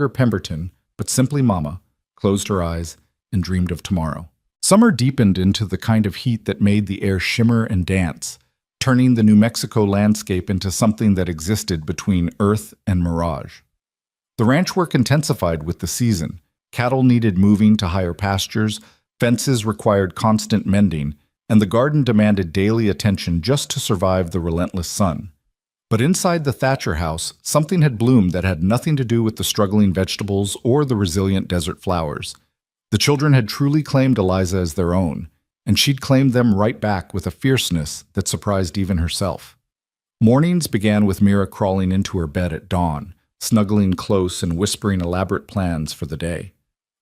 Pemberton, but simply Mama, closed her eyes and dreamed of tomorrow. Summer deepened into the kind of heat that made the air shimmer and dance, turning the New Mexico landscape into something that existed between earth and mirage. The ranch work intensified with the season. Cattle needed moving to higher pastures, fences required constant mending, and the garden demanded daily attention just to survive the relentless sun. But inside the Thatcher house, something had bloomed that had nothing to do with the struggling vegetables or the resilient desert flowers. The children had truly claimed Eliza as their own, and she'd claimed them right back with a fierceness that surprised even herself. Mornings began with Mira crawling into her bed at dawn, snuggling close and whispering elaborate plans for the day.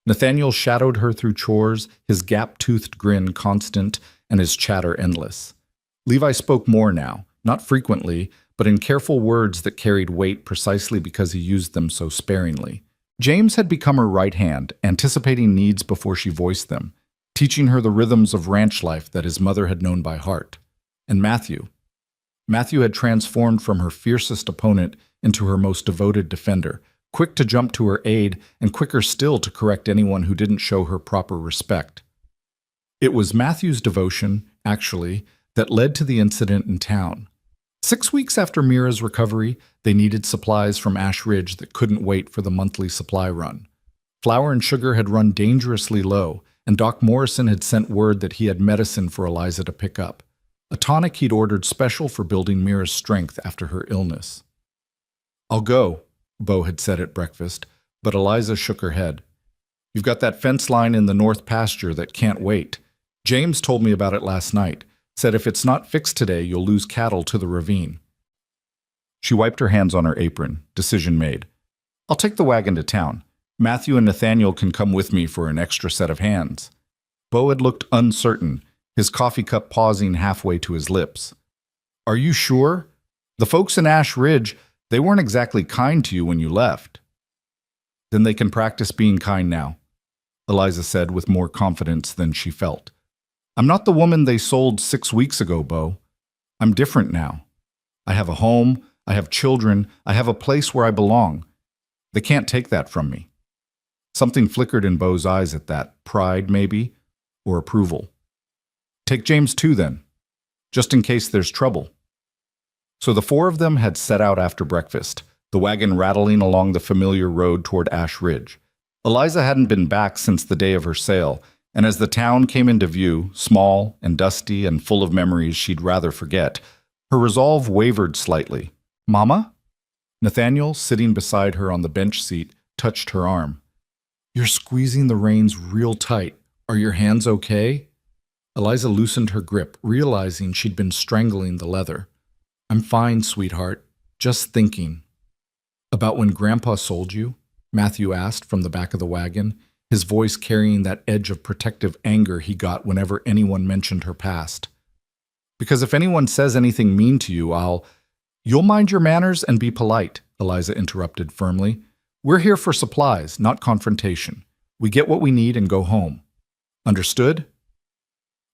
Nathaniel shadowed her through chores, his gap-toothed grin constant and his chatter endless. Levi spoke more now, not frequently, but in careful words that carried weight precisely because he used them so sparingly. James had become her right hand, anticipating needs before she voiced them, teaching her the rhythms of ranch life that his mother had known by heart. And Matthew had transformed from her fiercest opponent into her most devoted defender, quick to jump to her aid and quicker still to correct anyone who didn't show her proper respect. It was Matthew's devotion, actually, that led to the incident in town. 6 weeks after Mira's recovery, they needed supplies from Ash Ridge that couldn't wait for the monthly supply run. Flour and sugar had run dangerously low, and Doc Morrison had sent word that he had medicine for Eliza to pick up, a tonic he'd ordered special for building Mira's strength after her illness. "I'll go," Bo had said at breakfast, but Eliza shook her head. "You've got that fence line in the north pasture that can't wait. James told me about it last night. Said if it's not fixed today, you'll lose cattle to the ravine." She wiped her hands on her apron, decision made. "I'll take the wagon to town. Matthew and Nathaniel can come with me for an extra set of hands." Bo had looked uncertain, his coffee cup pausing halfway to his lips. "Are you sure? The folks in Ash Ridge, they weren't exactly kind to you when you left." "Then they can practice being kind now," Eliza said with more confidence than she felt. "I'm not the woman they sold 6 weeks ago, Bo. I'm different now. I have a home, I have children, I have a place where I belong. They can't take that from me." Something flickered in Bo's eyes at that, pride maybe, or approval. "Take James too then, just in case there's trouble." So the 4 of them had set out after breakfast, the wagon rattling along the familiar road toward Ash Ridge. Eliza hadn't been back since the day of her sale, and as the town came into view, small and dusty and full of memories she'd rather forget, her resolve wavered slightly. "Mama?" Nathaniel, sitting beside her on the bench seat, touched her arm. "You're squeezing the reins real tight. Are your hands okay?" Eliza loosened her grip, realizing she'd been strangling the leather. "I'm fine, sweetheart. Just thinking." "About when Grandpa sold you?" Matthew asked from the back of the wagon, his voice carrying that edge of protective anger he got whenever anyone mentioned her past. "Because if anyone says anything mean to you, You'll mind your manners and be polite," Eliza interrupted firmly. We're here for supplies, not confrontation. We get what we need and go home. Understood?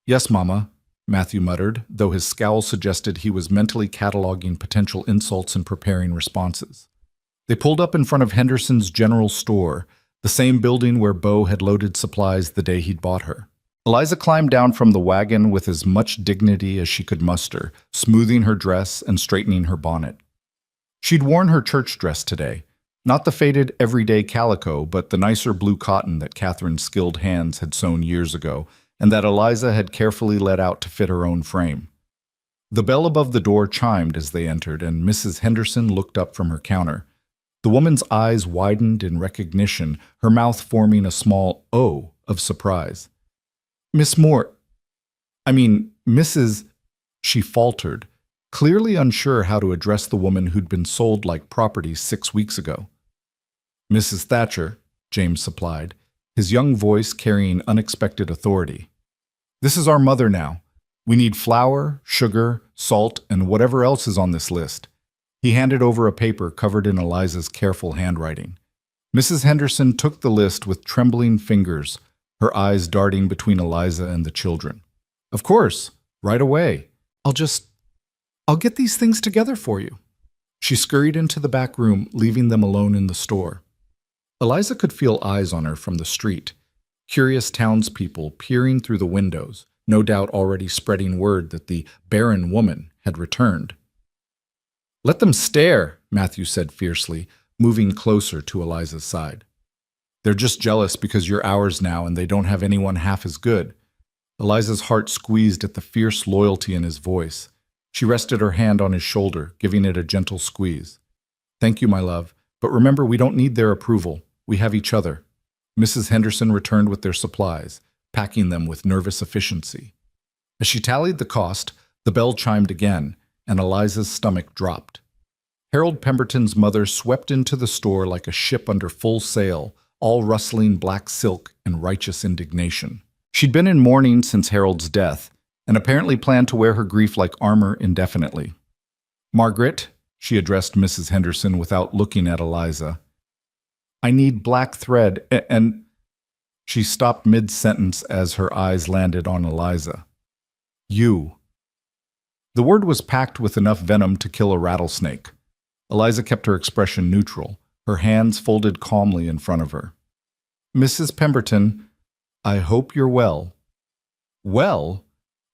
Yes, Mama, Matthew muttered, though his scowl suggested he was mentally cataloging potential insults and preparing responses. They pulled up in front of Henderson's General Store, the same building where Beau had loaded supplies the day he'd bought her. Eliza climbed down from the wagon with as much dignity as she could muster, smoothing her dress and straightening her bonnet. She'd worn her church dress today, not the faded everyday calico, but the nicer blue cotton that Catherine's skilled hands had sewn years ago, and that Eliza had carefully let out to fit her own frame. The bell above the door chimed as they entered, and Mrs. Henderson looked up from her counter. The woman's eyes widened in recognition, her mouth forming a small O of surprise. Mrs. She faltered, clearly unsure how to address the woman who'd been sold like property 6 weeks ago. Mrs. Thatcher, James supplied, his young voice carrying unexpected authority. This is our mother now. We need flour, sugar, salt, and whatever else is on this list. He handed over a paper covered in Eliza's careful handwriting. Mrs. Henderson took the list with trembling fingers, her eyes darting between Eliza and the children. Of course, right away. I'll get these things together for you. She scurried into the back room, leaving them alone in the store. Eliza could feel eyes on her from the street, curious townspeople peering through the windows, no doubt already spreading word that the barren woman had returned. Let them stare, Matthew said fiercely, moving closer to Eliza's side. They're just jealous because you're ours now and they don't have anyone half as good. Eliza's heart squeezed at the fierce loyalty in his voice. She rested her hand on his shoulder, giving it a gentle squeeze. Thank you, my love, but remember we don't need their approval. We have each other. Mrs. Henderson returned with their supplies, packing them with nervous efficiency. As she tallied the cost, the bell chimed again, and Eliza's stomach dropped. Harold Pemberton's mother swept into the store like a ship under full sail, all rustling black silk and righteous indignation. She'd been in mourning since Harold's death, and apparently planned to wear her grief like armor indefinitely. Margaret, she addressed Mrs. Henderson without looking at Eliza. I need black thread, and... She stopped mid-sentence as her eyes landed on Eliza. You. The word was packed with enough venom to kill a rattlesnake. Eliza kept her expression neutral, her hands folded calmly in front of her. Mrs. Pemberton, I hope you're well. Well?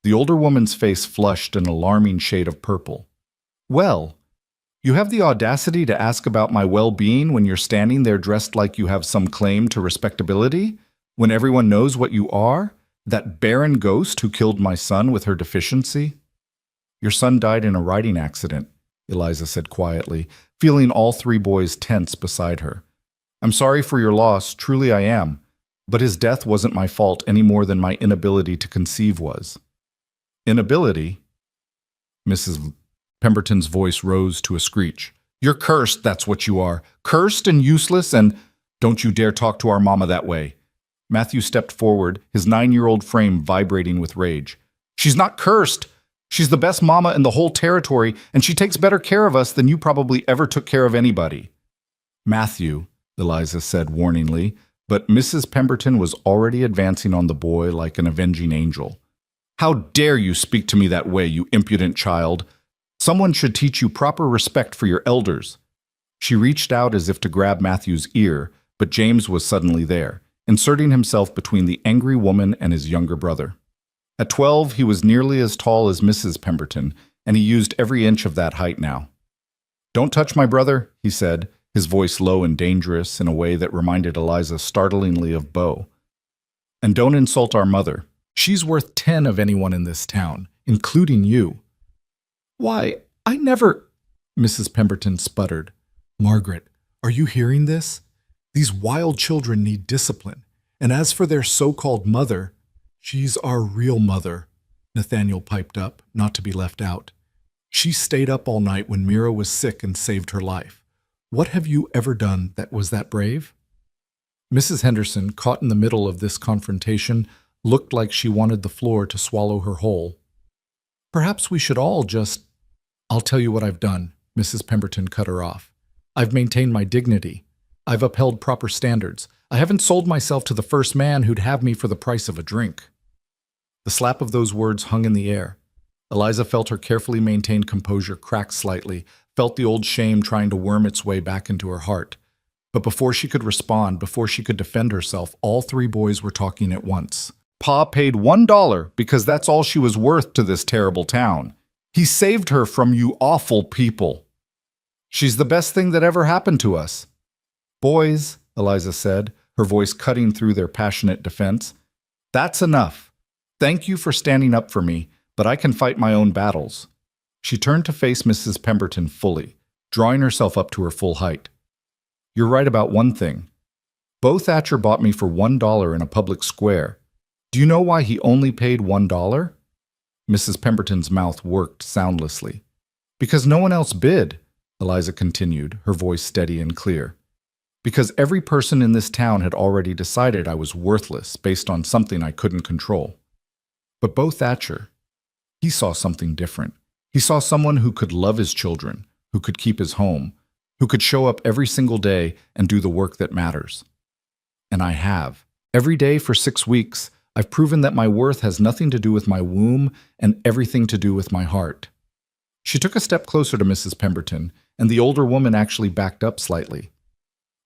The older woman's face flushed an alarming shade of purple. Well, you have the audacity to ask about my well-being when you're standing there dressed like you have some claim to respectability? When everyone knows what you are? That barren ghost who killed my son with her deficiency? Your son died in a riding accident, Eliza said quietly, feeling all 3 boys tense beside her. I'm sorry for your loss, truly I am, but his death wasn't my fault any more than my inability to conceive was. Inability? Mrs. Pemberton's voice rose to a screech. You're cursed, that's what you are. Cursed and useless, and don't you dare talk to our mama that way. Matthew stepped forward, his 9-year-old frame vibrating with rage. She's not cursed. She's the best mama in the whole territory, and she takes better care of us than you probably ever took care of anybody. Matthew, Eliza said warningly, but Mrs. Pemberton was already advancing on the boy like an avenging angel. How dare you speak to me that way, you impudent child? Someone should teach you proper respect for your elders. She reached out as if to grab Matthew's ear, but James was suddenly there, inserting himself between the angry woman and his younger brother. At 12, he was nearly as tall as Mrs. Pemberton, and he used every inch of that height now. Don't touch my brother, he said, his voice low and dangerous in a way that reminded Eliza startlingly of Beau. And don't insult our mother. She's worth 10 of anyone in this town, including you. Why, I never... Mrs. Pemberton sputtered. Margaret, are you hearing this? These wild children need discipline. And as for their so-called mother, she's our real mother, Nathaniel piped up, not to be left out. She stayed up all night when Mira was sick and saved her life. What have you ever done that was that brave? Mrs. Henderson, caught in the middle of this confrontation, looked like she wanted the floor to swallow her whole. Perhaps we should all just... I'll tell you what I've done, Mrs. Pemberton cut her off. I've maintained my dignity. I've upheld proper standards. I haven't sold myself to the first man who'd have me for the price of a drink." The slap of those words hung in the air. Eliza felt her carefully maintained composure crack slightly, felt the old shame trying to worm its way back into her heart. But before she could respond, before she could defend herself, all three boys were talking at once. "Pa paid $1 because that's all she was worth to this terrible town. He saved her from you awful people. She's the best thing that ever happened to us." "Boys," Eliza said, her voice cutting through their passionate defense, "that's enough. Thank you for standing up for me, but I can fight my own battles." She turned to face Mrs. Pemberton fully, drawing herself up to her full height. "You're right about one thing. Bo Thatcher bought me for $1 in a public square. Do you know why he only paid $1? Mrs. Pemberton's mouth worked soundlessly. "Because no one else bid," Eliza continued, her voice steady and clear. "Because every person in this town had already decided I was worthless based on something I couldn't control. But Bo Thatcher, he saw something different. He saw someone who could love his children, who could keep his home, who could show up every single day and do the work that matters. And I have. Every day for 6 weeks, I've proven that my worth has nothing to do with my womb and everything to do with my heart." She took a step closer to Mrs. Pemberton, and the older woman actually backed up slightly.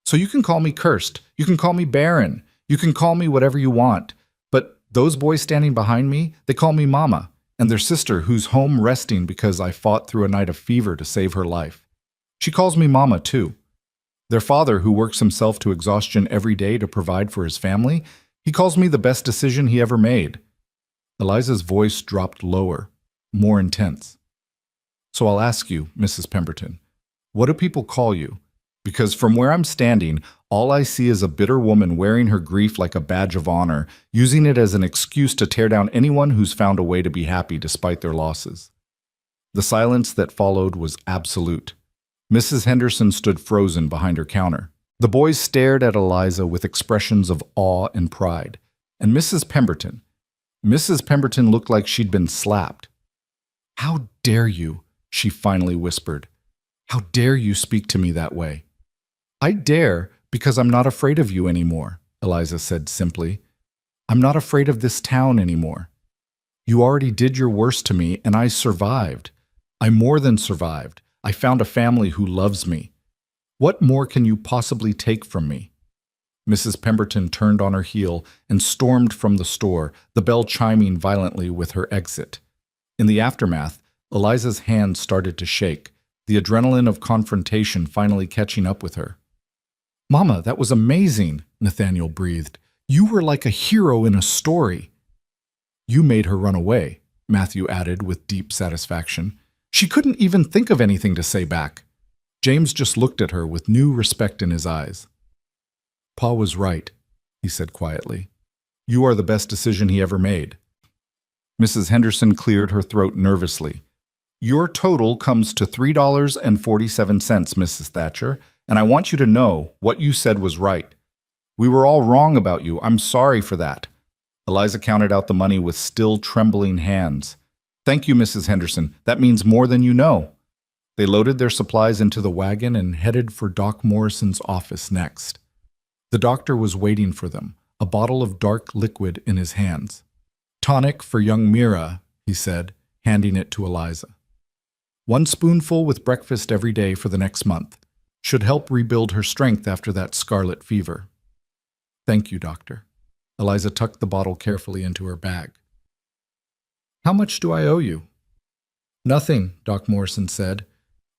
"So you can call me cursed, you can call me barren, you can call me whatever you want, but those boys standing behind me, they call me Mama, and their sister who's home resting because I fought through a night of fever to save her life. She calls me Mama, too. Their father, who works himself to exhaustion every day to provide for his family, he calls me the best decision he ever made." Eliza's voice dropped lower, more intense. "So I'll ask you, Mrs. Pemberton, what do people call you? Because from where I'm standing, all I see is a bitter woman wearing her grief like a badge of honor, using it as an excuse to tear down anyone who's found a way to be happy despite their losses." The silence that followed was absolute. Mrs. Henderson stood frozen behind her counter. The boys stared at Eliza with expressions of awe and pride. And Mrs. Pemberton looked like she'd been slapped. "How dare you?" she finally whispered. "How dare you speak to me that way?" "I dare because I'm not afraid of you anymore," Eliza said simply. "I'm not afraid of this town anymore. You already did your worst to me, and I survived. I more than survived. I found a family who loves me. What more can you possibly take from me?" Mrs. Pemberton turned on her heel and stormed from the store, the bell chiming violently with her exit. In the aftermath, Eliza's hands started to shake, the adrenaline of confrontation finally catching up with her. "Mama, that was amazing," Nathaniel breathed. "You were like a hero in a story." "You made her run away," Matthew added with deep satisfaction. "She couldn't even think of anything to say back." James just looked at her with new respect in his eyes. "Pa was right," he said quietly. "You are the best decision he ever made." Mrs. Henderson cleared her throat nervously. "Your total comes to $3.47, Mrs. Thatcher, and I want you to know what you said was right. We were all wrong about you. I'm sorry for that." Eliza counted out the money with still trembling hands. "Thank you, Mrs. Henderson. That means more than you know." They loaded their supplies into the wagon and headed for Doc Morrison's office next. The doctor was waiting for them, a bottle of dark liquid in his hands. "Tonic for young Mira," he said, handing it to Eliza. "1 spoonful with breakfast every day for the next month. Should help rebuild her strength after that scarlet fever." "Thank you, doctor." Eliza tucked the bottle carefully into her bag. "How much do I owe you?" "Nothing," Doc Morrison said.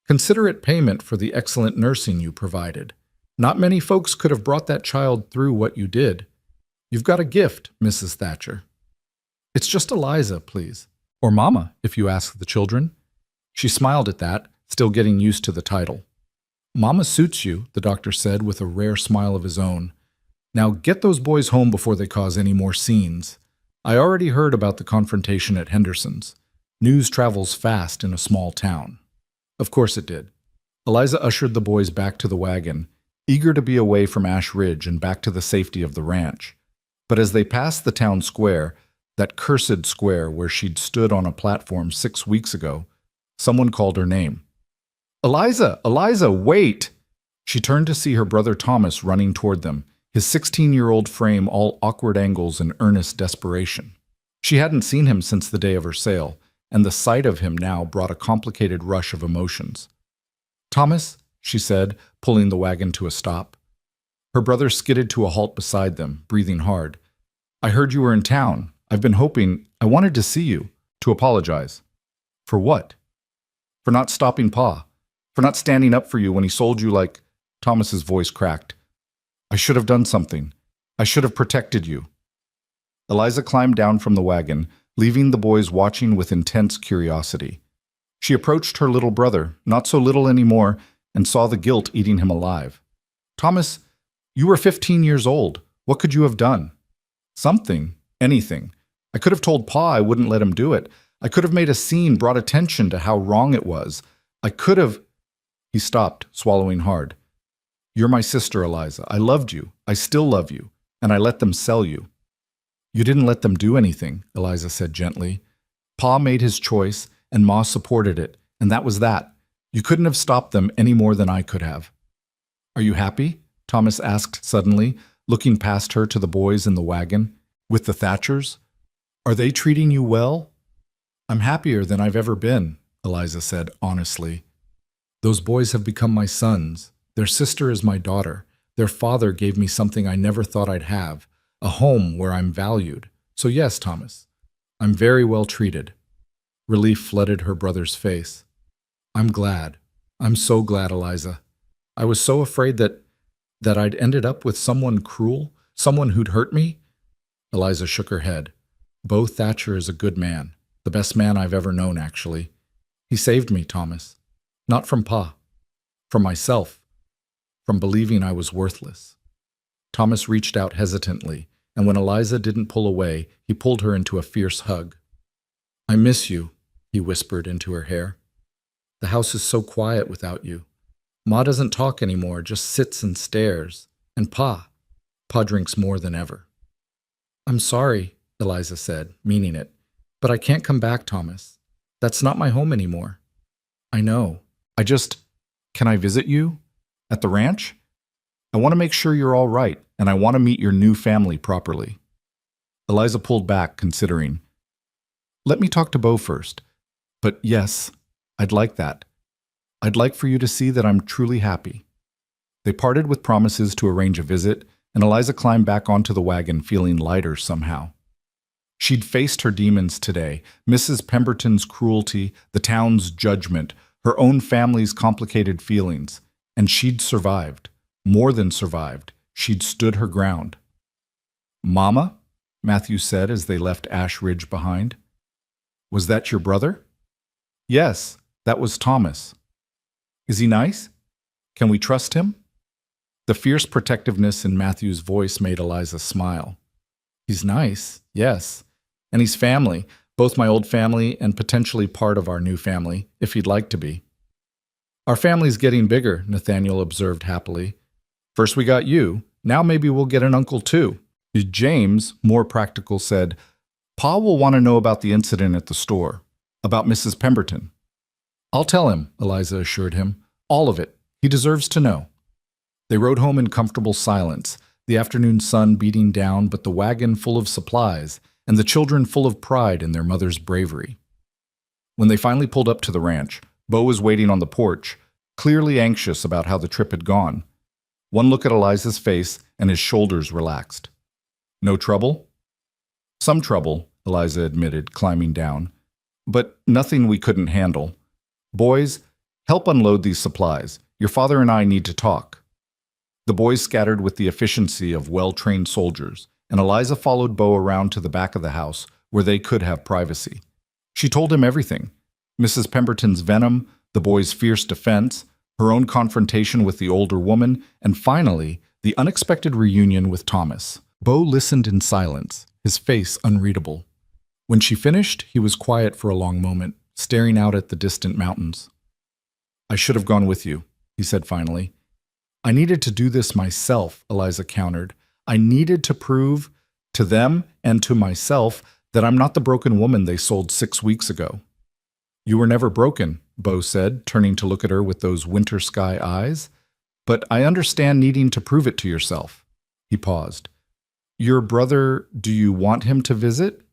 "Consider it payment for the excellent nursing you provided. Not many folks could have brought that child through what you did. You've got a gift, Mrs. Thatcher." "It's just Eliza, please. Or Mama, if you ask the children." She smiled at that, still getting used to the title. "Mama suits you," the doctor said with a rare smile of his own. "Now get those boys home before they cause any more scenes. I already heard about the confrontation at Henderson's. News travels fast in a small town." Of course it did. Eliza ushered the boys back to the wagon, eager to be away from Ash Ridge and back to the safety of the ranch. But as they passed the town square, that cursed square where she'd stood on a platform 6 weeks ago, someone called her name. "Eliza! Eliza, wait!" She turned to see her brother Thomas running toward them, his 16-year-old frame all awkward angles and earnest desperation. She hadn't seen him since the day of her sale, and the sight of him now brought a complicated rush of emotions. "Thomas," she said, pulling the wagon to a stop. Her brother skidded to a halt beside them, breathing hard. "I heard you were in town. I've been hoping. I wanted to see you, to apologize." "For what?" "For not stopping Pa. For not standing up for you when he sold you like—" Thomas's voice cracked. "I should have done something. I should have protected you." Eliza climbed down from the wagon, leaving the boys watching with intense curiosity. She approached her little brother, not so little anymore, and saw the guilt eating him alive. "Thomas, you were 15 years old. What could you have done?" "Something. Anything. I could have told Pa I wouldn't let him do it. I could have made a scene, brought attention to how wrong it was. I could have—" He stopped, swallowing hard. "You're my sister, Eliza. I loved you. I still love you. And I let them sell you." "You didn't let them do anything," Eliza said gently. "Pa made his choice, and Ma supported it, and that was that. You couldn't have stopped them any more than I could have." "Are you happy?" Thomas asked suddenly, looking past her to the boys in the wagon. "With the Thatchers? Are they treating you well?" "I'm happier than I've ever been," Eliza said honestly. "Those boys have become my sons. Their sister is my daughter. Their father gave me something I never thought I'd have, a home where I'm valued. So yes, Thomas, I'm very well treated." Relief flooded her brother's face. "I'm glad. I'm so glad, Eliza. I was so afraid that I'd ended up with someone cruel, someone who'd hurt me." Eliza shook her head. "Beau Thatcher is a good man, the best man I've ever known, actually. He saved me, Thomas. Not from Pa. From myself. From believing I was worthless." Thomas reached out hesitantly, and when Eliza didn't pull away, he pulled her into a fierce hug. "I miss you," he whispered into her hair. "The house is so quiet without you. Ma doesn't talk anymore, just sits and stares. And Pa drinks more than ever." "I'm sorry," Eliza said, meaning it, "but I can't come back, Thomas. That's not my home anymore." "I know. Can I visit you? At the ranch? I want to make sure you're all right, and I want to meet your new family properly." Eliza pulled back, considering. "Let me talk to Beau first. But yes, I'd like that. I'd like for you to see that I'm truly happy." They parted with promises to arrange a visit, and Eliza climbed back onto the wagon feeling lighter somehow. She'd faced her demons today, Mrs. Pemberton's cruelty, the town's judgment, her own family's complicated feelings, and she'd survived. More than survived. She'd stood her ground. "Mama?" Matthew said as they left Ash Ridge behind. "Was that your brother?" "Yes, that was Thomas." "Is he nice? Can we trust him?" The fierce protectiveness in Matthew's voice made Eliza smile. "He's nice, yes. And he's family, both my old family and potentially part of our new family, if he'd like to be." "Our family's getting bigger," Nathaniel observed happily. "First we got you, now maybe we'll get an uncle too." James, more practical, said, "Pa will want to know about the incident at the store, about Mrs. Pemberton." "I'll tell him," Eliza assured him. "All of it. He deserves to know." They rode home in comfortable silence, the afternoon sun beating down, but the wagon full of supplies, and the children full of pride in their mother's bravery. When they finally pulled up to the ranch, Beau was waiting on the porch, clearly anxious about how the trip had gone. One look at Eliza's face, and his shoulders relaxed. "No trouble?" "Some trouble," Eliza admitted, climbing down. "But nothing we couldn't handle. Boys, help unload these supplies. Your father and I need to talk." The boys scattered with the efficiency of well-trained soldiers, and Eliza followed Beau around to the back of the house where they could have privacy. She told him everything. Mrs. Pemberton's venom, the boys' fierce defense, her own confrontation with the older woman, and finally, the unexpected reunion with Thomas. Beau listened in silence, his face unreadable. When she finished, he was quiet for a long moment, staring out at the distant mountains. "I should have gone with you," he said finally. "I needed to do this myself," Eliza countered. "I needed to prove to them and to myself that I'm not the broken woman they sold 6 weeks ago." "You were never broken," Beau said, turning to look at her with those winter sky eyes. but I understand needing to prove it to yourself." He paused. "Your brother, do you want him to visit?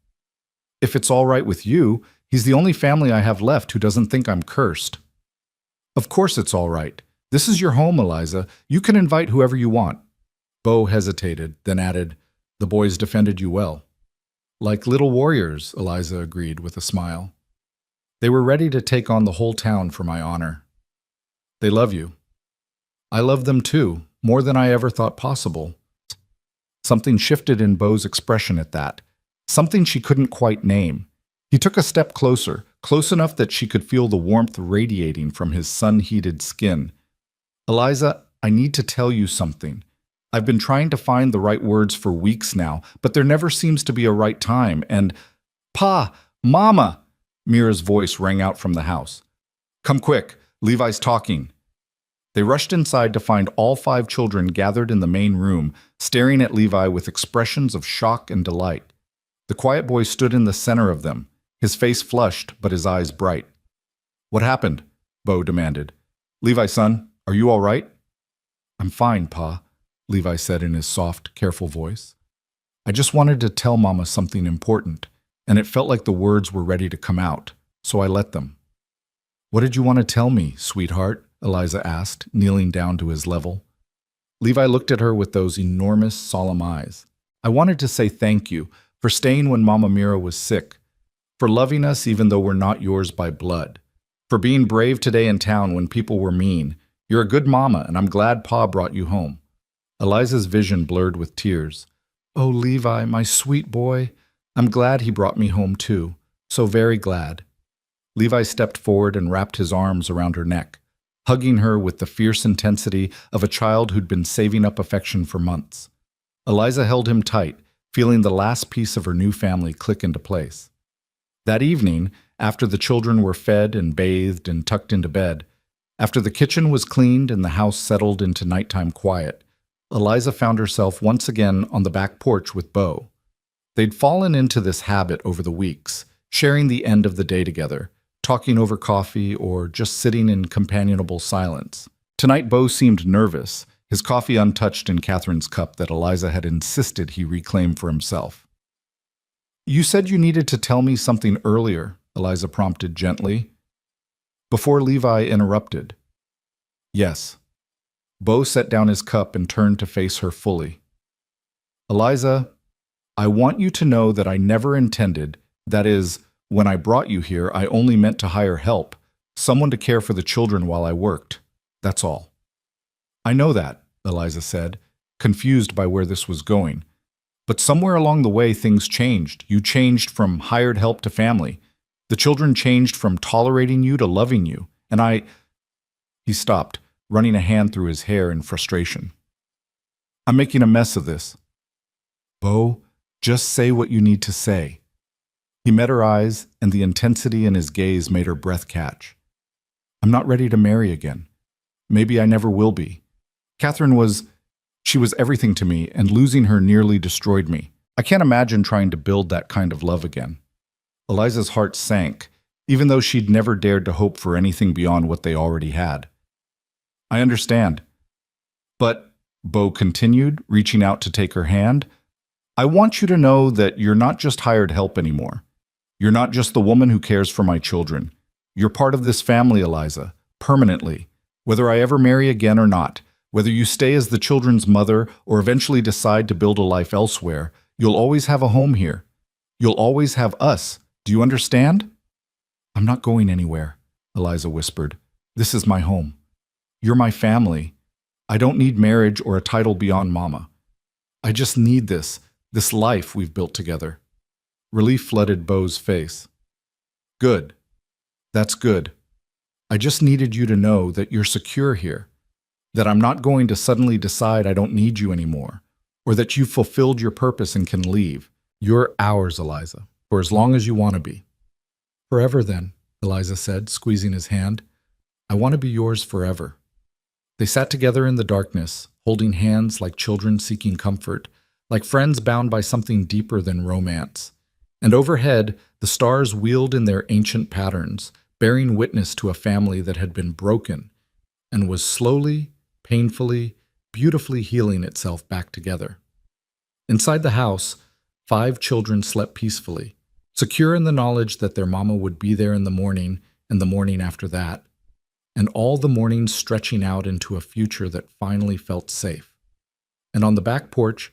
If it's all right with you, he's the only family I have left who doesn't think I'm cursed." "Of course it's all right. This is your home, Eliza. You can invite whoever you want." Bo hesitated, then added, "The boys defended you well." "Like little warriors," Eliza agreed with a smile. "They were ready to take on the whole town for my honor." "They love you." "I love them too, more than I ever thought possible." Something shifted in Bo's expression at that, something she couldn't quite name. He took a step closer, close enough that she could feel the warmth radiating from his sun-heated skin. "Eliza, I need to tell you something. I've been trying to find the right words for weeks now, but there never seems to be a right time, and—" "Pa! Mama!" Mira's voice rang out from the house. "Come quick, Levi's talking." They rushed inside to find all 5 children gathered in the main room, staring at Levi with expressions of shock and delight. The quiet boy stood in the center of them, his face flushed but his eyes bright. "What happened?" Bo demanded. "Levi, son, are you all right?" "I'm fine, Pa," Levi said in his soft, careful voice. "I just wanted to tell Mama something important, and it felt like the words were ready to come out, so I let them." "What did you want to tell me, sweetheart?" Eliza asked, kneeling down to his level. Levi looked at her with those enormous, solemn eyes. "I wanted to say thank you for staying when Mama Mira was sick, for loving us even though we're not yours by blood, for being brave today in town when people were mean. You're a good mama, and I'm glad Pa brought you home." Eliza's vision blurred with tears. "Oh, Levi, my sweet boy. I'm glad he brought me home too. So very glad." Levi stepped forward and wrapped his arms around her neck, hugging her with the fierce intensity of a child who'd been saving up affection for months. Eliza held him tight, feeling the last piece of her new family click into place. That evening, after the children were fed and bathed and tucked into bed, after the kitchen was cleaned and the house settled into nighttime quiet, Eliza found herself once again on the back porch with Bo. They'd fallen into this habit over the weeks, sharing the end of the day together, talking over coffee or just sitting in companionable silence. Tonight Bo seemed nervous, his coffee untouched in Catherine's cup that Eliza had insisted he reclaim for himself. "You said you needed to tell me something earlier," Eliza prompted gently, before Levi interrupted. "Yes." Bo set down his cup and turned to face her fully. "Eliza, I want you to know that I never intended, that is, when I brought you here, I only meant to hire help, someone to care for the children while I worked. That's all." "I know that," Eliza said, confused by where this was going. "But somewhere along the way things changed. You changed from hired help to family. The children changed from tolerating you to loving you. And I—" He stopped, running a hand through his hair in frustration. "I'm making a mess of this." "Bo, just say what you need to say." He met her eyes, and the intensity in his gaze made her breath catch. "I'm not ready to marry again. Maybe I never will be. Catherine she was everything to me, and losing her nearly destroyed me. I can't imagine trying to build that kind of love again." Eliza's heart sank, even though she'd never dared to hope for anything beyond what they already had. "I understand. But," Bo continued, reaching out to take her hand, "I want you to know that you're not just hired help anymore. You're not just the woman who cares for my children. You're part of this family, Eliza, permanently, whether I ever marry again or not. Whether you stay as the children's mother or eventually decide to build a life elsewhere, you'll always have a home here. You'll always have us. Do you understand?" "I'm not going anywhere," Eliza whispered. "This is my home. You're my family. I don't need marriage or a title beyond Mama. I just need this life we've built together." Relief flooded Bo's face. "Good. That's good. I just needed you to know that you're secure here, that I'm not going to suddenly decide I don't need you anymore, or that you've fulfilled your purpose and can leave. You're ours, Eliza, for as long as you want to be." "Forever then," Eliza said, squeezing his hand. "I want to be yours forever." They sat together in the darkness, holding hands like children seeking comfort, like friends bound by something deeper than romance. And overhead, the stars wheeled in their ancient patterns, bearing witness to a family that had been broken and was slowly, painfully, beautifully healing itself back together. Inside the house, 5 children slept peacefully, secure in the knowledge that their mama would be there in the morning and the morning after that, and all the mornings stretching out into a future that finally felt safe. And on the back porch,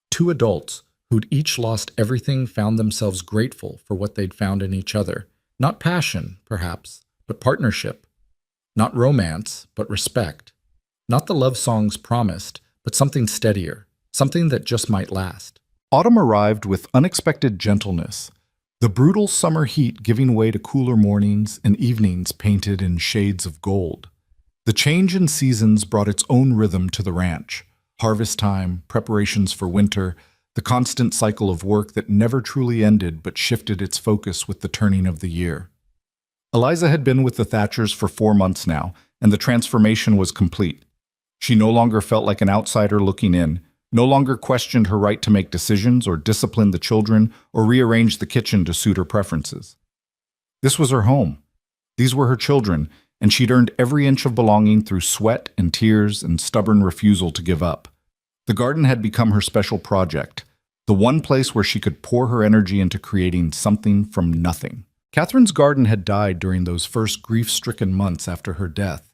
2 adults who'd each lost everything found themselves grateful for what they'd found in each other. Not passion, perhaps, but partnership. Not romance, but respect. Not the love songs promised, but something steadier, something that just might last. Autumn arrived with unexpected gentleness, the brutal summer heat giving way to cooler mornings and evenings painted in shades of gold. The change in seasons brought its own rhythm to the ranch. Harvest time, preparations for winter, the constant cycle of work that never truly ended but shifted its focus with the turning of the year. Eliza had been with the Thatchers for 4 months now, and the transformation was complete. She no longer felt like an outsider looking in, no longer questioned her right to make decisions or discipline the children or rearrange the kitchen to suit her preferences. This was her home. These were her children, and she'd earned every inch of belonging through sweat and tears and stubborn refusal to give up. The garden had become her special project, the one place where she could pour her energy into creating something from nothing. Catherine's garden had died during those first grief-stricken months after her death,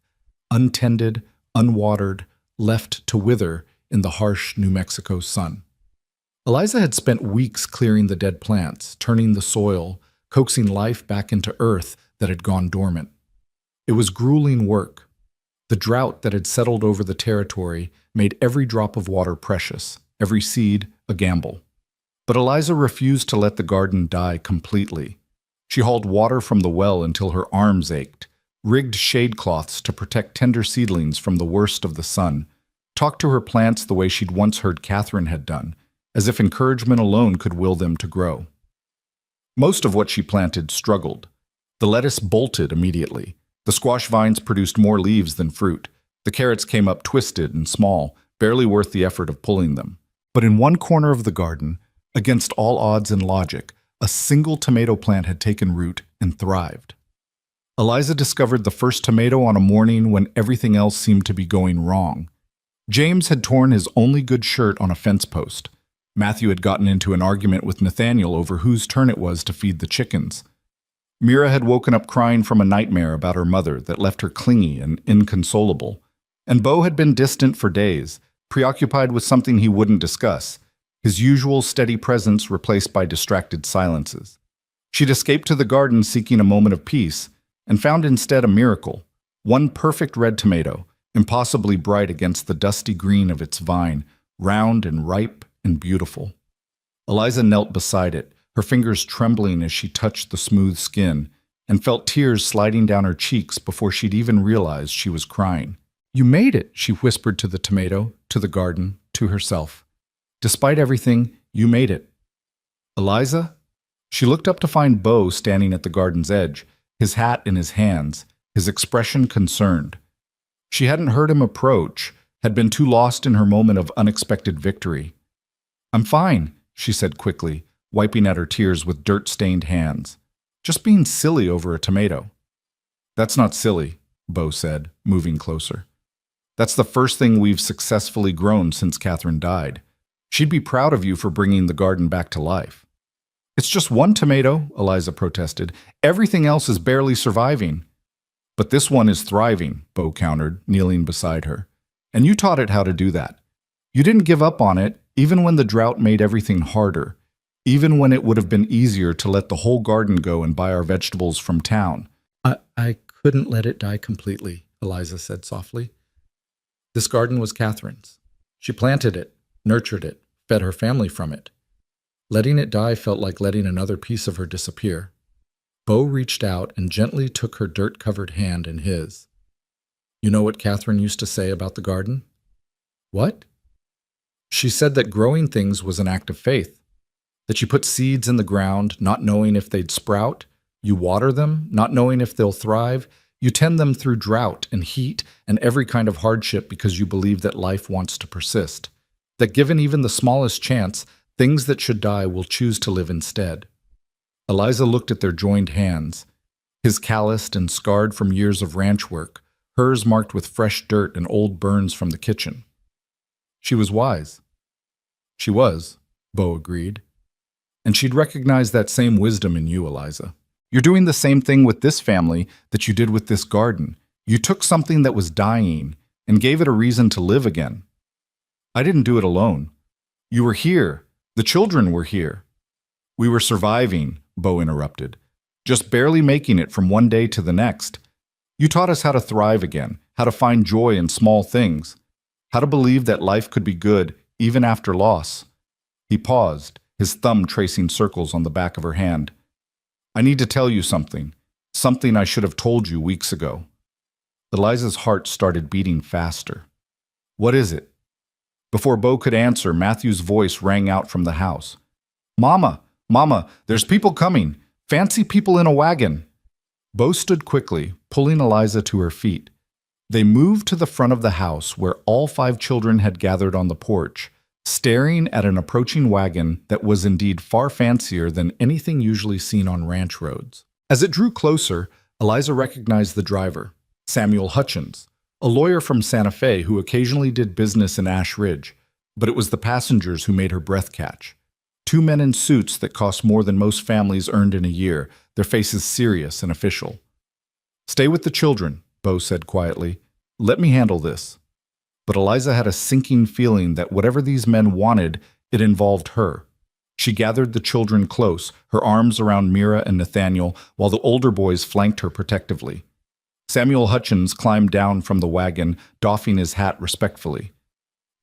untended, unwatered, left to wither in the harsh New Mexico sun. Eliza had spent weeks clearing the dead plants, turning the soil, coaxing life back into earth that had gone dormant. It was grueling work. The drought that had settled over the territory made every drop of water precious, every seed a gamble. But Eliza refused to let the garden die completely. She hauled water from the well until her arms ached, rigged shade cloths to protect tender seedlings from the worst of the sun, talked to her plants the way she'd once heard Catherine had done, as if encouragement alone could will them to grow. Most of what she planted struggled. The lettuce bolted immediately. The squash vines produced more leaves than fruit. The carrots came up twisted and small, barely worth the effort of pulling them. But in one corner of the garden, against all odds and logic, a single tomato plant had taken root and thrived. Eliza discovered the first tomato on a morning when everything else seemed to be going wrong. James had torn his only good shirt on a fence post. Matthew had gotten into an argument with Nathaniel over whose turn it was to feed the chickens. Mira had woken up crying from a nightmare about her mother that left her clingy and inconsolable. And Beau had been distant for days, preoccupied with something he wouldn't discuss, his usual steady presence replaced by distracted silences. She'd escaped to the garden seeking a moment of peace, and found instead a miracle, one perfect red tomato, impossibly bright against the dusty green of its vine, round and ripe and beautiful. Eliza knelt beside it, her fingers trembling as she touched the smooth skin, and felt tears sliding down her cheeks before she'd even realized she was crying. "You made it," she whispered to the tomato, to the garden, to herself. "Despite everything, you made it." "Eliza?" She looked up to find Beau standing at the garden's edge, his hat in his hands, his expression concerned. She hadn't heard him approach, had been too lost in her moment of unexpected victory. "I'm fine," she said quickly, wiping at her tears with dirt-stained hands. "Just being silly over a tomato." "That's not silly," Beau said, moving closer. "That's the first thing we've successfully grown since Catherine died. She'd be proud of you for bringing the garden back to life." "It's just one tomato," Eliza protested. "Everything else is barely surviving." "But this one is thriving," Beau countered, kneeling beside her. "And you taught it how to do that. You didn't give up on it, even when the drought made everything harder, even when it would have been easier to let the whole garden go and buy our vegetables from town." I couldn't let it die completely," Eliza said softly. "This garden was Catherine's. She planted it, nurtured it, fed her family from it. Letting it die felt like letting another piece of her disappear." Beau reached out and gently took her dirt-covered hand in his. "You know what Catherine used to say about the garden?" "What?" "She said that growing things was an act of faith, that you put seeds in the ground, not knowing if they'd sprout, you water them, not knowing if they'll thrive, you tend them through drought and heat and every kind of hardship because you believe that life wants to persist, that given even the smallest chance, things that should die will choose to live instead." Eliza looked at their joined hands, his calloused and scarred from years of ranch work, hers marked with fresh dirt and old burns from the kitchen. She was wise. She was, Bo agreed. And she'd recognize that same wisdom in you, Eliza. You're doing the same thing with this family that you did with this garden. You took something that was dying and gave it a reason to live again. I didn't do it alone. You were here. The children were here. We were surviving, Bo interrupted, just barely making it from one day to the next. You taught us how to thrive again, how to find joy in small things, how to believe that life could be good even after loss. He paused, his thumb tracing circles on the back of her hand. I need to tell you something I should have told you weeks ago. Eliza's heart started beating faster. What is it? Before Bo could answer, Matthew's voice rang out from the house. Mama, Mama, there's people coming. Fancy people in a wagon. Bo stood quickly, pulling Eliza to her feet. They moved to the front of the house where all 5 children had gathered on the porch, staring at an approaching wagon that was indeed far fancier than anything usually seen on ranch roads. As it drew closer, Eliza recognized the driver, Samuel Hutchins, a lawyer from Santa Fe who occasionally did business in Ash Ridge, but it was the passengers who made her breath catch. 2 men in suits that cost more than most families earned in a year, their faces serious and official. Stay with the children, Bo said quietly. Let me handle this. But Eliza had a sinking feeling that whatever these men wanted, it involved her. She gathered the children close, her arms around Mira and Nathaniel, while the older boys flanked her protectively. Samuel Hutchins climbed down from the wagon, doffing his hat respectfully.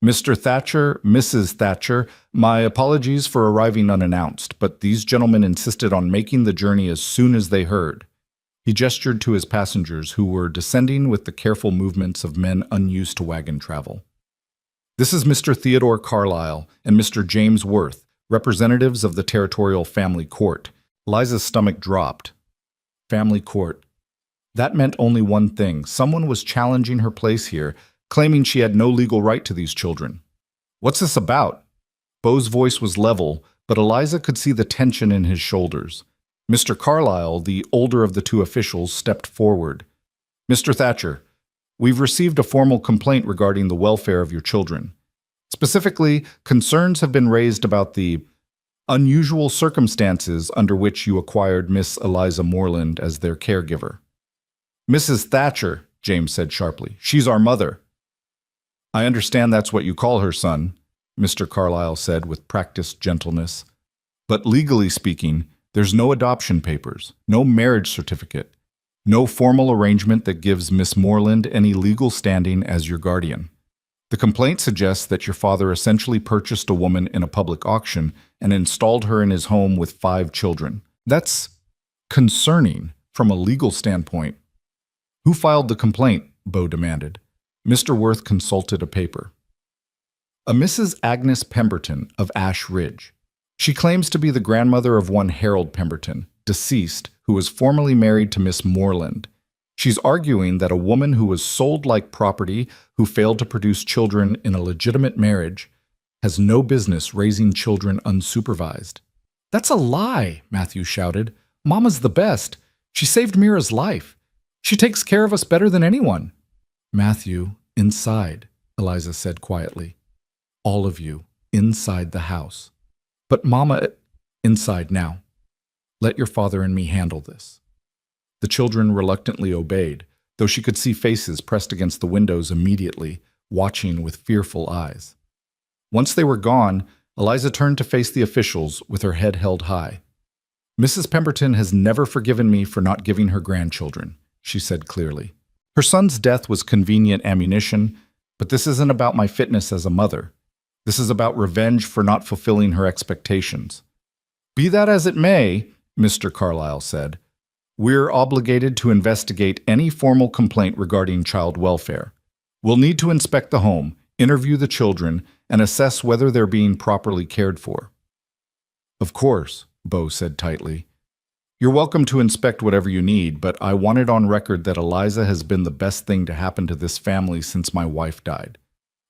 Mr. Thatcher, Mrs. Thatcher, my apologies for arriving unannounced, but these gentlemen insisted on making the journey as soon as they heard. He gestured to his passengers, who were descending with the careful movements of men unused to wagon travel. This is Mr. Theodore Carlyle and Mr. James Worth, representatives of the Territorial Family Court. Eliza's stomach dropped. Family Court. That meant only one thing. Someone was challenging her place here, claiming she had no legal right to these children. What's this about? Bo's voice was level, but Eliza could see the tension in his shoulders. Mr. Carlyle, the older of the 2 officials, stepped forward. Mr. Thatcher, we've received a formal complaint regarding the welfare of your children. Specifically, concerns have been raised about the unusual circumstances under which you acquired Miss Eliza Moreland as their caregiver. Mrs. Thatcher, James said sharply, she's our mother. I understand that's what you call her, son, Mr. Carlyle said with practiced gentleness. But legally speaking, there's no adoption papers, no marriage certificate, no formal arrangement that gives Miss Moreland any legal standing as your guardian. The complaint suggests that your father essentially purchased a woman in a public auction and installed her in his home with 5 children. That's concerning from a legal standpoint. Who filed the complaint? Bo demanded. Mr. Worth consulted a paper. A Mrs. Agnes Pemberton of Ash Ridge. She claims to be the grandmother of one Harold Pemberton, deceased, who was formerly married to Miss Moreland. She's arguing that a woman who was sold like property, who failed to produce children in a legitimate marriage, has no business raising children unsupervised. That's a lie, Matthew shouted. Mama's the best. She saved Mira's life. She takes care of us better than anyone. Matthew, inside, Eliza said quietly. All of you, inside the house. But Mama, inside now. Let your father and me handle this. The children reluctantly obeyed, though she could see faces pressed against the windows immediately, watching with fearful eyes. Once they were gone, Eliza turned to face the officials with her head held high. Mrs. Pemberton has never forgiven me for not giving her grandchildren, she said clearly. Her son's death was convenient ammunition, but this isn't about my fitness as a mother. This is about revenge for not fulfilling her expectations. Be that as it may, Mr. Carlyle said, we're obligated to investigate any formal complaint regarding child welfare. We'll need to inspect the home, interview the children, and assess whether they're being properly cared for. Of course, Bo said tightly. You're welcome to inspect whatever you need, but I want it on record that Eliza has been the best thing to happen to this family since my wife died.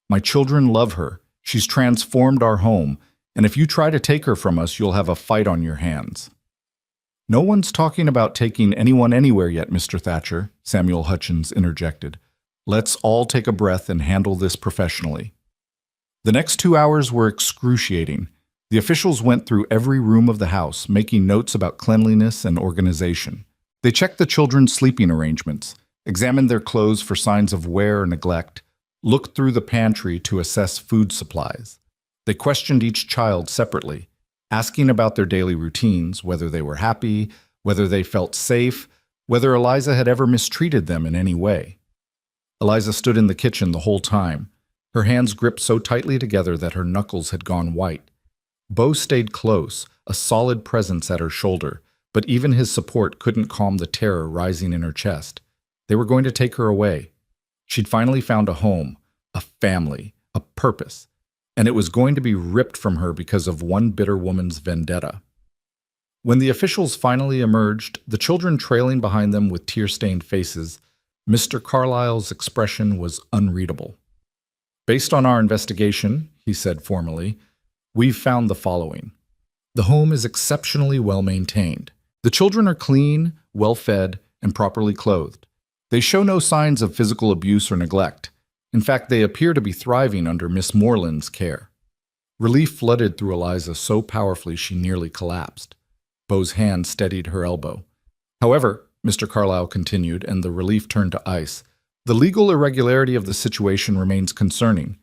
My children love her. She's transformed our home, and if you try to take her from us, you'll have a fight on your hands. No one's talking about taking anyone anywhere yet, Mr. Thatcher, Samuel Hutchins interjected. Let's all take a breath and handle this professionally. The next 2 hours were excruciating. The officials went through every room of the house, making notes about cleanliness and organization. They checked the children's sleeping arrangements, examined their clothes for signs of wear or neglect, looked through the pantry to assess food supplies. They questioned each child separately, asking about their daily routines, whether they were happy, whether they felt safe, whether Eliza had ever mistreated them in any way. Eliza stood in the kitchen the whole time, her hands gripped so tightly together that her knuckles had gone white. Bo stayed close, a solid presence at her shoulder, but even his support couldn't calm the terror rising in her chest. They were going to take her away. She'd finally found a home, a family, a purpose, and it was going to be ripped from her because of one bitter woman's vendetta. When the officials finally emerged, the children trailing behind them with tear-stained faces, Mr. Carlyle's expression was unreadable. "Based on our investigation," he said formally, "we've found the following. The home is exceptionally well maintained. The children are clean, well-fed, and properly clothed. They show no signs of physical abuse or neglect. In fact, they appear to be thriving under Miss Moreland's care." Relief flooded through Eliza so powerfully she nearly collapsed. Bo's hand steadied her elbow. "However," Mr. Carlyle continued, and the relief turned to ice, "the legal irregularity of the situation remains concerning.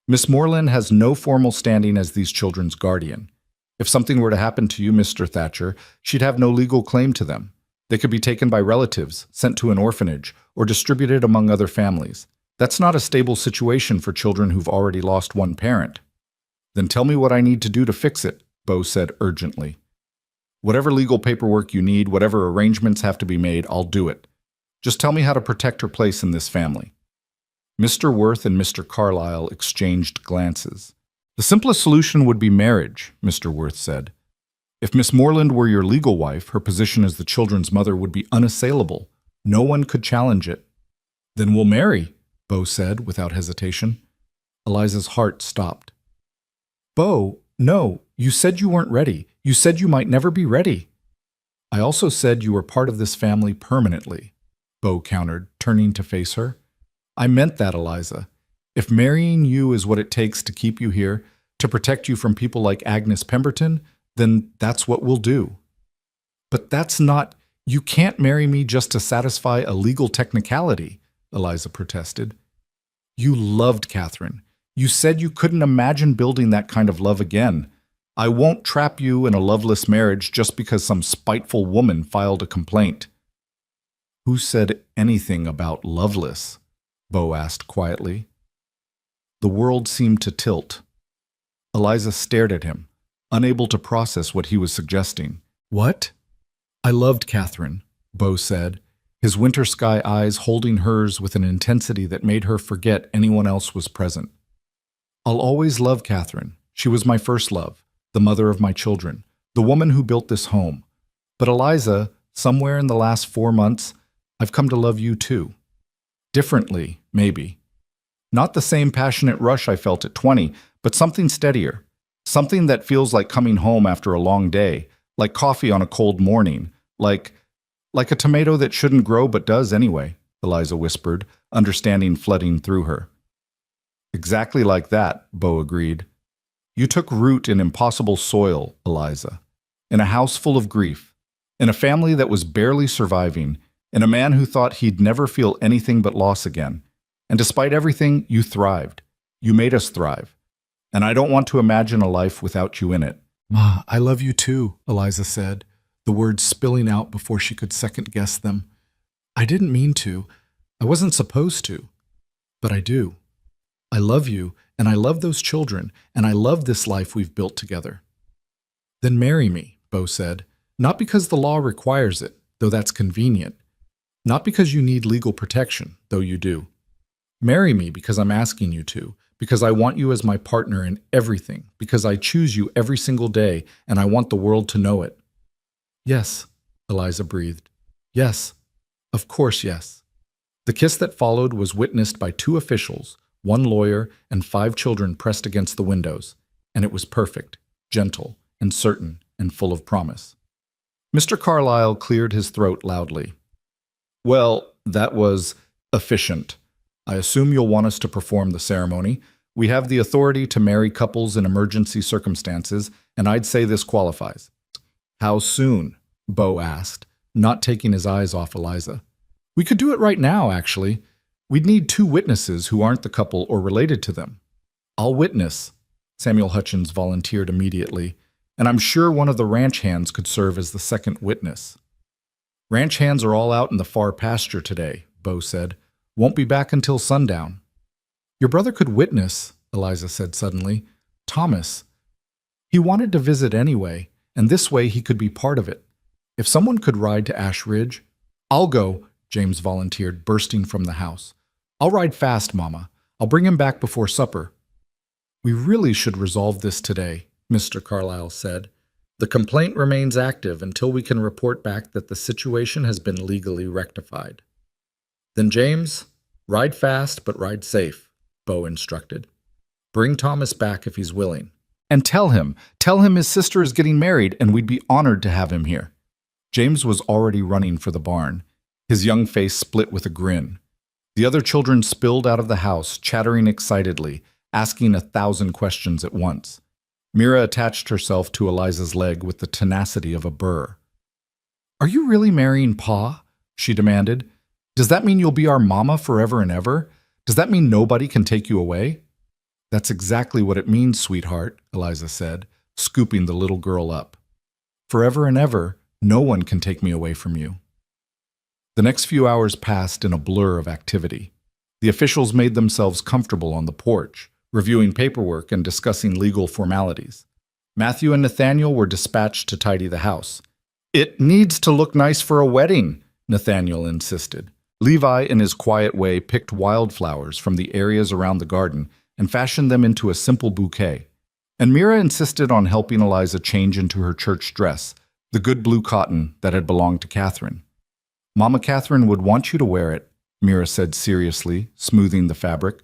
Miss Moreland has no formal standing as these children's guardian. If something were to happen to you, Mr. Thatcher, she'd have no legal claim to them. They could be taken by relatives, sent to an orphanage, or distributed among other families. That's not a stable situation for children who've already lost one parent." "Then tell me what I need to do to fix it," Bo said urgently. "Whatever legal paperwork you need, whatever arrangements have to be made, I'll do it. Just tell me how to protect her place in this family." Mr. Worth and Mr. Carlyle exchanged glances. "The simplest solution would be marriage," Mr. Worth said. "If Miss Moreland were your legal wife, her position as the children's mother would be unassailable. No one could challenge it." "Then we'll marry," Bo said without hesitation. Eliza's heart stopped. "Bo, no, you said you weren't ready. You said you might never be ready." "I also said you were part of this family permanently," Bo countered, turning to face her. "I meant that, Eliza. If marrying you is what it takes to keep you here, to protect you from people like Agnes Pemberton, then that's what we'll do." "But that's not— You can't marry me just to satisfy a legal technicality," Eliza protested. "You loved Catherine. You said you couldn't imagine building that kind of love again. I won't trap you in a loveless marriage just because some spiteful woman filed a complaint." "Who said anything about loveless?" Bo asked quietly. The world seemed to tilt. Eliza stared at him, unable to process what he was suggesting. "What?" "I loved Catherine," Bo said, his winter sky eyes holding hers with an intensity that made her forget anyone else was present. "I'll always love Catherine. She was my first love, the mother of my children, the woman who built this home. But Eliza, somewhere in the last 4 months, I've come to love you too. Differently, maybe. Not the same passionate rush I felt at 20, but something steadier. Something that feels like coming home after a long day, like coffee on a cold morning, like a tomato that shouldn't grow but does anyway," Eliza whispered, understanding flooding through her. "Exactly like that," Bo agreed. "You took root in impossible soil, Eliza. In a house full of grief. In a family that was barely surviving. In a man who thought he'd never feel anything but loss again. And despite everything, you thrived. You made us thrive. And I don't want to imagine a life without you in it." "Ma, I love you too," Eliza said, the words spilling out before she could second-guess them. "I didn't mean to. I wasn't supposed to. But I do. I love you, and I love those children, and I love this life we've built together." "Then marry me," Bo said, "not because the law requires it, though that's convenient. Not because you need legal protection, though you do. Marry me because I'm asking you to, because I want you as my partner in everything, because I choose you every single day, and I want the world to know it." "Yes," Eliza breathed. "Yes. Of course, yes." The kiss that followed was witnessed by 2 officials, 1 lawyer, and 5 children pressed against the windows, and it was perfect, gentle, and certain, and full of promise. Mr. Carlyle cleared his throat loudly. "Well, that was efficient. I assume you'll want us to perform the ceremony. We have the authority to marry couples in emergency circumstances, and I'd say this qualifies." "How soon?" Bo asked, not taking his eyes off Eliza. "We could do it right now, actually. We'd need 2 witnesses who aren't the couple or related to them." "I'll witness," Samuel Hutchins volunteered immediately, "and I'm sure one of the ranch hands could serve as the second witness." "Ranch hands are all out in the far pasture today," Bo said. "Won't be back until sundown." "Your brother could witness," Eliza said suddenly. "Thomas. He wanted to visit anyway, and this way he could be part of it. If someone could ride to Ash Ridge—" "I'll go," James volunteered, bursting from the house. "I'll ride fast, Mama. I'll bring him back before supper." "We really should resolve this today," Mr. Carlyle said. "The complaint remains active until we can report back that the situation has been legally rectified." "Then, James, ride fast but ride safe," Bo instructed. "Bring Thomas back if he's willing. And tell him his sister is getting married and we'd be honored to have him here." James was already running for the barn, his young face split with a grin. The other children spilled out of the house, chattering excitedly, asking 1,000 questions at once. Mira attached herself to Eliza's leg with the tenacity of a burr. "Are you really marrying Pa?" she demanded. "Does that mean you'll be our mama forever and ever? Does that mean nobody can take you away?" "That's exactly what it means, sweetheart," Eliza said, scooping the little girl up. "Forever and ever, no one can take me away from you." The next few hours passed in a blur of activity. The officials made themselves comfortable on the porch, reviewing paperwork and discussing legal formalities. Matthew and Nathaniel were dispatched to tidy the house. "It needs to look nice for a wedding," Nathaniel insisted. Levi, in his quiet way, picked wildflowers from the areas around the garden and fashioned them into a simple bouquet. And Mira insisted on helping Eliza change into her church dress, the good blue cotton that had belonged to Catherine. "Mama Catherine would want you to wear it," Mira said seriously, smoothing the fabric.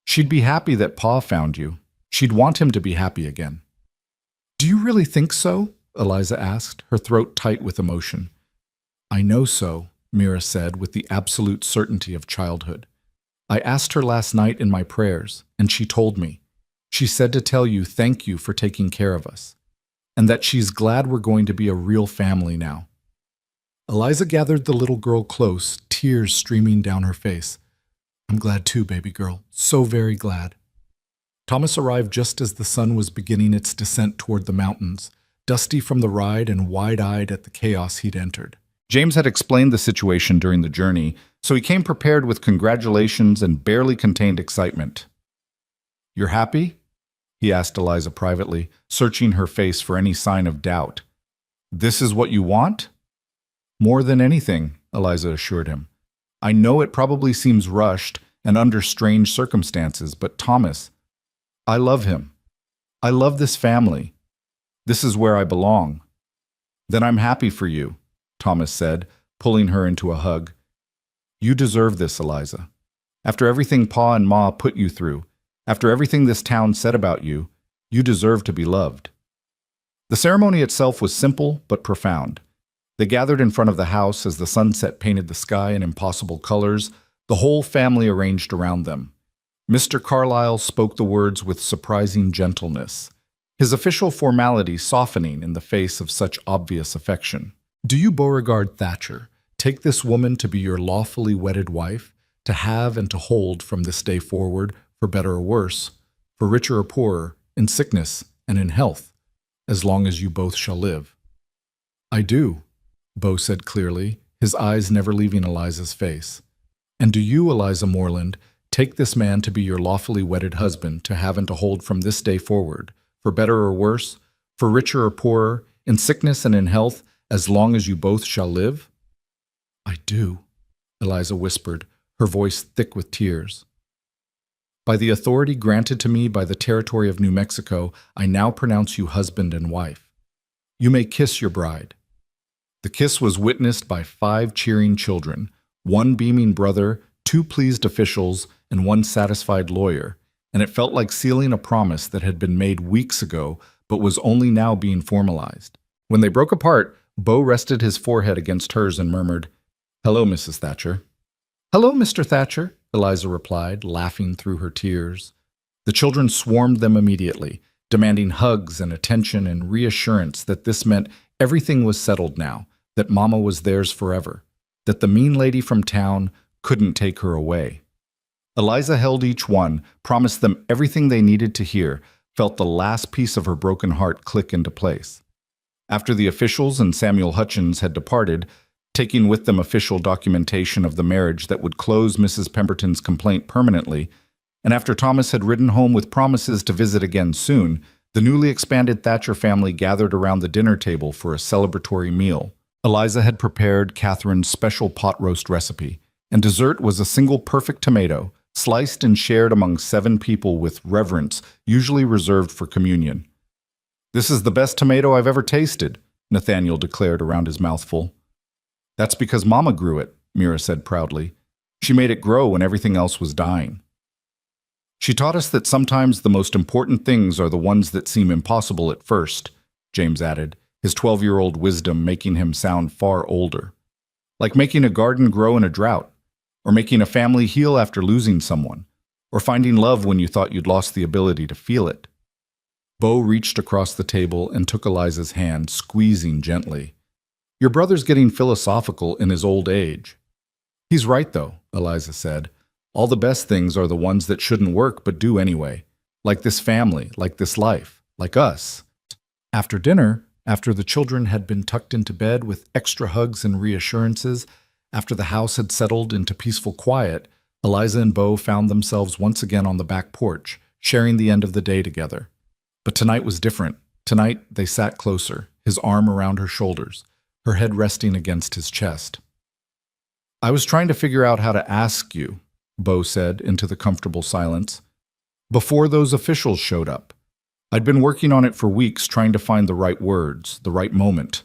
"She'd be happy that Pa found you. She'd want him to be happy again." "Do you really think so?" Eliza asked, her throat tight with emotion. "I know so," Mira said with the absolute certainty of childhood. "I asked her last night in my prayers, and she told me. She said to tell you thank you for taking care of us, and that she's glad we're going to be a real family now." Eliza gathered the little girl close, tears streaming down her face. "I'm glad too, baby girl. So very glad." Thomas arrived just as the sun was beginning its descent toward the mountains, dusty from the ride and wide-eyed at the chaos he'd entered. James had explained the situation during the journey, so he came prepared with congratulations and barely contained excitement. "You're happy?" he asked Eliza privately, searching her face for any sign of doubt. "This is what you want?" "More than anything," Eliza assured him. "I know it probably seems rushed and under strange circumstances, but Thomas, I love him. I love this family. This is where I belong." "Then I'm happy for you," Thomas said, pulling her into a hug. "You deserve this, Eliza. After everything Pa and Ma put you through, after everything this town said about you, you deserve to be loved." The ceremony itself was simple but profound. They gathered in front of the house as the sunset painted the sky in impossible colors, the whole family arranged around them. Mr. Carlyle spoke the words with surprising gentleness, his official formality softening in the face of such obvious affection. "Do you, Beauregard Thatcher, take this woman to be your lawfully wedded wife, to have and to hold from this day forward, for better or worse, for richer or poorer, in sickness and in health, as long as you both shall live?" "I do," Bo said clearly, his eyes never leaving Eliza's face. "And do you, Eliza Moreland, take this man to be your lawfully wedded husband, to have and to hold from this day forward, for better or worse, for richer or poorer, in sickness and in health, as long as you both shall live?" "I do," Eliza whispered, her voice thick with tears. "By the authority granted to me by the territory of New Mexico, I now pronounce you husband and wife. You may kiss your bride." The kiss was witnessed by 5 cheering children, 1 beaming brother, 2 pleased officials, and 1 satisfied lawyer, and it felt like sealing a promise that had been made weeks ago but was only now being formalized. When they broke apart, Bo rested his forehead against hers and murmured, "Hello, Mrs. Thatcher." "Hello, Mr. Thatcher," Eliza replied, laughing through her tears. The children swarmed them immediately, demanding hugs and attention and reassurance that this meant everything was settled now, that Mama was theirs forever, that the mean lady from town couldn't take her away. Eliza held each one, promised them everything they needed to hear, felt the last piece of her broken heart click into place. After the officials and Samuel Hutchins had departed, taking with them official documentation of the marriage that would close Mrs. Pemberton's complaint permanently, and after Thomas had ridden home with promises to visit again soon, the newly expanded Thatcher family gathered around the dinner table for a celebratory meal. Eliza had prepared Catherine's special pot roast recipe, and dessert was a single perfect tomato, sliced and shared among 7 people with reverence usually reserved for communion. "This is the best tomato I've ever tasted," Nathaniel declared around his mouthful. "That's because Mama grew it," Mira said proudly. "She made it grow when everything else was dying." "She taught us that sometimes the most important things are the ones that seem impossible at first," James added, his 12-year-old wisdom making him sound far older. "Like making a garden grow in a drought, or making a family heal after losing someone, or finding love when you thought you'd lost the ability to feel it." Bo reached across the table and took Eliza's hand, squeezing gently. "Your brother's getting philosophical in his old age." "He's right, though," Eliza said. "All the best things are the ones that shouldn't work but do anyway. Like this family, like this life, like us." After dinner, after the children had been tucked into bed with extra hugs and reassurances, after the house had settled into peaceful quiet, Eliza and Bo found themselves once again on the back porch, sharing the end of the day together. But tonight was different. Tonight they sat closer, his arm around her shoulders, her head resting against his chest. "I was trying to figure out how to ask you," Bo said into the comfortable silence, "before those officials showed up. I'd been working on it for weeks, trying to find the right words, the right moment.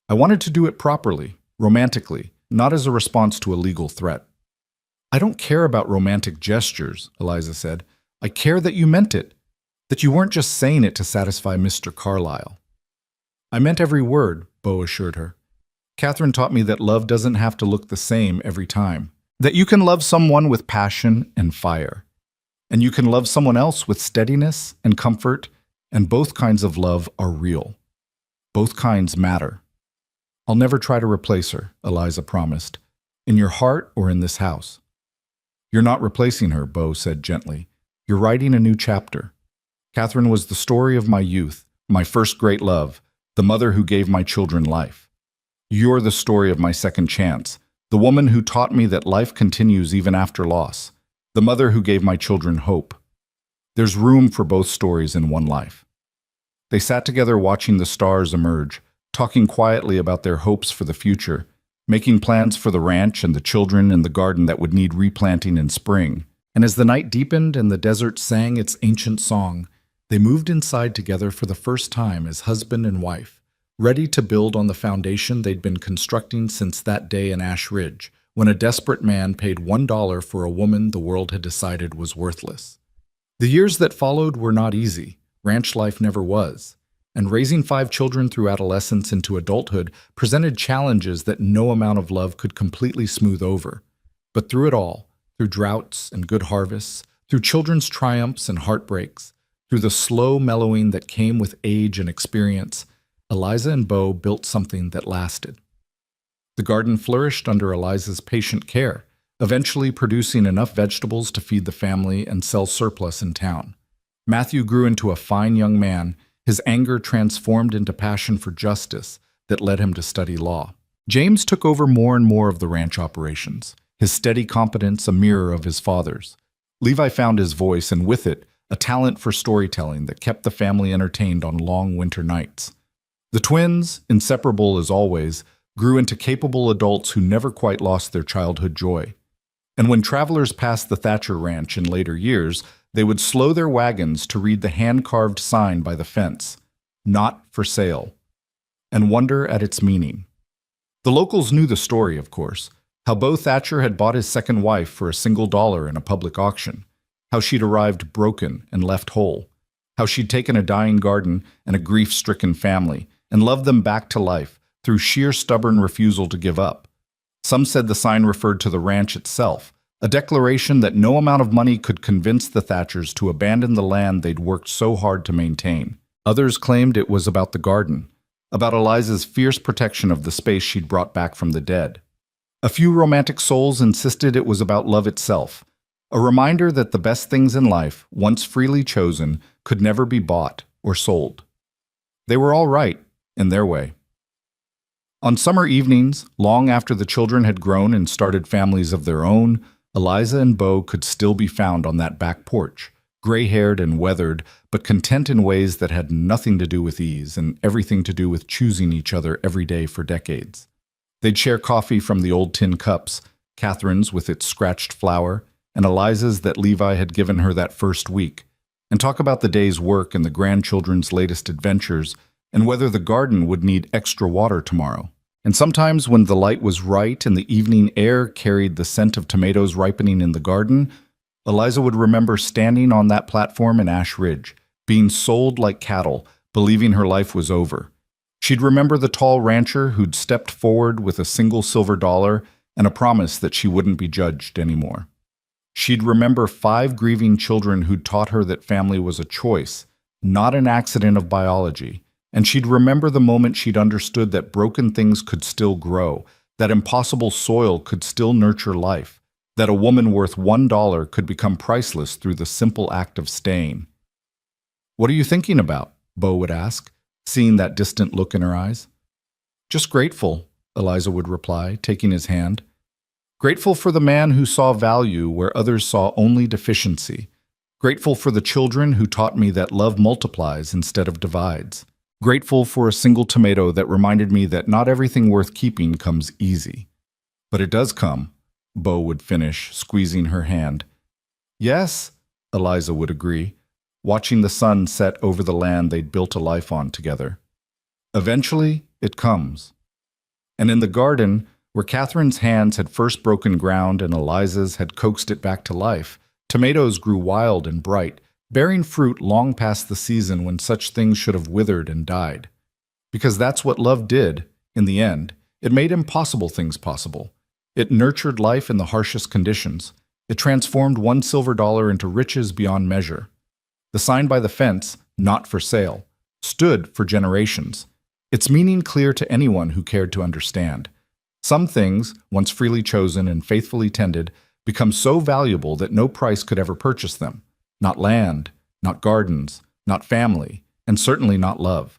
I wanted to do it properly, romantically, not as a response to a legal threat." "I don't care about romantic gestures," Eliza said. "I care that you meant it, that you weren't just saying it to satisfy Mr. Carlyle." "I meant every word," Bo assured her. "Catherine taught me that love doesn't have to look the same every time, that you can love someone with passion and fire, and you can love someone else with steadiness and comfort, and both kinds of love are real. Both kinds matter." "I'll never try to replace her," Eliza promised, "in your heart or in this house." "You're not replacing her," Bo said gently. "You're writing a new chapter. Catherine was the story of my youth, my first great love, the mother who gave my children life. You're the story of my second chance, the woman who taught me that life continues even after loss, the mother who gave my children hope. There's room for both stories in one life." They sat together watching the stars emerge, talking quietly about their hopes for the future, making plans for the ranch and the children and the garden that would need replanting in spring. And as the night deepened and the desert sang its ancient song, they moved inside together for the first time as husband and wife, ready to build on the foundation they'd been constructing since that day in Ash Ridge, when a desperate man paid $1 for a woman the world had decided was worthless. The years that followed were not easy. Ranch life never was. And raising 5 children through adolescence into adulthood presented challenges that no amount of love could completely smooth over. But through it all, through droughts and good harvests, through children's triumphs and heartbreaks, through the slow mellowing that came with age and experience, Eliza and Bo built something that lasted. The garden flourished under Eliza's patient care, eventually producing enough vegetables to feed the family and sell surplus in town. Matthew grew into a fine young man, his anger transformed into passion for justice that led him to study law. James took over more and more of the ranch operations, his steady competence a mirror of his father's. Levi found his voice, and with it, a talent for storytelling that kept the family entertained on long winter nights. The twins, inseparable as always, grew into capable adults who never quite lost their childhood joy. And when travelers passed the Thatcher Ranch in later years, they would slow their wagons to read the hand-carved sign by the fence, "Not for sale," and wonder at its meaning. The locals knew the story, of course, how Bo Thatcher had bought his second wife for a single dollar in a public auction, how she'd arrived broken and left whole, how she'd taken a dying garden and a grief-stricken family and loved them back to life through sheer stubborn refusal to give up. Some said the sign referred to the ranch itself, a declaration that no amount of money could convince the Thatchers to abandon the land they'd worked so hard to maintain. Others claimed it was about the garden, about Eliza's fierce protection of the space she'd brought back from the dead. A few romantic souls insisted it was about love itself, a reminder that the best things in life, once freely chosen, could never be bought or sold. They were all right, in their way. On summer evenings, long after the children had grown and started families of their own, Eliza and Beau could still be found on that back porch, gray-haired and weathered, but content in ways that had nothing to do with ease and everything to do with choosing each other every day for decades. They'd share coffee from the old tin cups, Catherine's with its scratched flower, and Eliza's that Levi had given her that first week, and talk about the day's work and the grandchildren's latest adventures, and whether the garden would need extra water tomorrow. And sometimes when the light was right and the evening air carried the scent of tomatoes ripening in the garden, Eliza would remember standing on that platform in Ash Ridge, being sold like cattle, believing her life was over. She'd remember the tall rancher who'd stepped forward with a single silver dollar and a promise that she wouldn't be judged anymore. She'd remember 5 grieving children who'd taught her that family was a choice, not an accident of biology. And she'd remember the moment she'd understood that broken things could still grow, that impossible soil could still nurture life, that a woman worth $1 could become priceless through the simple act of staying. "What are you thinking about?" Beau would ask, seeing that distant look in her eyes. "Just grateful," Eliza would reply, taking his hand. "Grateful for the man who saw value where others saw only deficiency. Grateful for the children who taught me that love multiplies instead of divides. Grateful for a single tomato that reminded me that not everything worth keeping comes easy. But it does come," Beau would finish, squeezing her hand. "Yes," Eliza would agree, watching the sun set over the land they'd built a life on together. "Eventually, it comes." And in the garden, where Catherine's hands had first broken ground and Eliza's had coaxed it back to life, tomatoes grew wild and bright, bearing fruit long past the season when such things should have withered and died. Because that's what love did, in the end. It made impossible things possible. It nurtured life in the harshest conditions. It transformed one silver dollar into riches beyond measure. The sign by the fence, "Not for sale," stood for generations, its meaning clear to anyone who cared to understand. Some things, once freely chosen and faithfully tended, become so valuable that no price could ever purchase them. Not land, not gardens, not family, and certainly not love.